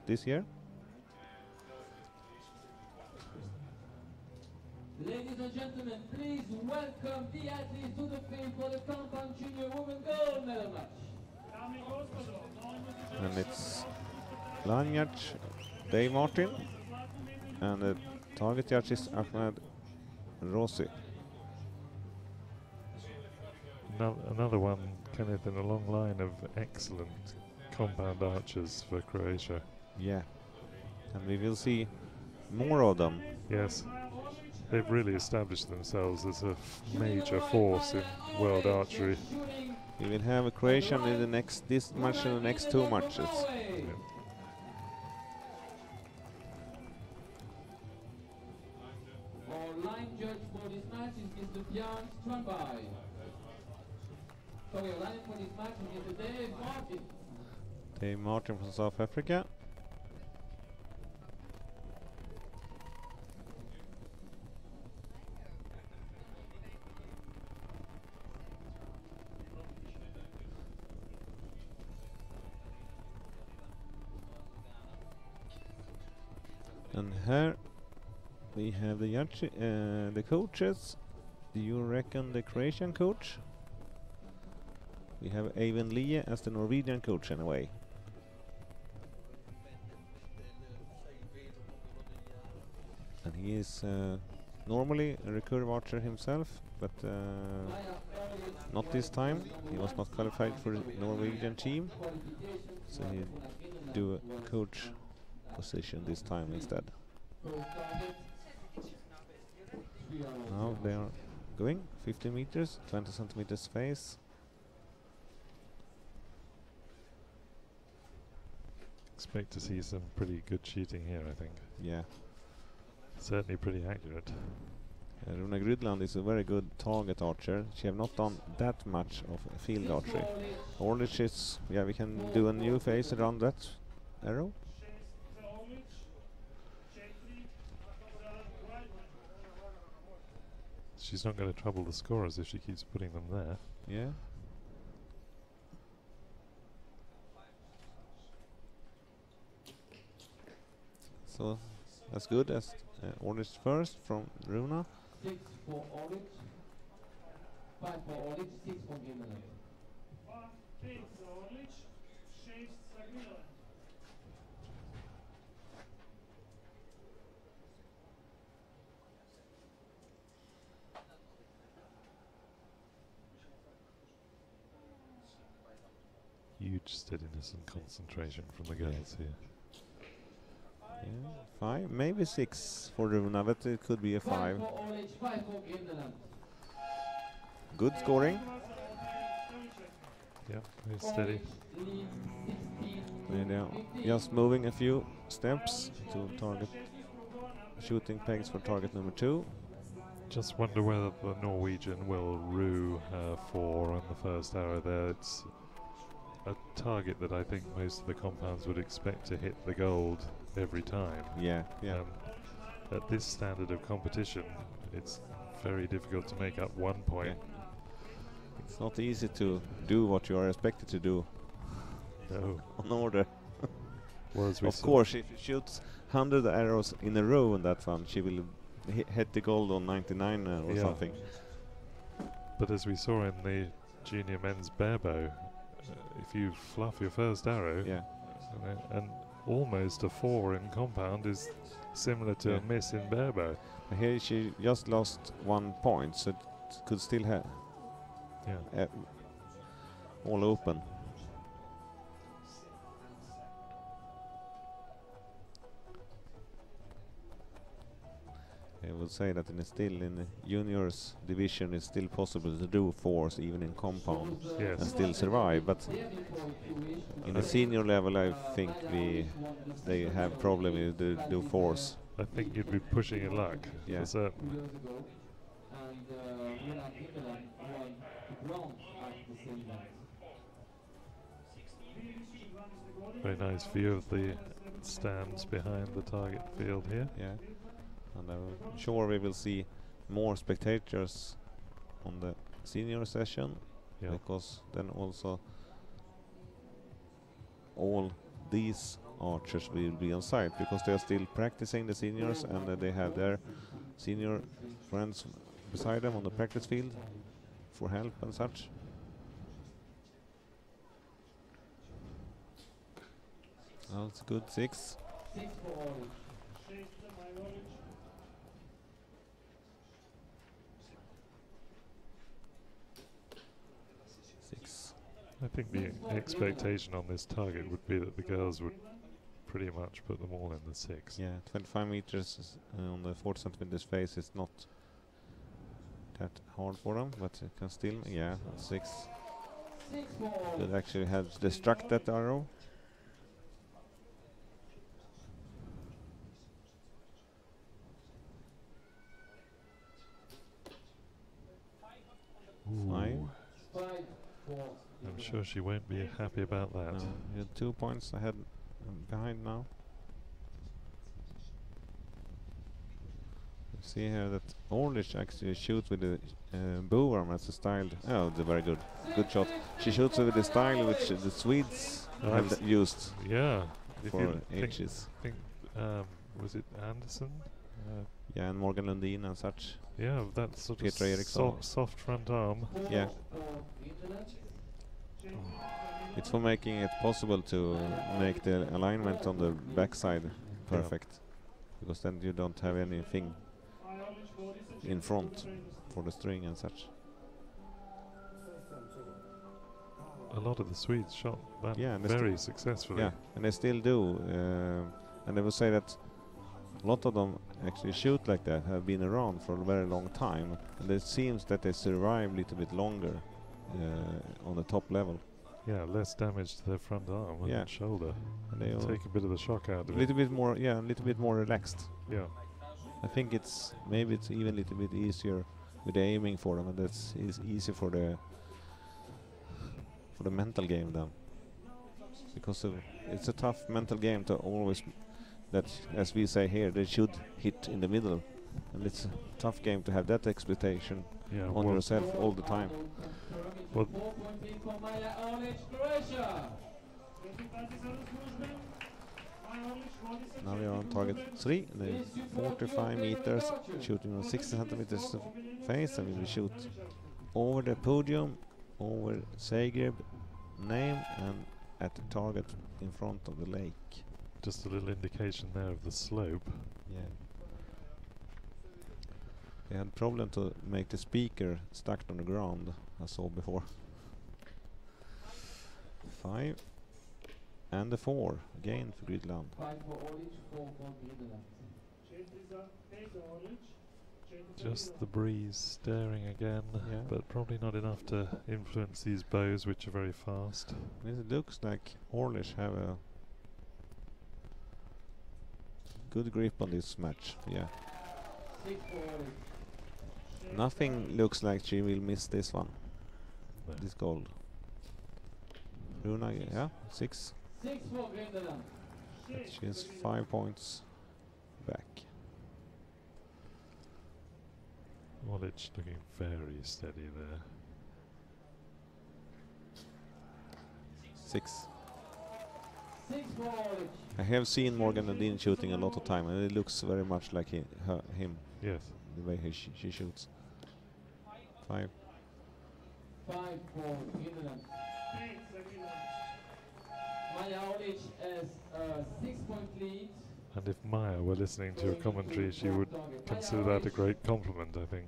this year. Ladies and gentlemen, please welcome the athletes to the field for the compound junior women gold medal match. And it's Lanyard, Dave Martin, and the target judge is Ahmed Rossi. Another one, Kenneth, in a long line of excellent compound archers for Croatia. Yeah, and we will see more of them. Yes, they've really established themselves as a major force in world archery. We will have a Croatian in this match and the next 2 matches. Yeah. Our line judge for this match is Mr. Björn Strandberg. Sorry, our line for this match is Mr. Dave Martin. Dave Martin from South Africa. And here we have the coaches. Do you reckon the Croatian coach? We have Eivind Lie as the Norwegian coach anyway. And he is normally a recurve archer himself, but not this time. He was not qualified for the Norwegian team, so he do a coach position this time instead. Now they are going 50 meters, 20 centimeters face. Expect to see some pretty good shooting here, I think. Yeah. Certainly pretty accurate. Runa Grydeland is a very good target archer. She have not done that much of field archery. Orlic is, yeah, we can do a new phase around that arrow. she's not going to trouble the scorers if she keeps putting them there. Yeah. So that's good. As orange first from Runa. 6 for orange, 5 for orange, 6 for Finland. 5 orange, 6 Zagreb. Huge steadiness and concentration from the girls here. Yeah, 5, maybe 6 for Runa, but it could be a 5 5. for orange, 5 for Finland. Good scoring. Yeah, very steady. Orange leads 16 And now 15. just moving a few steps to target, shooting pegs for target number 2. Just wonder whether the Norwegian will rue her 4 on the first arrow there. It's a target that I think most of the compounds would expect to hit the gold every time. Yeah, yeah. At this standard of competition, it's very difficult to make up 1 point. It's not easy to do what you are expected to do No. on order. Well, as we Of saw- course, if she shoots 100 arrows in a row on that one, she will hit the gold on 99 or Yeah. something. But as we saw in the junior men's barebow, if you fluff your first arrow, Yeah, and almost a 4 in compound is similar to Yeah. a miss in barebow. here she just lost 1 point, so it could still have Yeah. all open. I would say that in the juniors division it's still possible to do 4s even in compound Yes. and still survive, but in the senior level I think they have problem with the do 4s. I think you'd be pushing your luck Yeah. for certain. 2 years ago, and Finland won the bronze at the same night. Very nice view of the stands behind the target field here. Yeah, and I'm sure we will see more spectators on the senior session, Yeah. because then also all these archers will be on site, because they are still practicing, the seniors, and they have their senior friends beside them on the practice field for help and such. Oh, it's good. 6. 6 for orange. 6 my orange. I think the expectation on this target would be that the girls would pretty much put them all in the 6. Yeah, 25 meters on the 40 centimeters face is not that hard for them, but it can still, yeah, 6. 6 for orange. It actually has destruct that arrow. Ooh. 5. 5 for I'm sure she won't be happy about that. No, you're 2 points ahead, behind now. You see here that orange actually shoots with the bow arm as a styled. Oh, the very good, good shot. She shoots with the style which the Swedes have Nice. used Yeah. If for you ages. think was it Anderson? Yeah, and Morgan Lundin and such. Yeah, that sort of Peter Eriksson. soft front arm. Yeah. for Finland. It's for making it possible to make the alignment on the backside perfect, because then you don't have anything in front for the string and such. A lot of the Swedes shot that Yeah, and they very successfully. Yeah, and they still do. And I would say that a lot of them actually shoot like that, have been around for a very long time. And it seems that they survive a little bit longer on the top level. Yeah, less damage to their front arm and Yeah. shoulder. And they Take a bit of the shock out a of it. little bit more, yeah, a little bit more relaxed. Yeah. I think it's maybe it's even a little bit easier with the aiming for them, and that's is easy for the mental game then, because it's a tough mental game to always that, as we say here, they should hit in the middle And it's a tough game to have that expectation Yeah, on well, yourself all the time. Well- 4-point lead for Maya Orlic, Croatia. Rezultati sada služben. Maja Orlić vodi sa Now we are on 4 target služben. 3, the 45 meters, shooting on 60 centimeters of face, and we will shoot over the podium, over Zagreb name, and at the target in front of the lake. just a little indication there of the slope. Yeah. We had problem to make the speaker stuck on the ground, I saw before. 5 and the 4 again for Grydland. 5 for Orlic, 4 for Greenland. 4 za Peter Orlić. 4 za Just the Greenland. breeze staring again, Yeah. but probably not enough to influence these bows, which are very fast. It looks like Orlish have a good grip on this match. Yeah. 6 for Orlic. Nothing looks like she will miss this one. No. This gold. Runa, yeah, 6. 6 for Greenland. She is 5 points back. Orlic looking very steady there. 6. 6 for Orlic. I have seen Morgan Nadine shooting a lot of time, and it looks very much like him, Yes. the way she shoots. 5. 5 for Greenland. 5 za Greenland. Maya Orlic has a 6-point lead. And if Maya were listening to your commentary, she would consider that a great compliment, I think.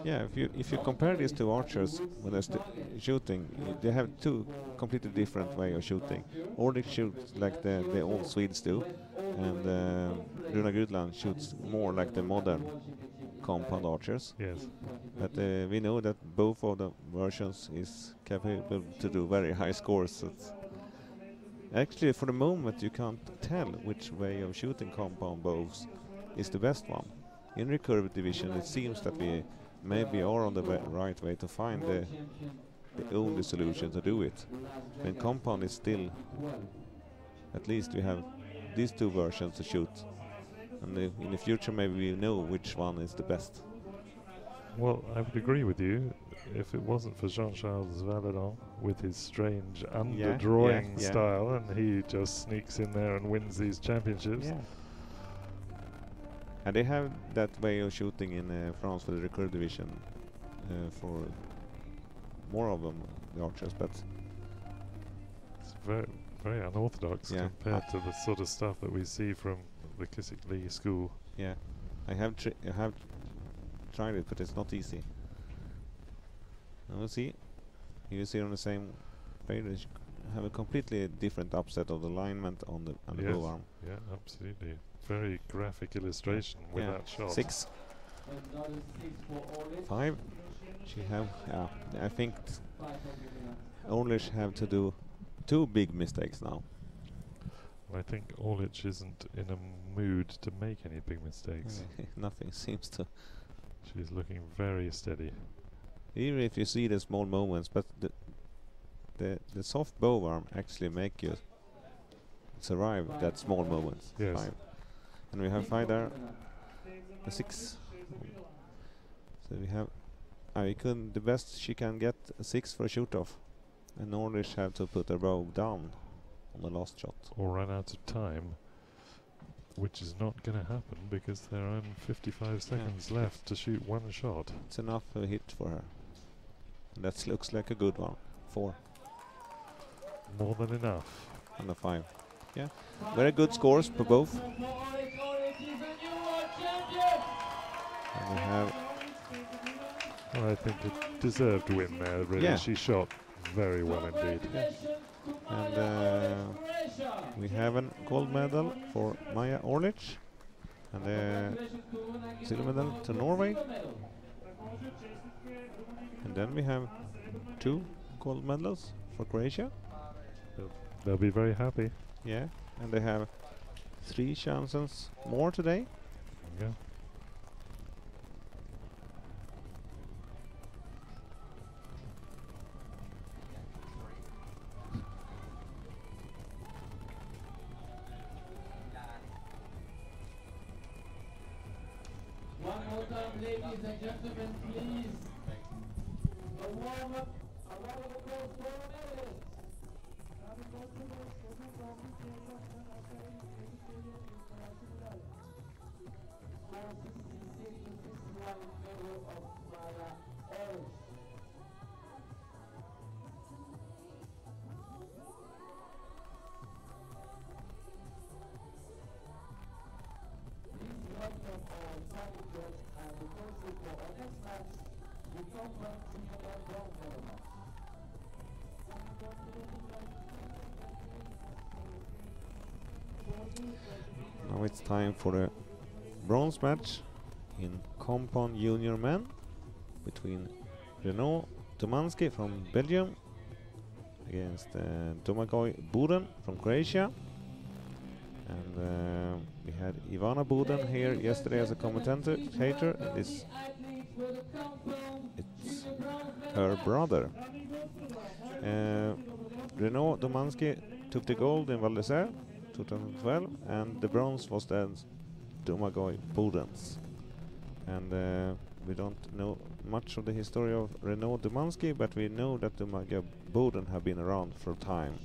Yeah, if you compare these two archers when they're shooting, they have two completely different way of shooting. Orlic shoots like the old Swedes do, and Runa Grydland shoots more like the modern compound archers. Yes. But we know that both of the versions is capable to do very high scores. So actually, for the moment, you can't tell which way of shooting compound bows is the best one. In Recurve division, it seems that we maybe are on the right way to find the only solution to do it. And compound is still, at least we have these two versions to shoot. And in the future, maybe we know which one is the best. Well, I would agree with you. If it wasn't for Jean-Charles Valadon with his strange underdrawing yeah. style, and he just sneaks in there and wins these championships. Yeah. And they have that way of shooting in France for the Recurve division for more of them, the archers, but It's very, very unorthodox Yeah. compared to the sort of stuff that we see from the Kissick Lee school. yeah, I have tried it, but it's not easy. And we'll see. You see on the same page, they have a completely different upset of the alignment on the Yes. bow arm. Yeah, absolutely. Very graphic illustration with Yeah. that shot. 6, Another 6 for Orlic. 5. She have, I think 5 for Greenland. Orlish have to do 2 big mistakes now. I think Orlic isn't in a mood to make any big mistakes. Nothing seems to. She's looking very steady. Even if you see the small moments, but the soft bow arm actually make you survive that small moments. Yes. 5. And we have 5 there, 5 a za 6. Maja Orlić, 6 za Greenland. So we have, the best she can get a 6 for a shoot off. And Orlish have to put her bow down on the last shot. Or run out of time, which is not going to happen because there are 55 seconds left to shoot one shot. It's enough a hit for her. And that looks like a good one. 4 More than enough. and a 5. Yeah, very good scores for both. For Orlic, Orlic is a new world champion. And we have, Well, I think a deserved win there, really. Yeah. She shot very well indeed. Congratulations to And, Maya Orlic, Croatia. we have a gold medal for Maya Orlic. And Congratulations to Runa silver Greenland medal for to the Norway. silver medal. Također čestitke Runi And then we have Greenland, 2 gold medals for Croatia. They'll be very happy. Yeah, and they have 3 chances more today. Yeah. more time, ladies and gentlemen, please. A warm up, a round of applause for our medalists. Now it's time for a bronze match in compound junior men between Renaud Domanski from Belgium against Domagoj Buden from Croatia. And we had Ivana Buden here yesterday as a commentator. And it's her brother. Renaud Domanski took the gold in Val d'Isère 2012, and the bronze was then Domagoj Buden's. And we don't know much of the history of Renaud Domanski, but we know that Domagoj Buden have been around for a time.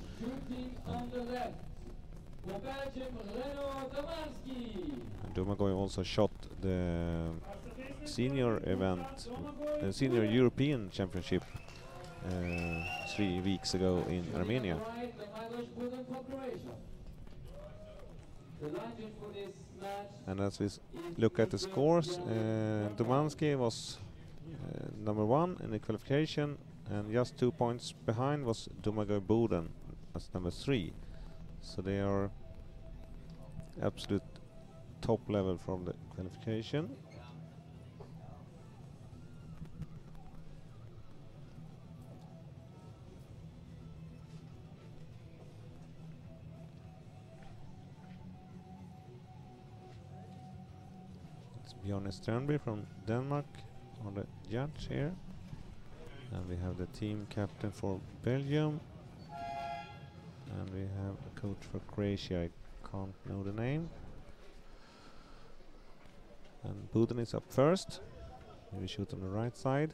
And Domagoj also shot the senior event, the senior European Championship 3 weeks ago in Armenia. And as we look at the scores, Domanski was number 1 in the qualification, and just 2 points behind was Domagoj Buden as number 3. So they are absolute top level from the qualification. It's Bjarne Strandby from Denmark on the judge here. And we have the team captain for Belgium. And we have a coach for Croatia, I can't know the name. And Buden is up first. Maybe shoot on the right side.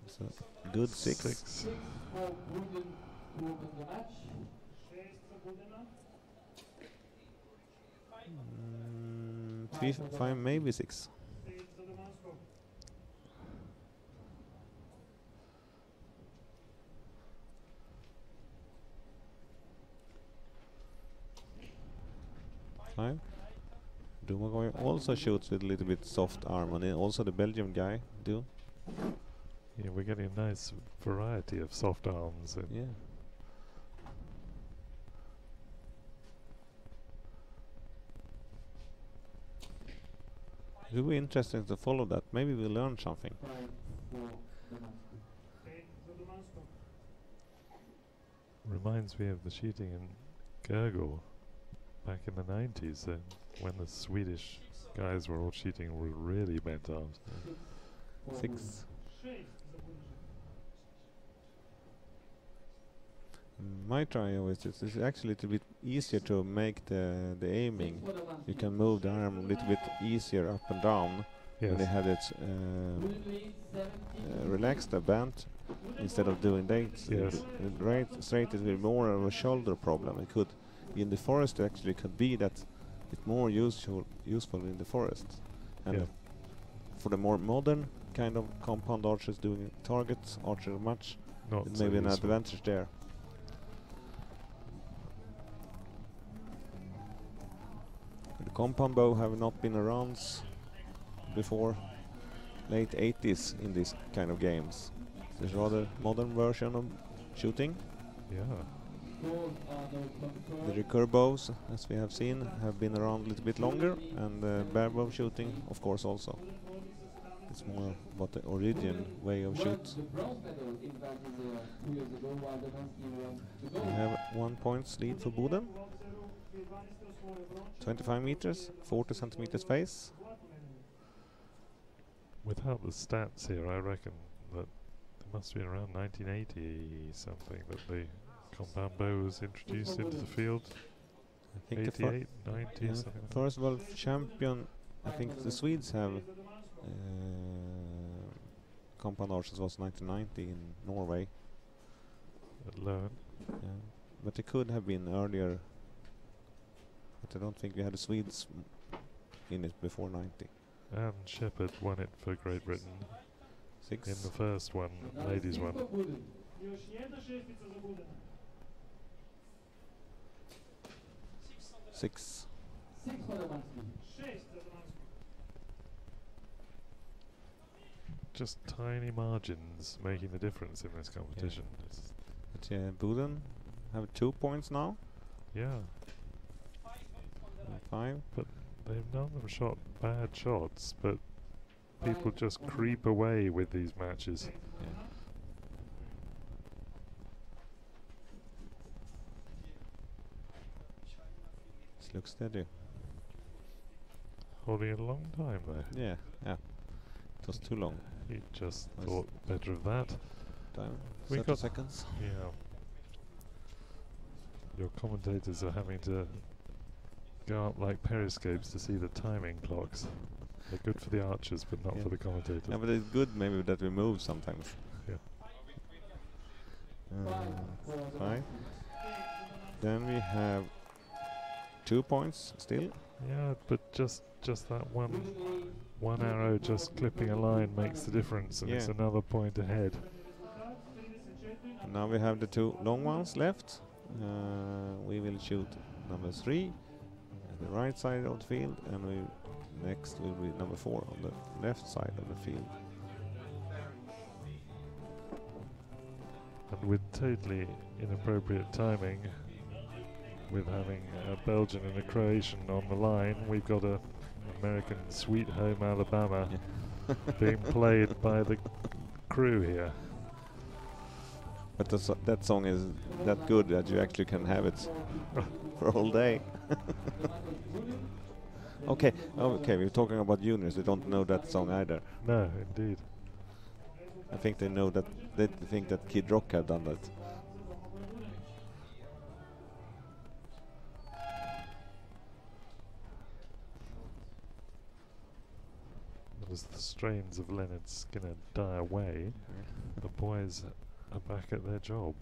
It's a good 6. Three, 5, maybe 6. Domagoj also shoots with a little bit soft arm, and also the Belgian guy do. Yeah, we're getting a nice variety of soft arms. Yeah. It will be interesting to follow that. Maybe we'll learn something. Reminds me of the shooting in Gurgel back in the 90s, when the Swedish guys were all shooting with really bent arms. 6. My try always is actually a little bit easier to make the aiming. You can move the arm a little bit easier up and down. Yes. When they had it relaxed the band instead of doing that. Yes. Right straight, it will be more of a shoulder problem. It could in the forest actually could be that it's more useful in the forest. And yeah. For the more modern kind of compound archers doing targets archer match, Not it so may be an useful. advantage there. The compound bow have not been around before late 80s in these kind of games. It's a rather modern version of shooting. Yeah. The recurve bows, as we have seen, have been around a little bit longer, and barebow shooting, of course, also. It's more about the origin way of shoot. We have 1 point lead for Buden. 25 meters, 40 centimeters face. Without the stats here, I reckon that it must be around 1980 something that the compound bow was introduced into the field. I think 88, 90, something like that. first world champion I think the Swedes have compound arches was 1990 in Norway. Alone. Yeah. But it could have been earlier. But I don't think we had the Swedes in it before 90. Anne Shepherd won it for Great Britain 6. in the first one, ladies one. Još jedna šestica za Budena. 6. 6 for Domanski. 6 za Domansku. Just tiny margins making the difference in this competition. It's- But yeah, Buden have 2 points now. Yeah, 5. they've none of them shot bad shots, but people just creep away with these matches. This looks steady. Holding it a long time though. Yeah, yeah. It was too long. He just Nice. thought better of that. Time. We 30 got- seconds. Yeah. Your commentators are having to go up like periscopes to see the timing clocks. They're good for the archers, but not Yeah. for the commentators. Yeah, but it's good maybe that we move sometimes. Yeah. 5. Then we have 2 points still. Yeah, but just that one arrow just clipping a line makes the difference, and it's Yeah. another point ahead. And now we have the 2 long ones left. We will shoot number 3 at the right side of the field, and we next will be number 4 on the left side of the field. And with totally inappropriate timing, with having a Belgian and a Croatian on the line, we've got a American Sweet Home Alabama being played by the crew here. But that song is that good that you actually can have it for a whole day. Okay, we're talking about juniors. They don't know that song either. No, indeed. I think they know that. They think that Kid Rock have done that. As the strains of Leonard Skinner die away, the boys are back at their job.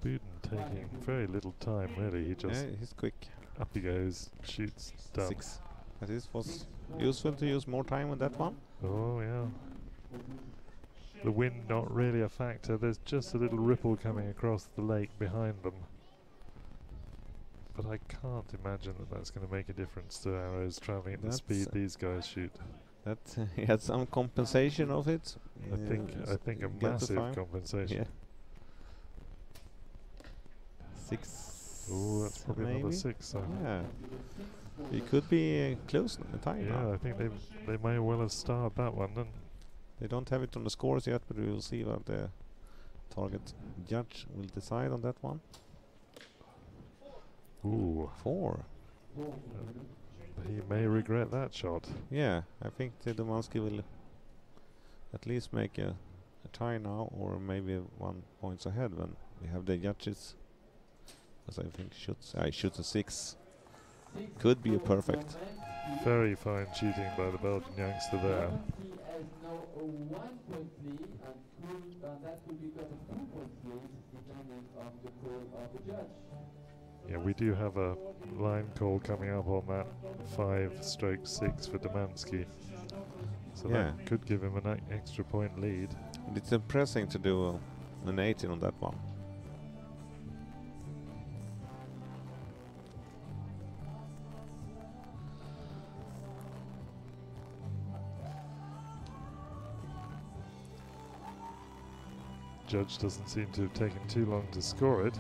Buden taking very little time really, he just Yeah, he's quick. up he goes, shoots, done. 6. But it was useful to use more time on that one. Oh yeah. The wind not really a factor, there's just a little ripple coming across the lake behind them. But I can't imagine that that's going to make a difference to arrows travelling at the speed these guys shoot. That he had some compensation of it. I think a get to massive 5. compensation. Yeah. 6. Oh, that's probably maybe? another 6. So. Yeah. It could be close in the time Yeah, now. I think they may well have starred that one. Then They don't have it on the scores yet, but we will see what the target judge will decide on that one. ooh, 4. he may regret that shot. Yeah, I think the Domanski will at least make a tie now, or maybe 1 point ahead when we have the judges. Because I think shoots a 6. Could be a perfect. Very fine shooting by the Belgian youngster there. Domanski has now a 1 point lead, and that could become a 2 point lead depending on the call of the judge. Yeah, we do have a line call coming up on that 5/6 for Domanski. So Yeah. that could give him an extra point lead. And it's impressive to do an 18 on that one. Judge doesn't seem to have taken too long to score it.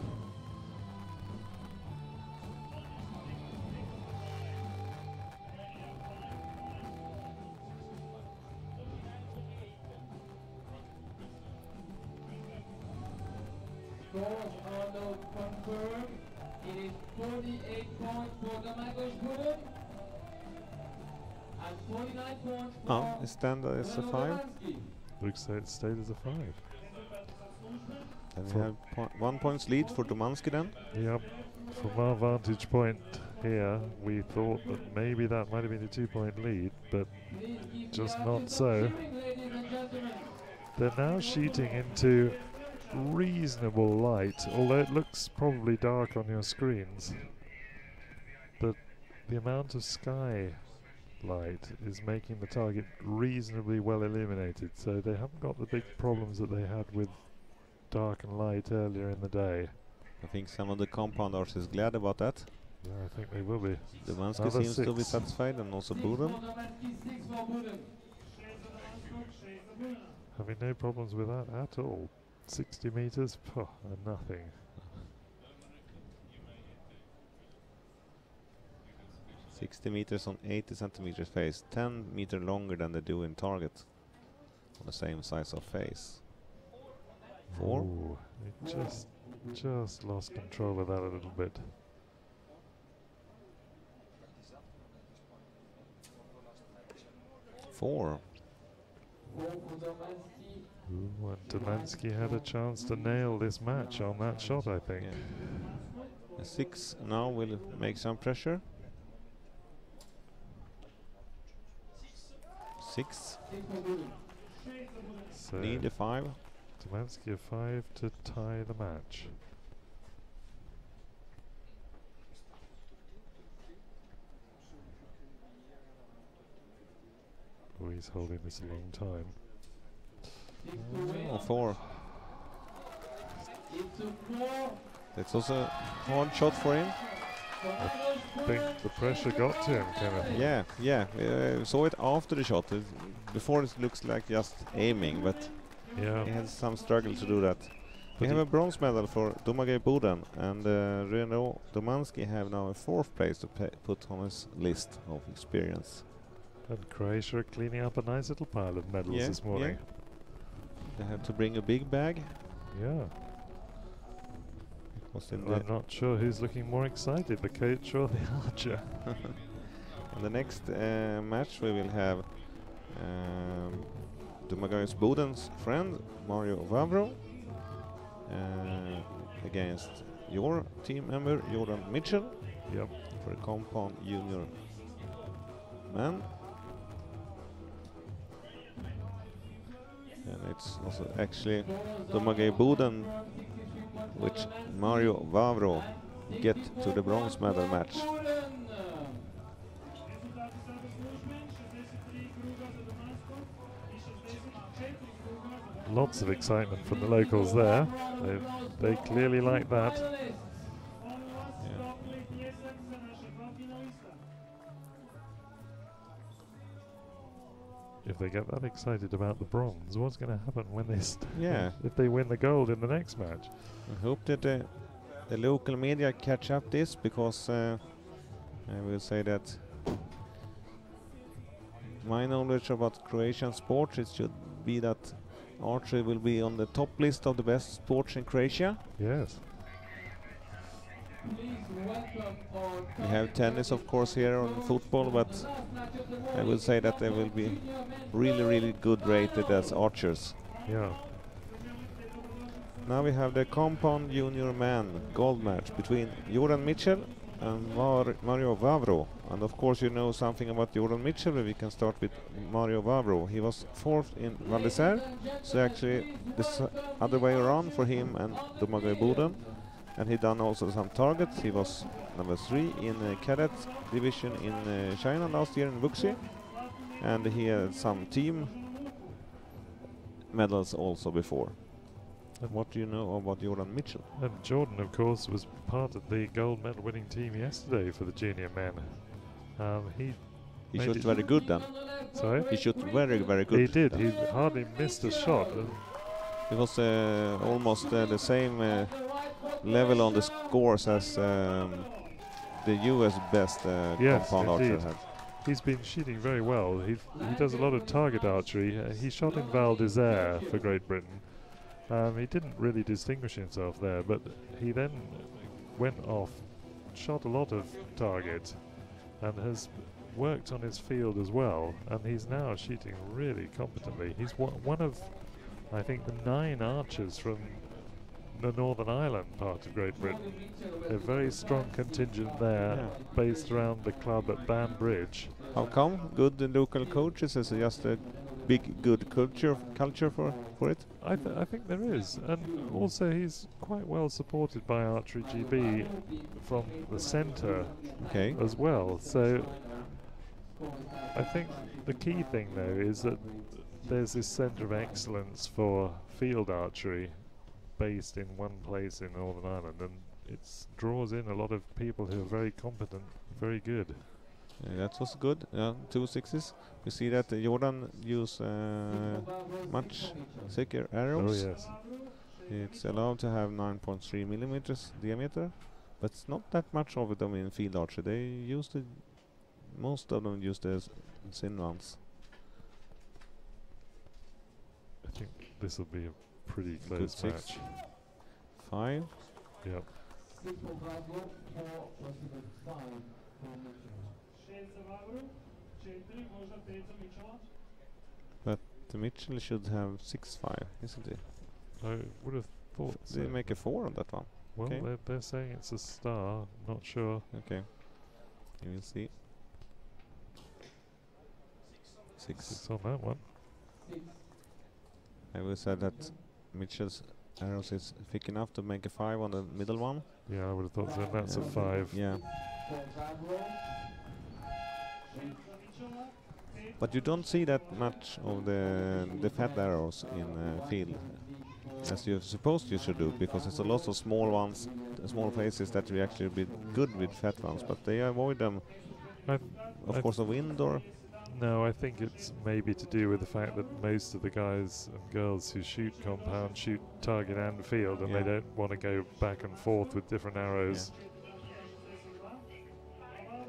Scores are now confirmed. It is 48 points for Domagoj Buden and 49 points for Oh, the standard is a 5. Domanski. Looks like it stayed as a 5. And we have 1 point lead for Domanski then. Yep. From our vantage point, here. We thought that maybe that might have been a 2-point lead, but Please give the just archers not some so. cheering, ladies and gentlemen. They're now shooting into reasonable light, although it looks probably dark on your screens. But the amount of sky light is making the target reasonably well illuminated, so they haven't got the big problems that they had with dark and light earlier in the day. I think some of the compounders is glad about that. Yeah, I think they will be. Domanski Another seems to be 6. satisfied, and also 6 for Buden. Domanski, 6 for Buden. Having no problems with that at all. 60 meters, nothing. 60 meters on 80 centimeters face, 10 meter longer than they do in target on the same size of face. 4. Ooh, he just lost control of that a little bit. 4. 4 for Domanski. Ooh, and Domanski had a chance to nail this match on that shot, I think. Yeah. A 6 now will make some pressure. 6. 6 for Buden. So Need a 5. Domanski a 5 to tie the match. Oh, he's holding this a long time. 6 to win. Oh, 4. It took 4. That's also a hard shot for him. I think the pressure got to him, Kenneth. Yeah. Saw it after the shot. Before it looks like just aiming, but Yeah. he had some struggle to do that. We But have he- a bronze medal for Domagoj Buden, and Renaud Domanski have now a 4th place to put on his list of experience. And Croatia are cleaning up a nice little pile of medals Yeah, this morning. They have to bring a big bag. Yeah. Was in the I'm not sure who's looking more excited, the coach or the archer. in the next match we will have Domagoj Buden's friend Mario Vavro against your team member Jordan Mitchell Yep. for a compound junior man. And it's also actually Domagoj Buden which Mario Vavro get to the bronze medal match. Lots of excitement from the locals there. They clearly like that. If they get that excited about the bronze, what's going to happen when they Yeah. if they win the gold in the next match? I hope that the local media catch up this, because I will say that my knowledge about Croatian sports, it should be that archery will be on the top list of the best sports in Croatia. Yes. We have tennis, of course, here on football, but I will say that they will be really good rated as archers. Yeah. Now we have the compound junior man gold match between Jordan Mitchell and Mario Vavro. And of course you know something about Jordan Mitchell. We can start with Mario Vavro. He was 4th in Val d'Isère, so actually this other way around for him and Domagoj Buden. And he done also some targets. He was number 3 in cadet division in China last year in Wuxi. And he had some team medals also before. And what do you know about Jordan Mitchell? And Jordan, of course, was part of the gold medal winning team yesterday for the junior men. He made shot it- very good then. Sorry? He shot very good. He did. He hardly missed a shot. It was almost the same level on the scores as the US best Yes, compound archer indeed. had. He's been shooting very well. He does a lot of target archery. He shot in Val d'Isère for Great Britain. He didn't really distinguish himself there, but he then went off, shot a lot of targets, and has worked on his field as well. And he's now shooting really competently. He's one of, I think, the 9 archers from the Northern Ireland part of Great Britain. A very strong contingent there, Yeah. based around the club at Banbridge. How come? Good local coaches? Is it just a big good culture for it? I think there is, and also he's quite well supported by Archery GB from the centre Okay. as well. So I think the key thing though is that there's this centre of excellence for field archery based in one place in Northern Ireland, and it draws in a lot of people who are very competent, very good. That was good. 2 sixes. You see that Jordan use much thicker arrows. Oh yes. It's allowed to have 9.3 millimeters diameter, but it's not that much of them in field archery. They use most of them use the thin ones. I think this will be a pretty Good close 6. match. 5. Yep. The Mitchell should have 6-5, isn't it? I would have thought so. They make a 4 on that one. Well, okay. they're saying it's a star. Not sure. Okay. You will see. 6. It's on that one. I will say that Mitchell's arrows is thick enough to make a 5 on the middle one. Yeah, I would have thought so. That's a 5. Yeah. But you don't see that much of the fat arrows in field, as you're supposed you should do, because there's a lot of small ones, small faces that will actually be good with fat ones, but they avoid them. Of course, the wind or. No, I think it's maybe to do with the fact that most of the guys and girls who shoot compound shoot target and field, and Yeah. they don't want to go back and forth with different arrows.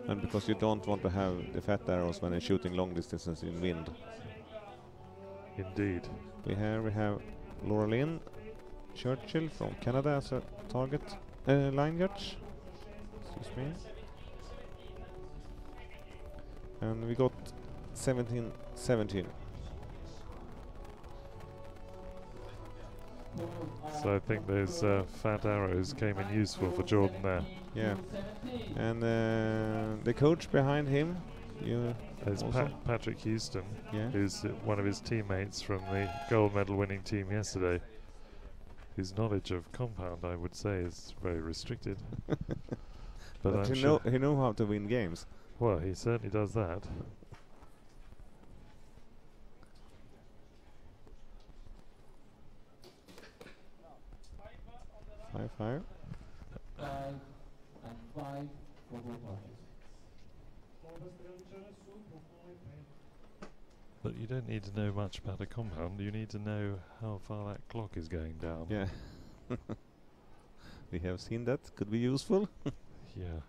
And because you don't want to have the fat arrows when you're shooting long distances in wind. Indeed. We have Laura Lynn Churchill from Canada as a target line judge. Excuse me. And we got 17-17. So I think those fat arrows came in useful for Jordan there. Yeah. And the coach behind him, There's also. Patrick Houston, Yeah. who's one of his teammates from the gold medal winning team yesterday. His knowledge of compound, I would say, is very restricted. but I'm sure he know how to win games. well, he certainly does that. Five. 5 and 5 for both parties. But you don't need to know much about a compound. You need to know how far that clock is going down. Yeah. We have seen that. Could be useful. Yeah.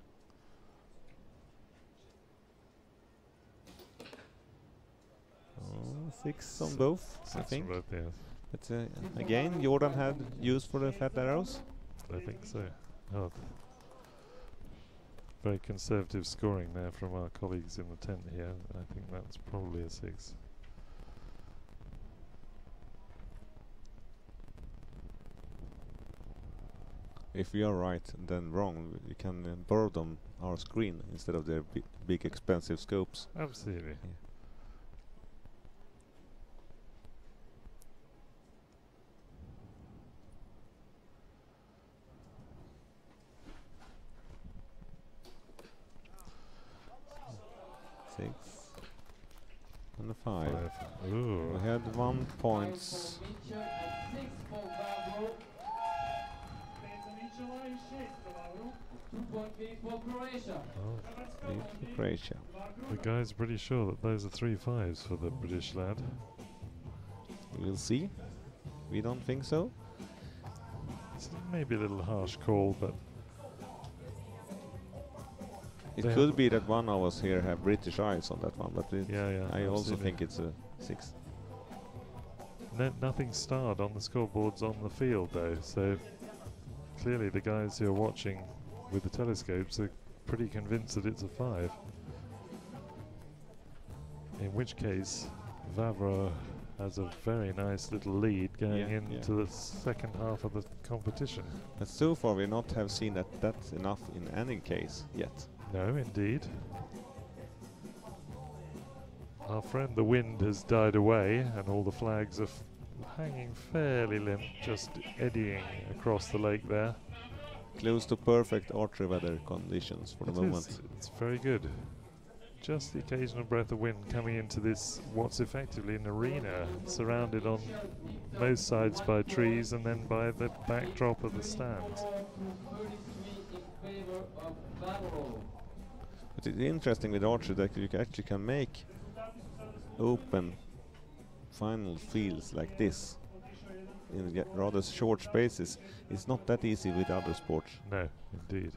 Oh, 6 on both, I Six think. for both, yes. But again, Jordan had use for the fat arrows. I think so. Oh, very conservative scoring there from our colleagues in the tent here. I think that's probably a 6. If we are right, then wrong, we can borrow them our screen instead of their big expensive scopes. Absolutely. Yeah. Six and a 5. Ooh. We had 1 points. Mitchell and 6 for Barebow. 2-point lead for Croatia. Oh, Lead for Croatia. the guy's pretty sure that those are 3 5s for the British lad. We'll see. We don't think so. It's maybe a little harsh call, but It They could be that one of us here have British eyes on that one, but yeah. I also absolutely. think it's a 6. Nothing starred on the scoreboards on the field though, so clearly the guys who are watching with the telescopes are pretty convinced that it's a 5. In which case, Vavra has a very nice little lead going Yeah, into the second half of the competition. But so far we not have seen that that's enough in any case yet. No, indeed. Our friend the wind has died away and all the flags are hanging fairly limp, just eddying across the lake there. Close to perfect archery weather conditions for the moment. It's very good. Just the occasional breath of wind coming into this, what's effectively an arena, surrounded on most sides by trees and then by the backdrop of the stands. But it's interesting with archery that you actually can make open final fields like this in rather short spaces. It's not that easy with other sports. No, indeed.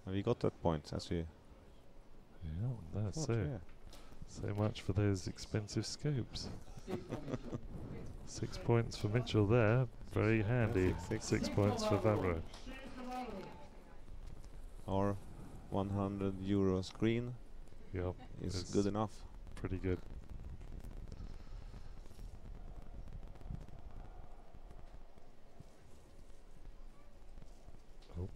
Have you got that point as we... Yeah, that's thought, it. yeah. So much for those expensive scopes. 6 points for Mitchell there, very handy. 6 points for Vavro. Our €100 screen Yep, is it's good enough. pretty good. Oh,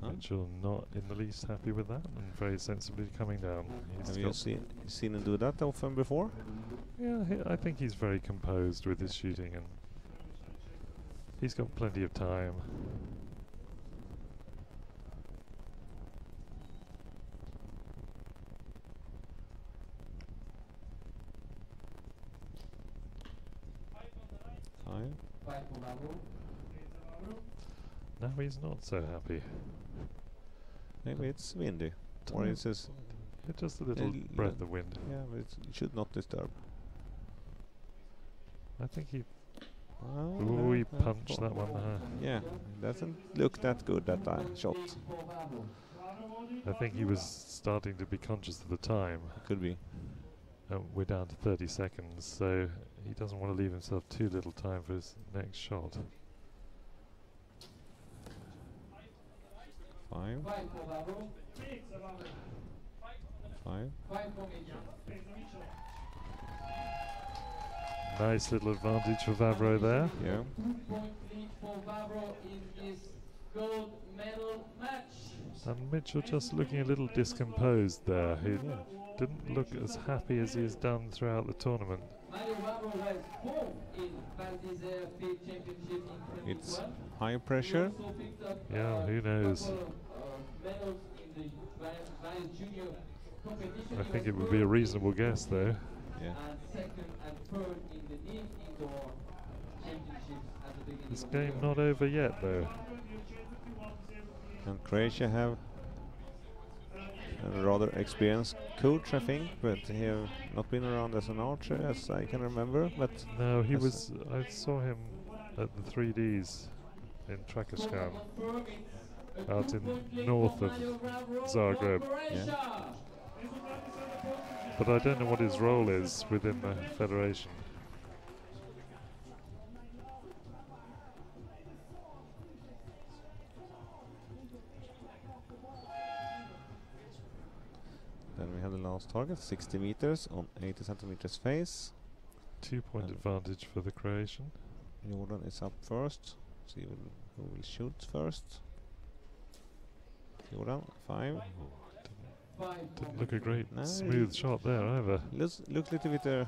and Mitchell not in the least happy with that and very sensibly coming down. Have you seen him do that often before? Yeah, I think he's very composed with his shooting and he's got plenty of time. Now he's not so happy. Maybe it's windy. Or it's just... Just a little breath of wind. Yeah, but it should not disturb. I think he... Oh, Ooh, he yeah, punched that one there. Yeah, it doesn't look that good, that shot. I think he was starting to be conscious of the time. Could be. We're down to 30 seconds, so he doesn't want to leave himself too little time for his next shot. 5. 5. Nice little advantage for Vavro there. Yeah. 2-point lead for Vavro in this gold medal match. And Mitchell just looking a little discomposed there. He didn't look as happy as he has done throughout the tournament. Mario Vavro was fourth in Val d'Isère Field Championship in 2012. It's high pressure. He also picked up Yeah, who knows? couple of medals in the various junior competition. I He think was it would be a first reasonable guess though. Yeah. and second and third in the Nîmes Indoor Championships at the beginning This of the game year. not over yet though. And Croatia have a rather experienced coach, I think, but he have not been around as an archer as I can remember. But No, he Yes. was. I saw him at the 3Ds in Trakoskan, out in north of Zagreb. Yeah. But I don't know what his role is within the federation. then we have the last target, 60 meters on 80 centimeters face. 2-point And advantage for the Croatian. Jordan is up first. See who will shoot first. Jordan, 5. Didn't look a great No, smooth shot there either. Look little bit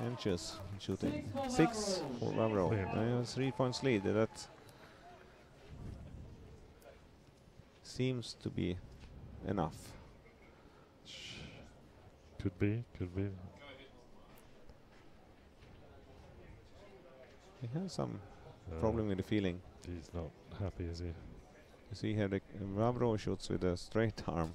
anxious shooting. 6 for Vavro. Clean. 3 points lead. That seems to be enough. Could be, could be. He has some problem with the feeling. He's not happy, is he? You see here, the Vavro shoots with a straight arm.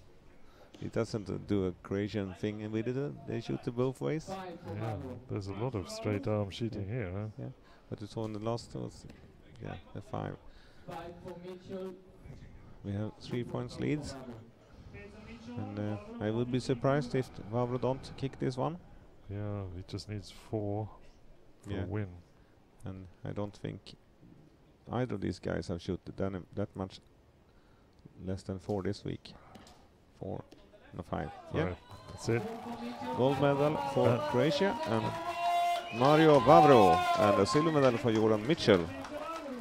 He doesn't do a Croatian thing with it. They shoot it both ways. Yeah, there's a lot of straight arm shooting here, huh? Yeah, but it's on the last was, yeah, the 5. 5 for Mitchell. We have 3 points leads, and I would be surprised if Vavro don't kick this one. Yeah, he just needs 4 for Yeah. a win. And I don't think either of these guys have shot that much less than 4 this week. 4. No, 5. Yeah. Five. That's it. Gold medal for Croatia and Mario Vavro, and a silver medal for Jordan Mitchell,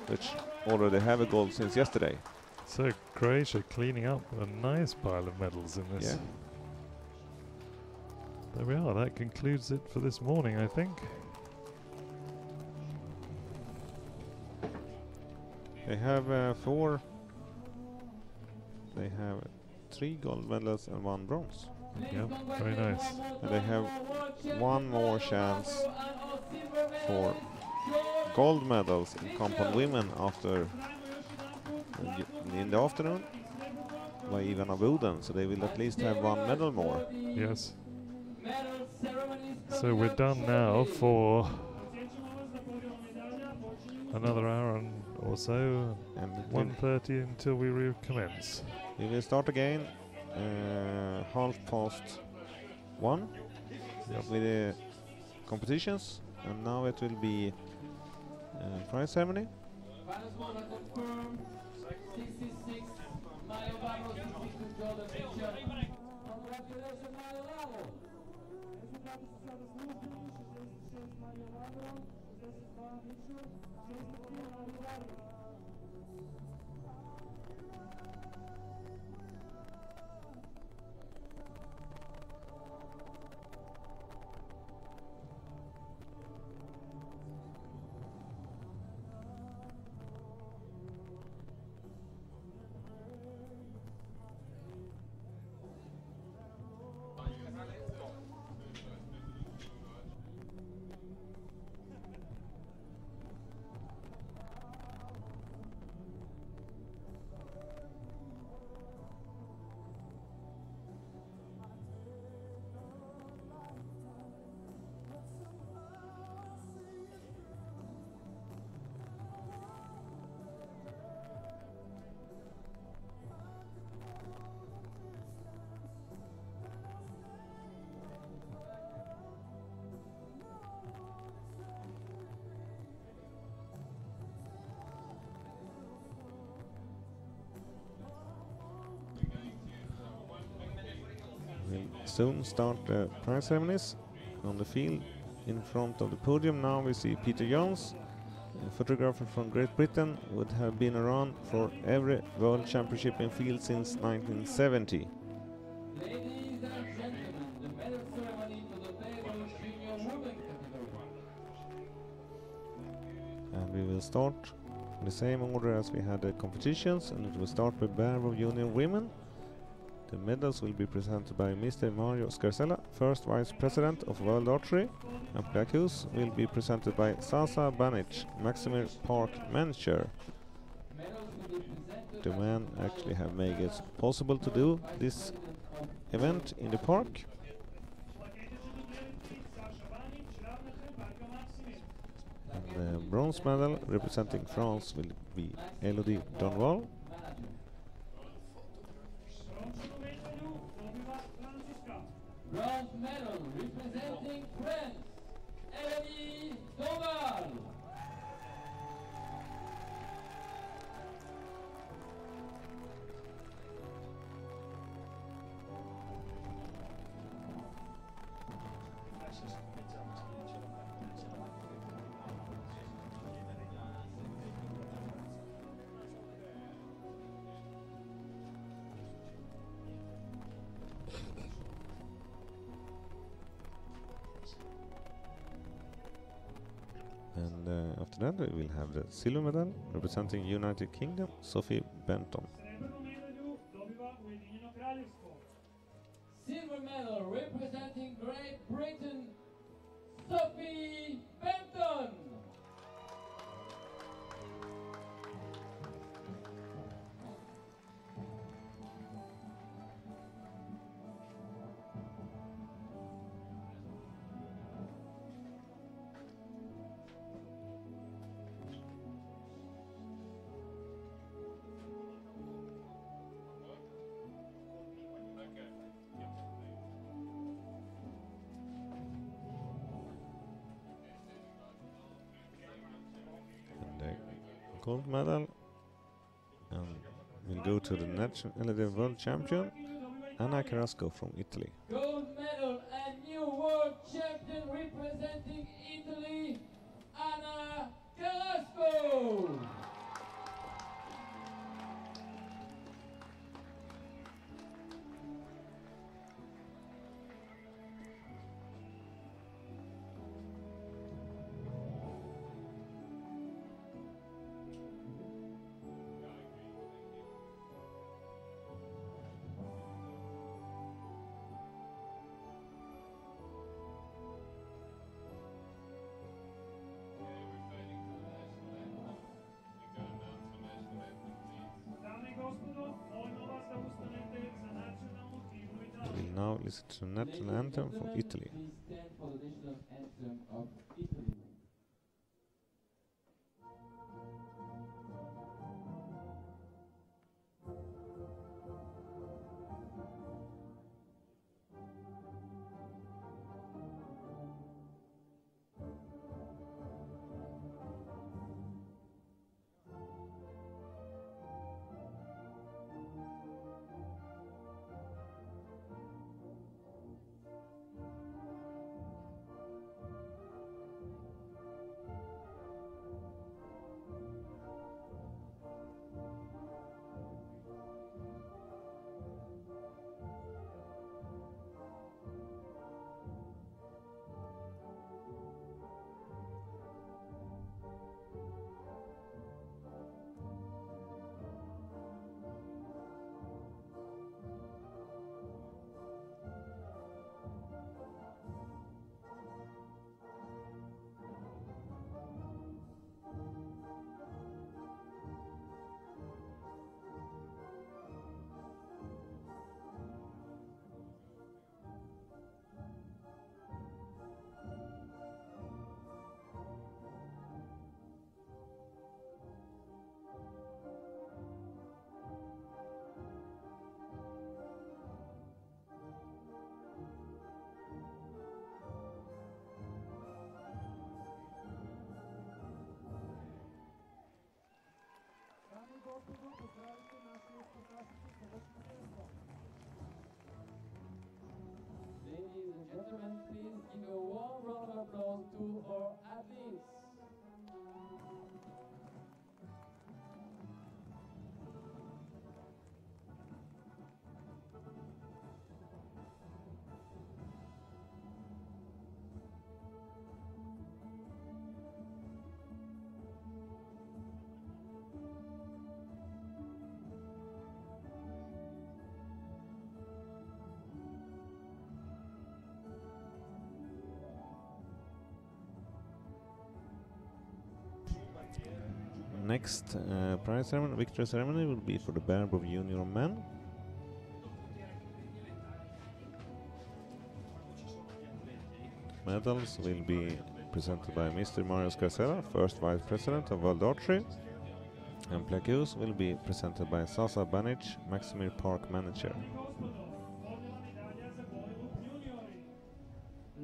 which already have a gold since yesterday. So Croatia cleaning up a nice pile of medals in this. Yeah. There we are. That concludes it for this morning, I think. They have They have 3 gold medals and 1 bronze. Yeah, very nice. And they have 1 more chance for gold medals in compound women after in the afternoon by Ivana Boden, so they will at least have 1 medal more. Yes. So we're done now for another hour or so, And 1:30 until we recommence. we will start again 1:30 with the competitions, and now it will be prize ceremony. Final score confirmed. 66. Mario Barrow, 62 Jordan Mitchell. Congratulations, Mario Barrow. Результаты сейчас службы 66 Мария Вагро, 62 Митчу, 63 Мария Вагро. We'll soon start the prize ceremonies on the field. In front of the podium now we see Peter Jones, a photographer from Great Britain, would have been around for every World Championship in field since 1970. Ladies and gentlemen, the medal ceremony for the Barebow Junior Women category. And we will start in the same order as we had the competitions, and it will start with Barebow Junior Women. The medals will be presented by Mr. Mario Scarcella, first Vice President of World Archery, and plaques will be presented by Sasa Banic, Maximir Park Manager. Medals will be presented The by men actually have made it possible to do this event in the park. And the bronze medal representing France will be Elodie Donval. bronze medal representing France, Elodie Doval. And after that we will have the silver medal representing United Kingdom, Sophie Benton. Srebrnu medalju dobiva Ujedinjeno kraljevstvo. Silver medal representing Great Britain, Sophie Benton. And the gold medal, and we'll go to the national, the world champion, Anna Carrasco from Italy. Gold medal and new world champion representing Italy, Anna Carrasco. Dame i gospodo, molimo vas da ustanete za nacionalnu himnu Italije. We'll now listen to the national anthem from Italy. Please stand for the national anthem of Italy. Dame i gospodo, pozdravite našu sportašicu sa vršnim mjestom. Ladies and gentlemen, please give a warm round of applause to our athletes. Next prize ceremony, victory ceremony, will be for the Barebow junior men. Medals will be presented by Mr. Mario Scarcella, first vice president of World Archery, and plaquettes will be presented by Sasa Banic, Maximir Park manager. Dame i gospodo, podjela medalja za Bollywood juniori.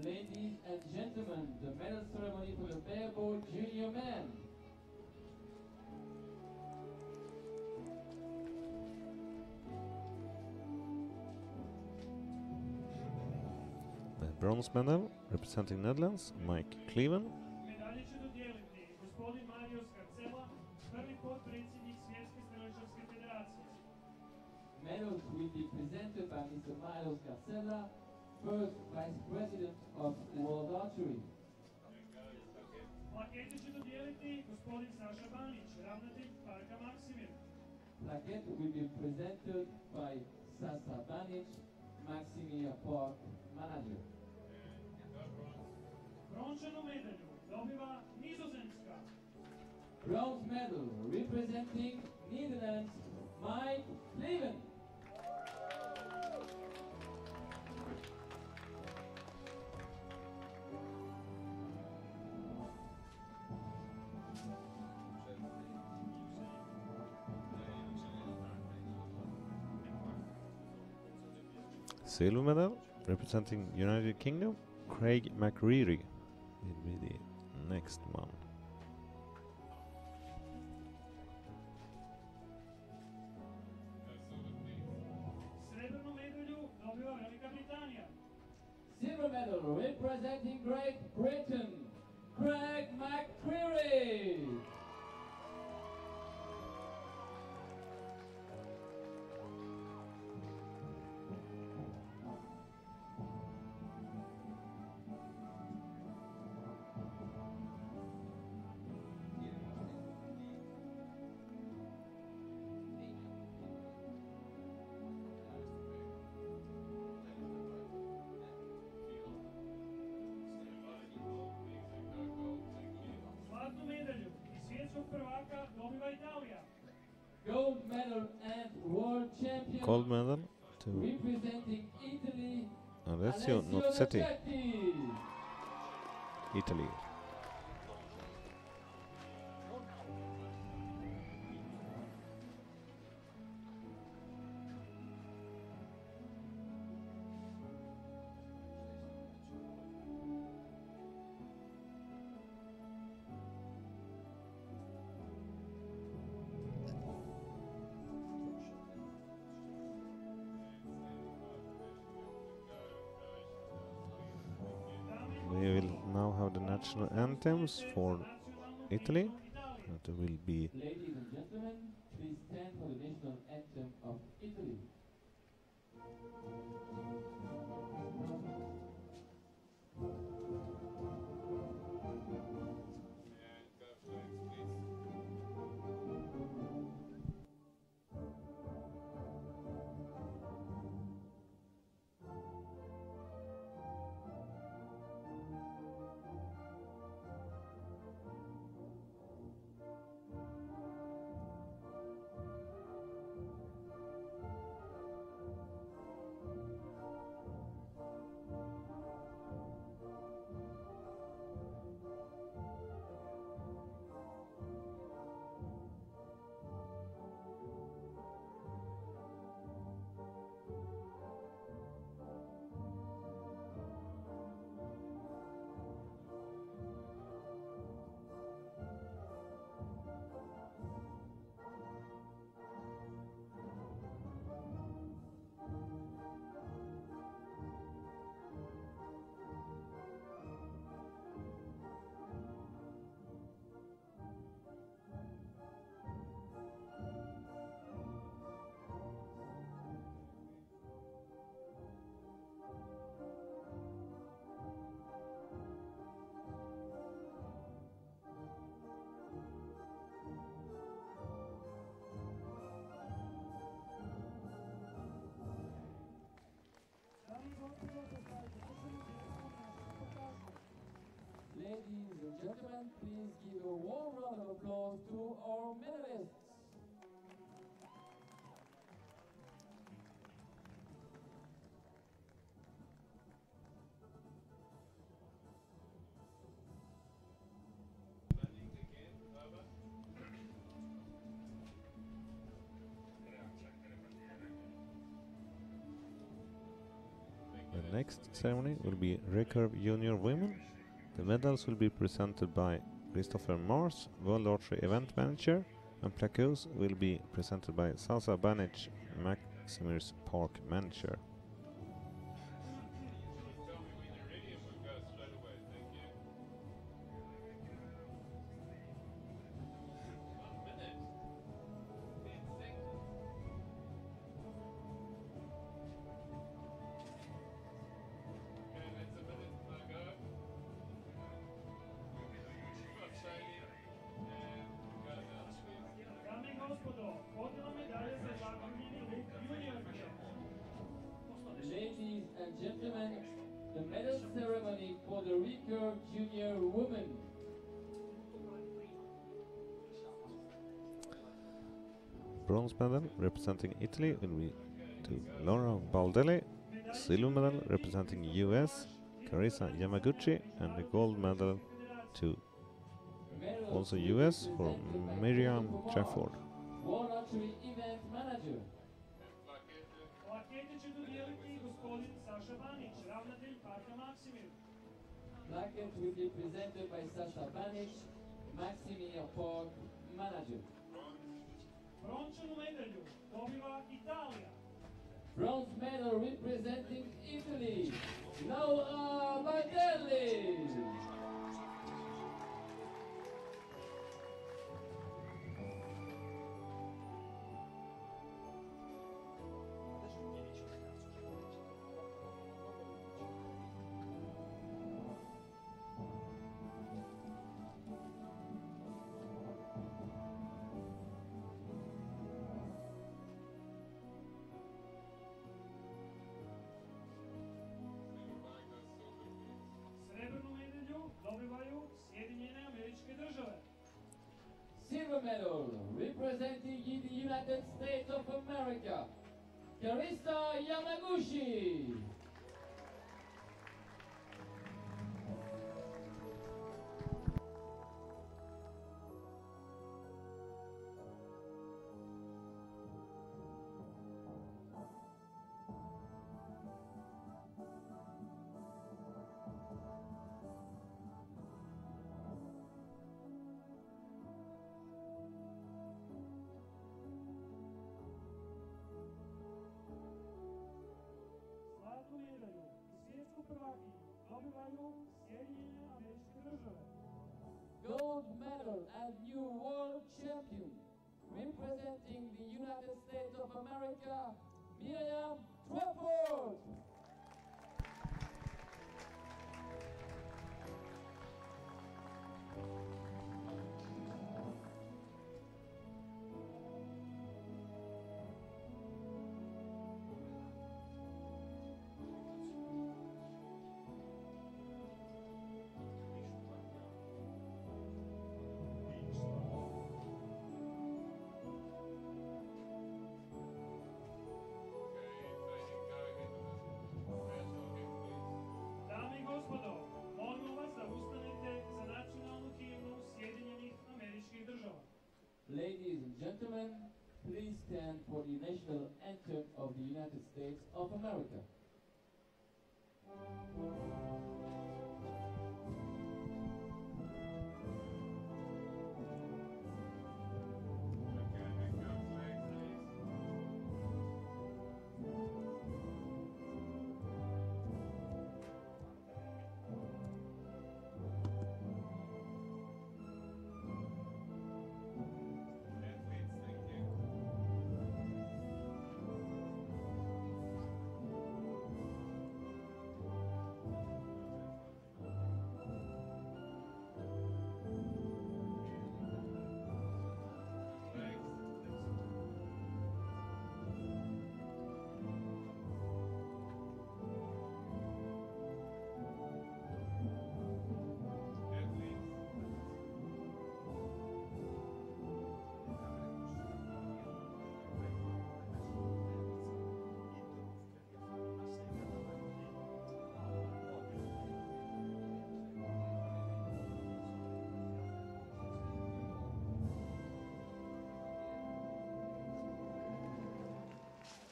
Ladies and gentlemen, the medal ceremony for the Barebow junior men. The bronze medal, representing Netherlands, Mike Cleven. Medalje će dodijeliti gospodin Mario Scarcella, prvi potpredsjednik Svjetske streličarske federacije. Medals will be presented by Mr. Mario Scarcella, first vice president of World Archery. Plakete će dodijeliti gospodin Saša Banić, ravnatelj Parka Maksimir. Plaquette will be presented by Sasa Banic, Maximia Park manager. Brončanu medalju dobiva Nizozemska. Bronze medal representing Netherlands, Mike Leven. Silver medal, representing United Kingdom, Craig McReary will be the next one. Srebrnu medalju Velika Britanija. Silver medal representing Great Britain, Craig McCreary. Zlatnu medalju i svjetskog prvaka dobiva Italija. Gold medal and world champion Gold medal to representing Italy, Alessio Alessio Nozzetti, Nozzetti. Italy. We will now have the national anthems for Italy. That will be Ladies and gentlemen, please stand for the national anthem of Italy. Ladies and gentlemen, please give a warm round of applause to our medalists. the next ceremony will be Recurve Junior Women. The medals will be presented by Christopher Mars, World Archery Event Manager, and plaques will be presented by Salsa Banic, Maximir's Park Manager. Dame i gospodo, podjela medalje za zaključeni juniorke. Ladies and gentlemen, the medal ceremony for the Recurve Junior Women. Bronze medal representing Italy will be to Laura Baldelli, silver medal representing US, Carissa Yamaguchi, and the gold medal to also US for Miriam Trafford. World Archery Event Manager. Plakete će dodijeliti gospodin Saša Banić, ravnatelj Parka Maksimir. Placket will be presented by Sasha Banic, Maximilian Park Manager. Brončanu medalju dobiva Italija. Bronze medal representing Italy, Laura Bardelli. Srebrnu medalju dobivaju Sjedinjene Američke Države. Silver medal representing the United States of America, Carissa Yamaguchi. Zlatnu medalju i svjetsku prvakinju dobivaju Sjedinjene Američke Države. Gold medal and new world champion representing the United States of America, Miriam Trafford. Dame i gospodo, molimo vas da ustanete za nacionalnu himnu Sjedinjenih Američkih Država. Ladies and gentlemen, please stand for the national anthem of the United States of America.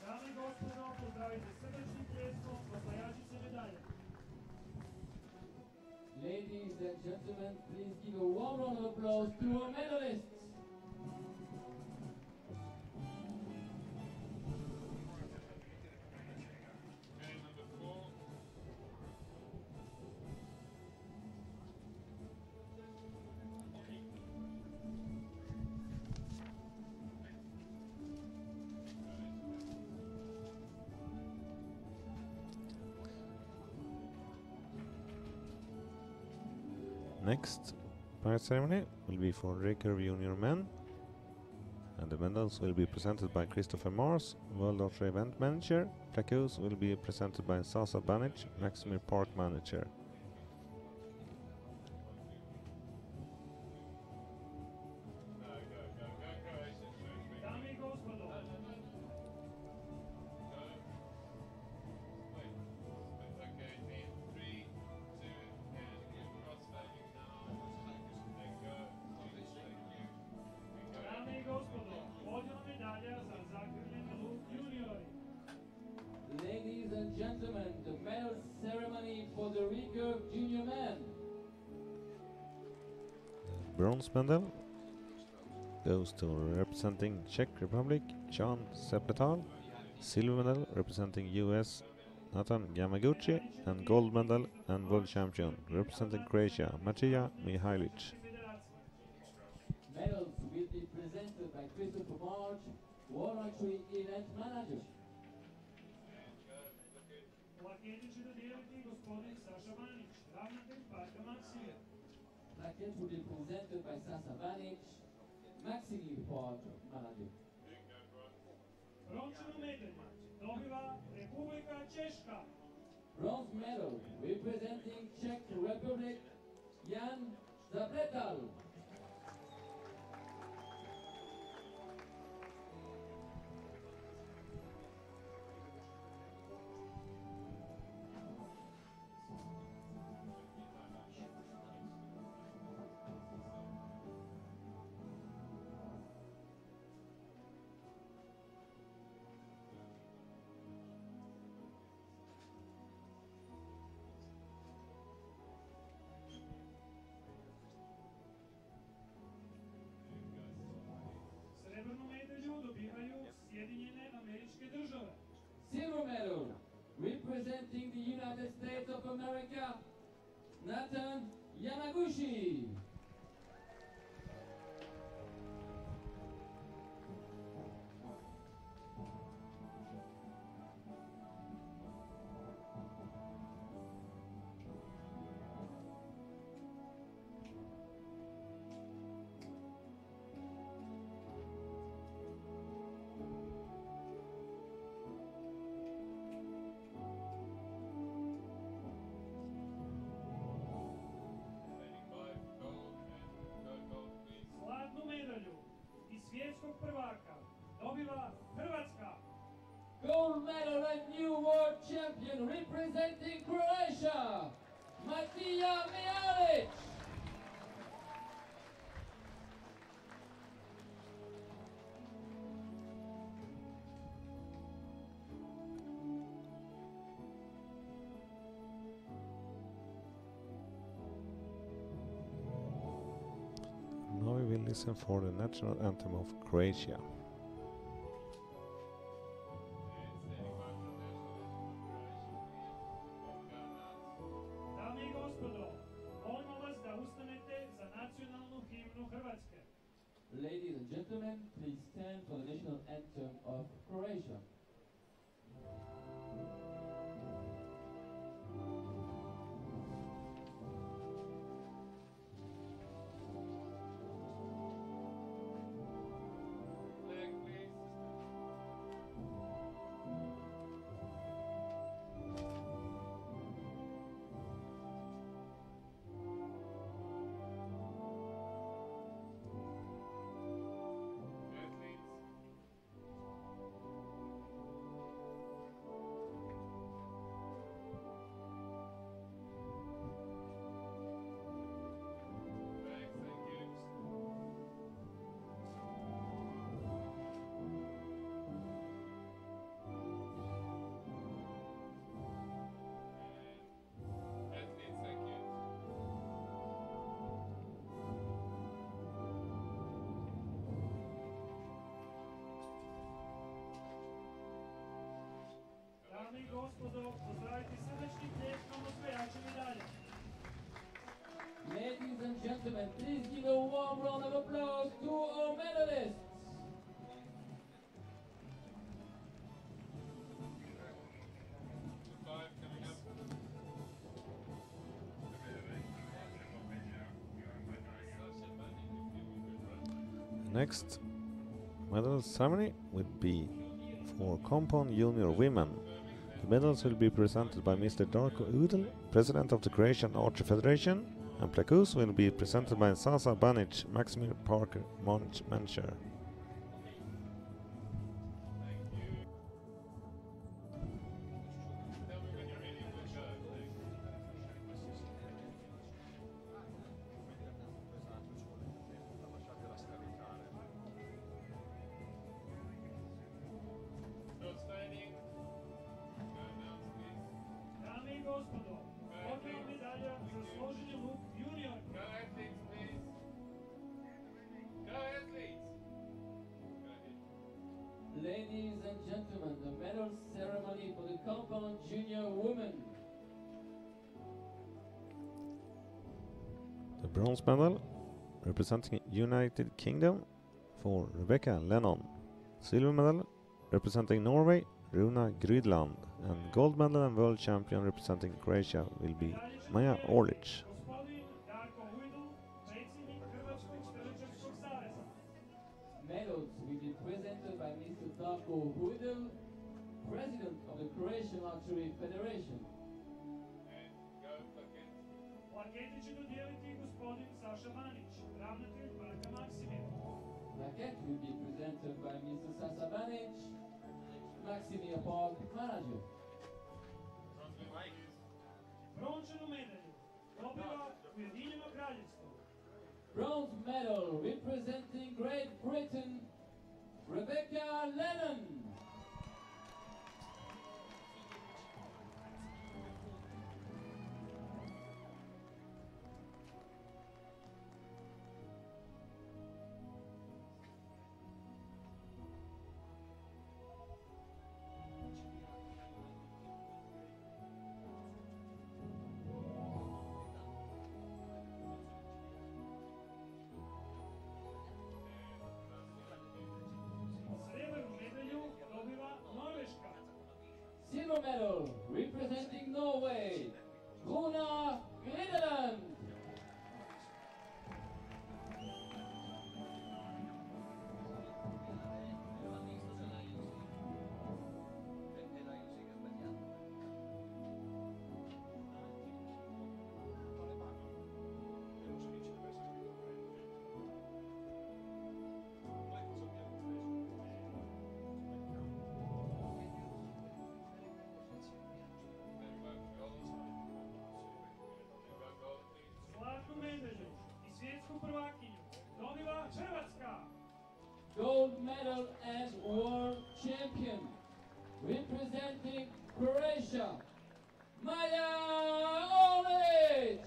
Dame i gospodo, pozdravite srdačnim pljeskom osvajačice medalje. Ladies and gentlemen, please give a warm round of applause to our medalists. Next prize ceremony will be for Recurve Junior Men, and the medals will be presented by Christopher Mars, World Archery Event Manager. Plaquettes will be presented by Sasa Banic, Maximir Park Manager. Dame i gospodo, dame i gospodo, podjela medalja za Zagrebljenu juniori. Ladies and gentlemen, the medal ceremony for the Recurve Junior Men. Bronze medal goes to representing Czech Republic, Jan Sepetal. silver medal representing US, Nathan Yamaguchi, and gold medal and world champion representing Croatia, Matija Mihajlic. Medals will be presented by Christopher March, World Archery Event Manager. Plaketi će dodijeliti gospodin Saša Vanić, ravnatelj Parka Maksimir. Plaquette will be presented by Sasa Vanic, Maximir Park Manager. Brončanu medalju dobiva Republika Češka. Bronze medal representing Czech Republic, Jan Zabretal. Srebrnu medalju dobivaju Sjedinjene Američke Države. Silver medal representing the United States of America, Nathan Yamaguchi. Zlatnu medalju i svjetskog prvaka dobiva Hrvatska. Gold medal and new world champion representing Croatia, Matija Mihajlic. Now we will listen for the national anthem of Croatia. Dame i gospodo, molimo vas da ustanete za nacionalnu himnu Hrvatske. Ladies and gentlemen, please stand for the national anthem of Croatia. Dame i gospodo, pozdravite srdečnim pljeskom osvajače medalja. Ladies and gentlemen, please give a warm round of applause to our medalists. Next medal ceremony will be for compound junior women. The medals will be presented by Mr. Darko Udel, President of the Croatian Archery Federation, and plaques will be presented by Sasa Banic, Maximir Parker Manager. Dame i gospodo, odmah medalja za složeni luk junior. Ladies and gentlemen, the medal medal ceremony for the compound junior women. The bronze medal representing United Kingdom for Rebecca Lennon. Silver medal representing Norway, Runa Grydland. And gold medal and world champion representing Croatia will be Maja Orlic. Medals will be presented by Mr. Darko Hujdl, President of the Croatian Archery Federation. Plakete će dodijeliti gospodin Saša Manić, ravnatelj Parka Maksimir. Plaquette will be presented by Mr. Sasa Banic, Maximir Park Manager. Brončanu medalju dobiva Ujedinjeno kraljevstvo. Bronze medal representing Great Britain, Rebecca Lennon. Srebrnu medalju dobiva Norveška. Silver medal representing Norway, Runa Grydland. Zlatnu medalju i svjetsku prvakinju dobiva Hrvatska. Gold medal and world champion representing Croatia, Maja Orlic.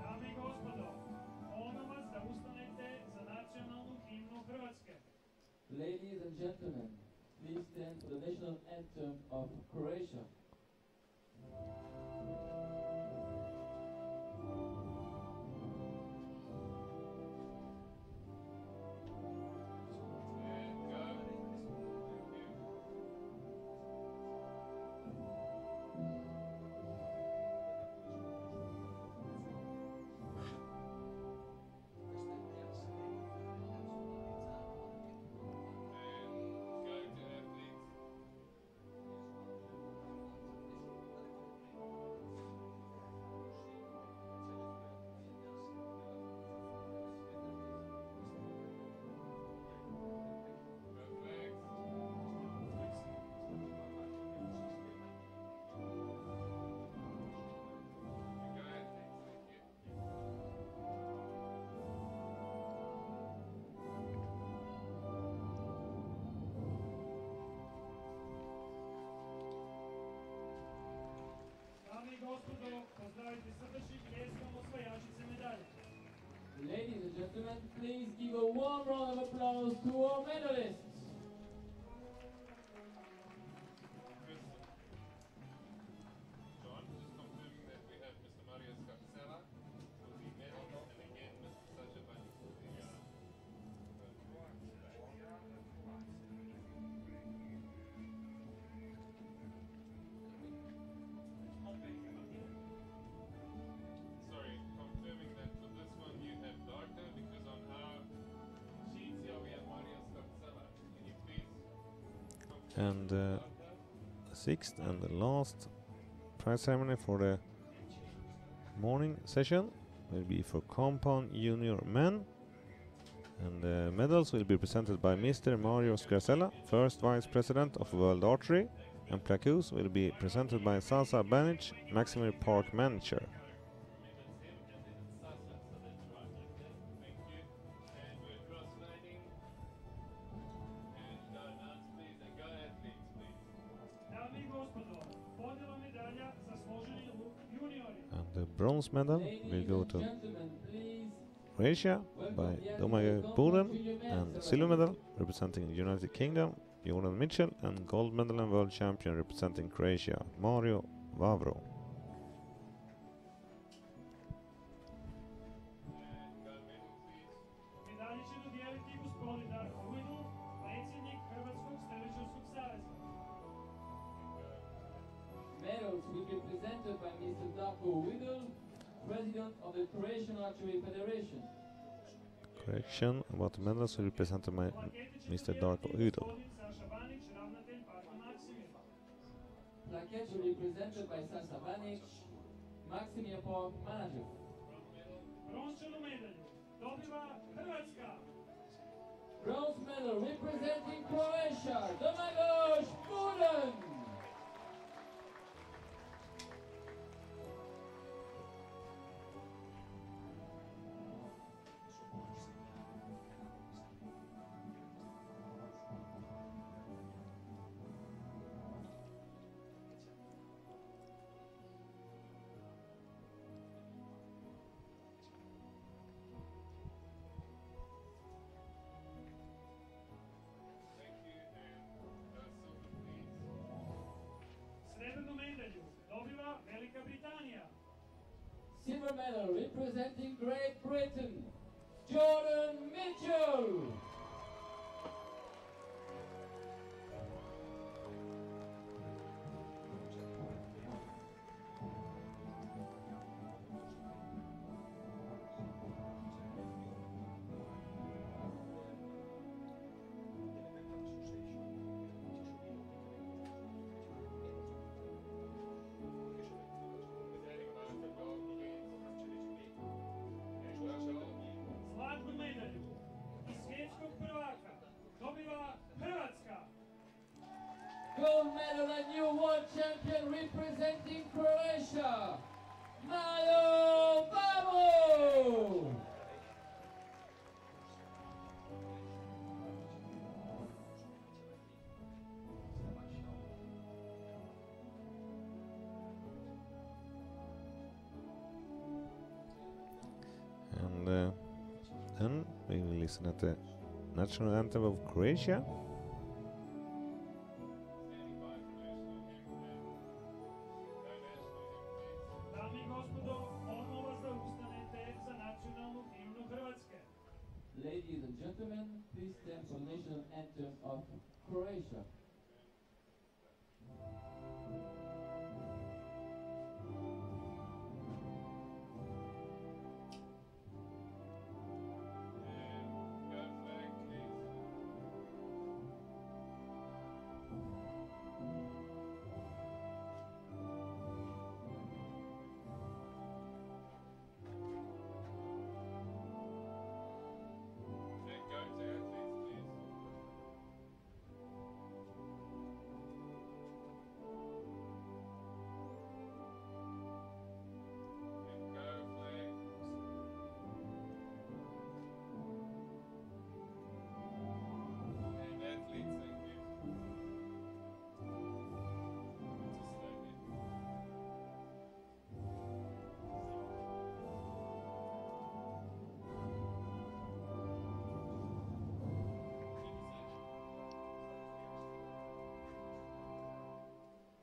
Dame i gospodo, molim vas da ustanete za nacionalnu himnu Hrvatske. Ladies and gentlemen, please stand for the national anthem of Croatia. Dame i gospodo, pozdravite srdačnim pljeskom osvajačice medalje. Ladies and gentlemen, please give a warm round of applause to our medalists. John, just confirming that we have Mr. Mario Scarsella, who will be medal, and again Mr. Sacha Banic will be Sorry, confirming that for this one you have Darko, because on our sheets here we have Mario Scarsella. Can you please confirm And the sixth and the last prize ceremony for the morning session will be for compound junior men. And the medals will be presented by Mr. Mario Scarsella, first vice president of World Archery, and Placus will be presented by Sasa Banic, Maximilian Park manager. Dame i gospodo, podjela medalja zasluženi luk juniori. And the bronze medal will go to Croatia by Domagoj Buren, and the silver medal representing the United Kingdom, Jordan Mitchell, and gold medal and world champion representing Croatia, Mario Vavro. Medalje će dodijeliti gospodin Darko Ujdul, predsjednik Hrvatskog streličarskog saveza. Medals will be presented by Mr. Darko Widl, President of the Croatian Archery Federation. Correction about the medals will be presented by Plakete će Mr. dodijeliti Darko Ujdul. gospodin Saša Banić, ravnatelj Parka Maksimira. Plaquettes will be presented by Sasa Banic, Maximilian Park manager. Brončanu medalju dobiva Hrvatska. Bronze medal representing Croatia, Domagoj Buren. Srebrnu medalju dobiva Velika Britanija. Silver medal representing Great Britain, Jordan Mitchell. Zlatnu medalju i svjetskog prvaka dobiva Hrvatska. Gold medal and new world champion representing Croatia, Barebow. And then we will listen at the national anthem of Croatia. Dame i gospodo, molimo vas da ustanete za nacionalnu himnu Hrvatske. Ladies and gentlemen, please stand for national anthem of Croatia.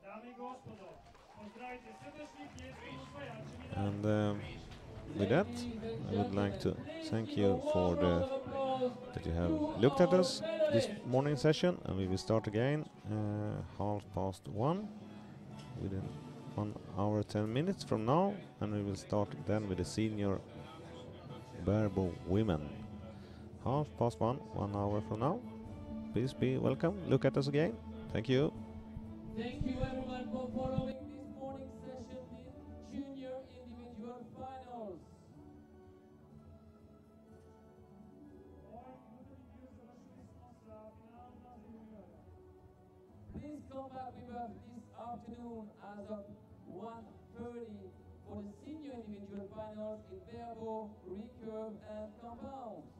Dame i gospodo, pozdravite srdačni pljeskom osvajače medalje. And with that, I would like to thank you for that you have looked at us this morning session, and we will start again 1:30 within 1 hour 10 minutes from now, and we will start then with the senior Barebow women. 1:30, 1 hour from now. Please be welcome. Look at us again. Thank you. Thank you everyone for following this morning session in junior individual finals. Ovaj utakmicu završili smo sa finalom naziva juniora. Please come back with us afternoon as of 1:30 for the senior individual finals in Barebow, Recurve and Compound.